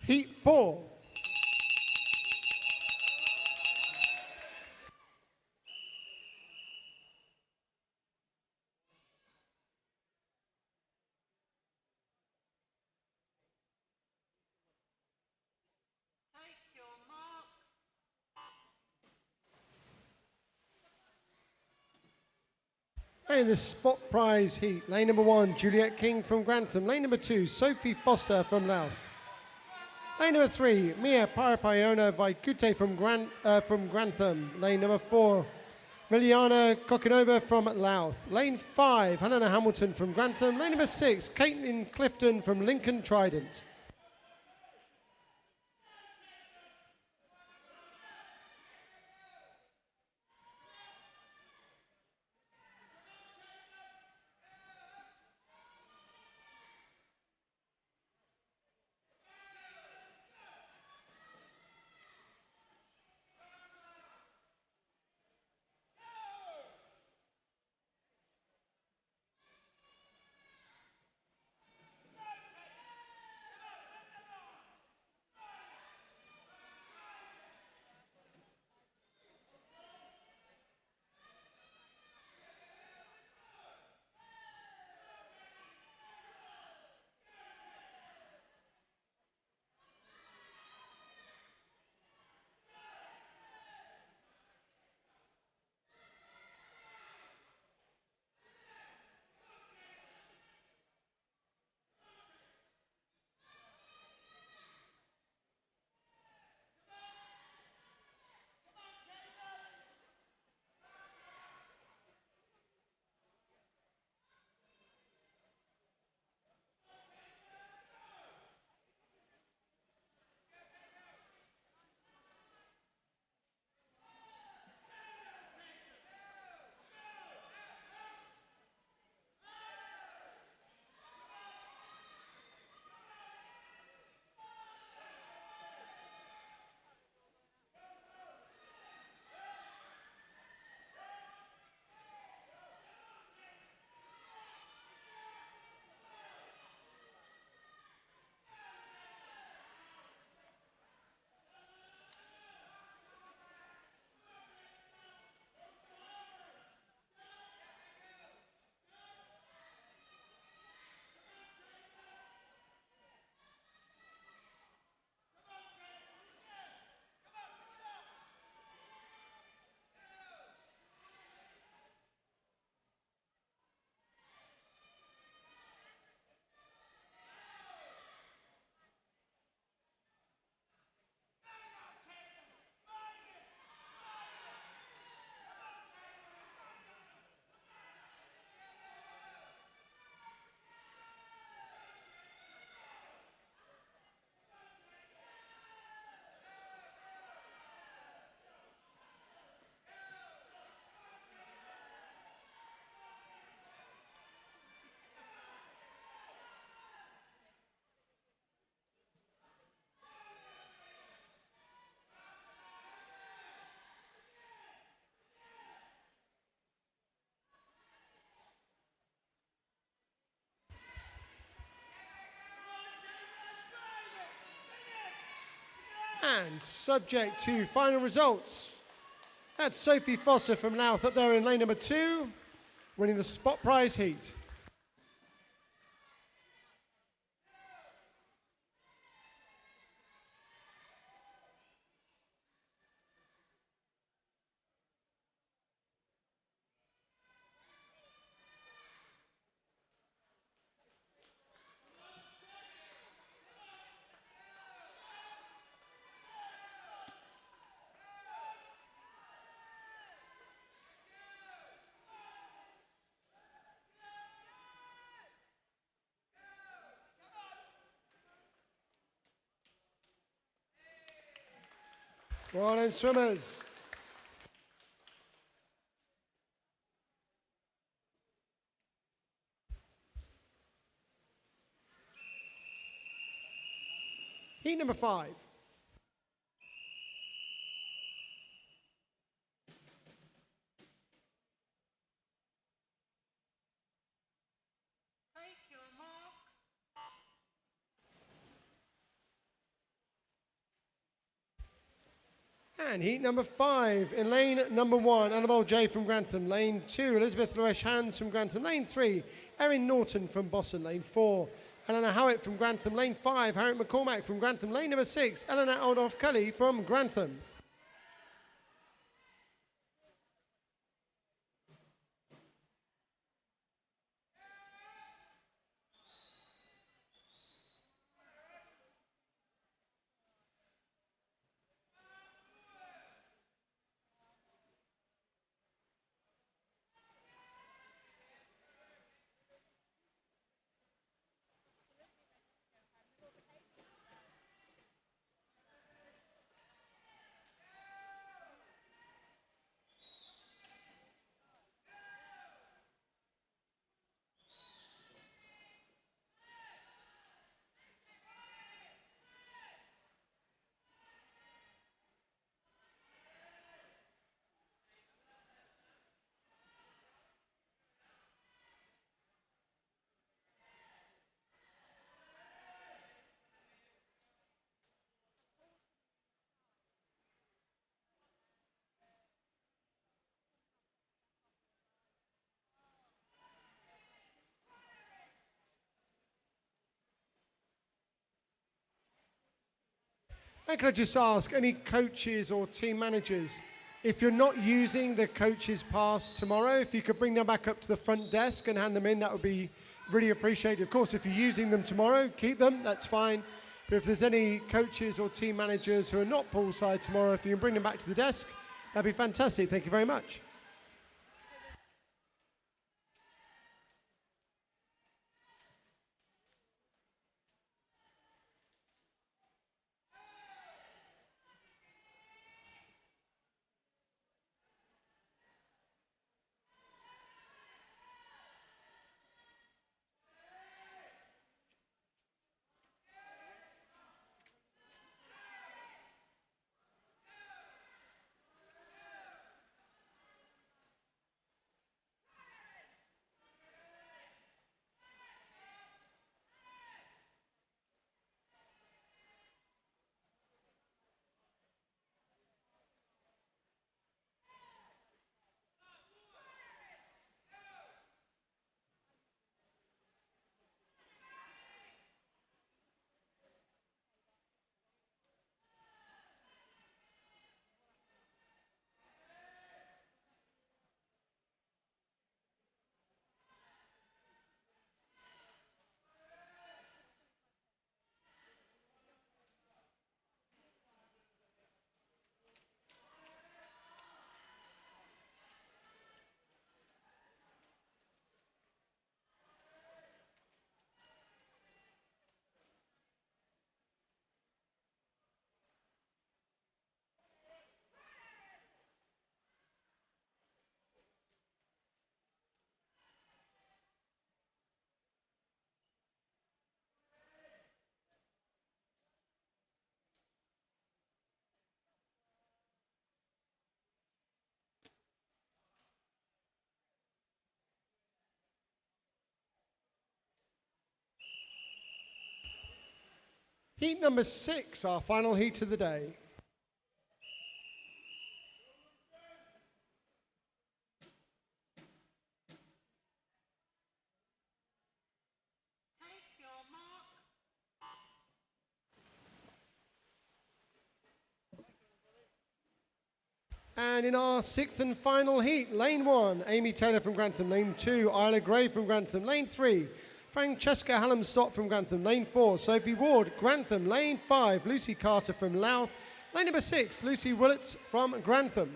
Heat 4. Take your marks. And in the spot prize heat, lane number 1, Juliet King from Grantham. Lane number 2, Sophie Foster from Louth. Lane number 3, Mia Parapayona Vaikute from Grantham. Lane number 4, Miliana Kokinova from Louth. Lane 5, Helena Hamilton from Grantham. Lane number 6, Caitlin Clifton from Lincoln Trident. And subject to final results, that's Sophie Foster from Louth up there in lane number 2, winning the spot prize heat. Well done, swimmers. Heat number 5. Take your marks. And heat number 5 in lane number 1, Annabelle J from Grantham. Lane 2, Elizabeth Loesch Hans from Grantham. Lane 3, Erin Norton from Boston. Lane 4, Eleanor Howitt from Grantham. Lane 5, Harriet McCormack from Grantham. Lane number 6, Eleanor Aldorf Cully from Grantham. And can I just ask any coaches or team managers, if you're not using the coach's pass tomorrow, if you could bring them back up to the front desk and hand them in, that would be really appreciated. Of course, if you're using them tomorrow, keep them, that's fine. But if there's any coaches or team managers who are not poolside tomorrow, if you can bring them back to the desk, that'd be fantastic. Thank you very much. Heat number 6, our final heat of the day. Take your marks. And in our 6th and final heat, lane 1, Amy Taylor from Grantham. Lane 2, Isla Gray from Grantham. Lane 3, Francesca Hallam-Stott from Grantham. Lane 4, Sophie Ward, Grantham. Lane 5, Lucy Carter from Louth. Lane number 6, Lucy Willets from Grantham.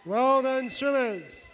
Well done, swimmers.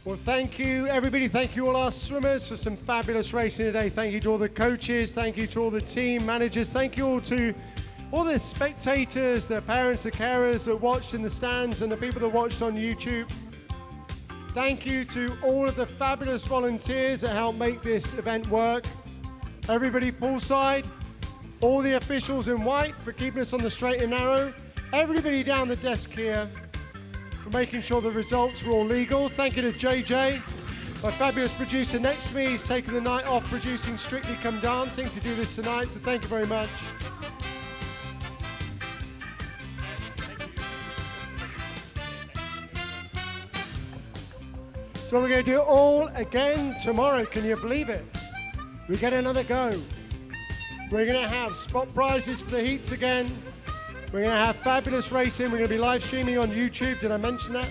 Well, thank you, everybody. Thank you, all our swimmers, for some fabulous racing today. Thank you to all the coaches. Thank you to all the team managers. Thank you all to all the spectators, the parents, the carers that watched in the stands, and the people that watched on YouTube. Thank you to all of the fabulous volunteers that helped make this event work. Everybody poolside, all the officials in white for keeping us on the straight and narrow. Everybody down the desk here for making sure the results were all legal. Thank you to JJ, my fabulous producer next to me. He's taken the night off producing Strictly Come Dancing to do this tonight, so thank you very much. So we're going to do it all again tomorrow. Can you believe it? We get another go. We're going to have spot prizes for the heats again. We're going to have fabulous racing. We're going to be live streaming on YouTube. Did I mention that?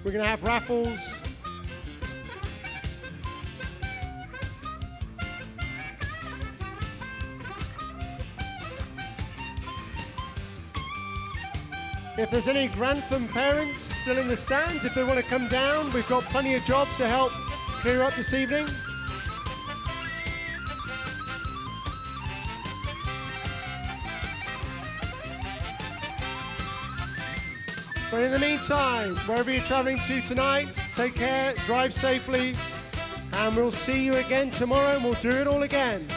We're going to have raffles. If there's any Grantham parents still in the stands, if they want to come down, we've got plenty of jobs to help clear up this evening. But in the meantime, wherever you're traveling to tonight, take care, drive safely, and we'll see you again tomorrow and we'll do it all again.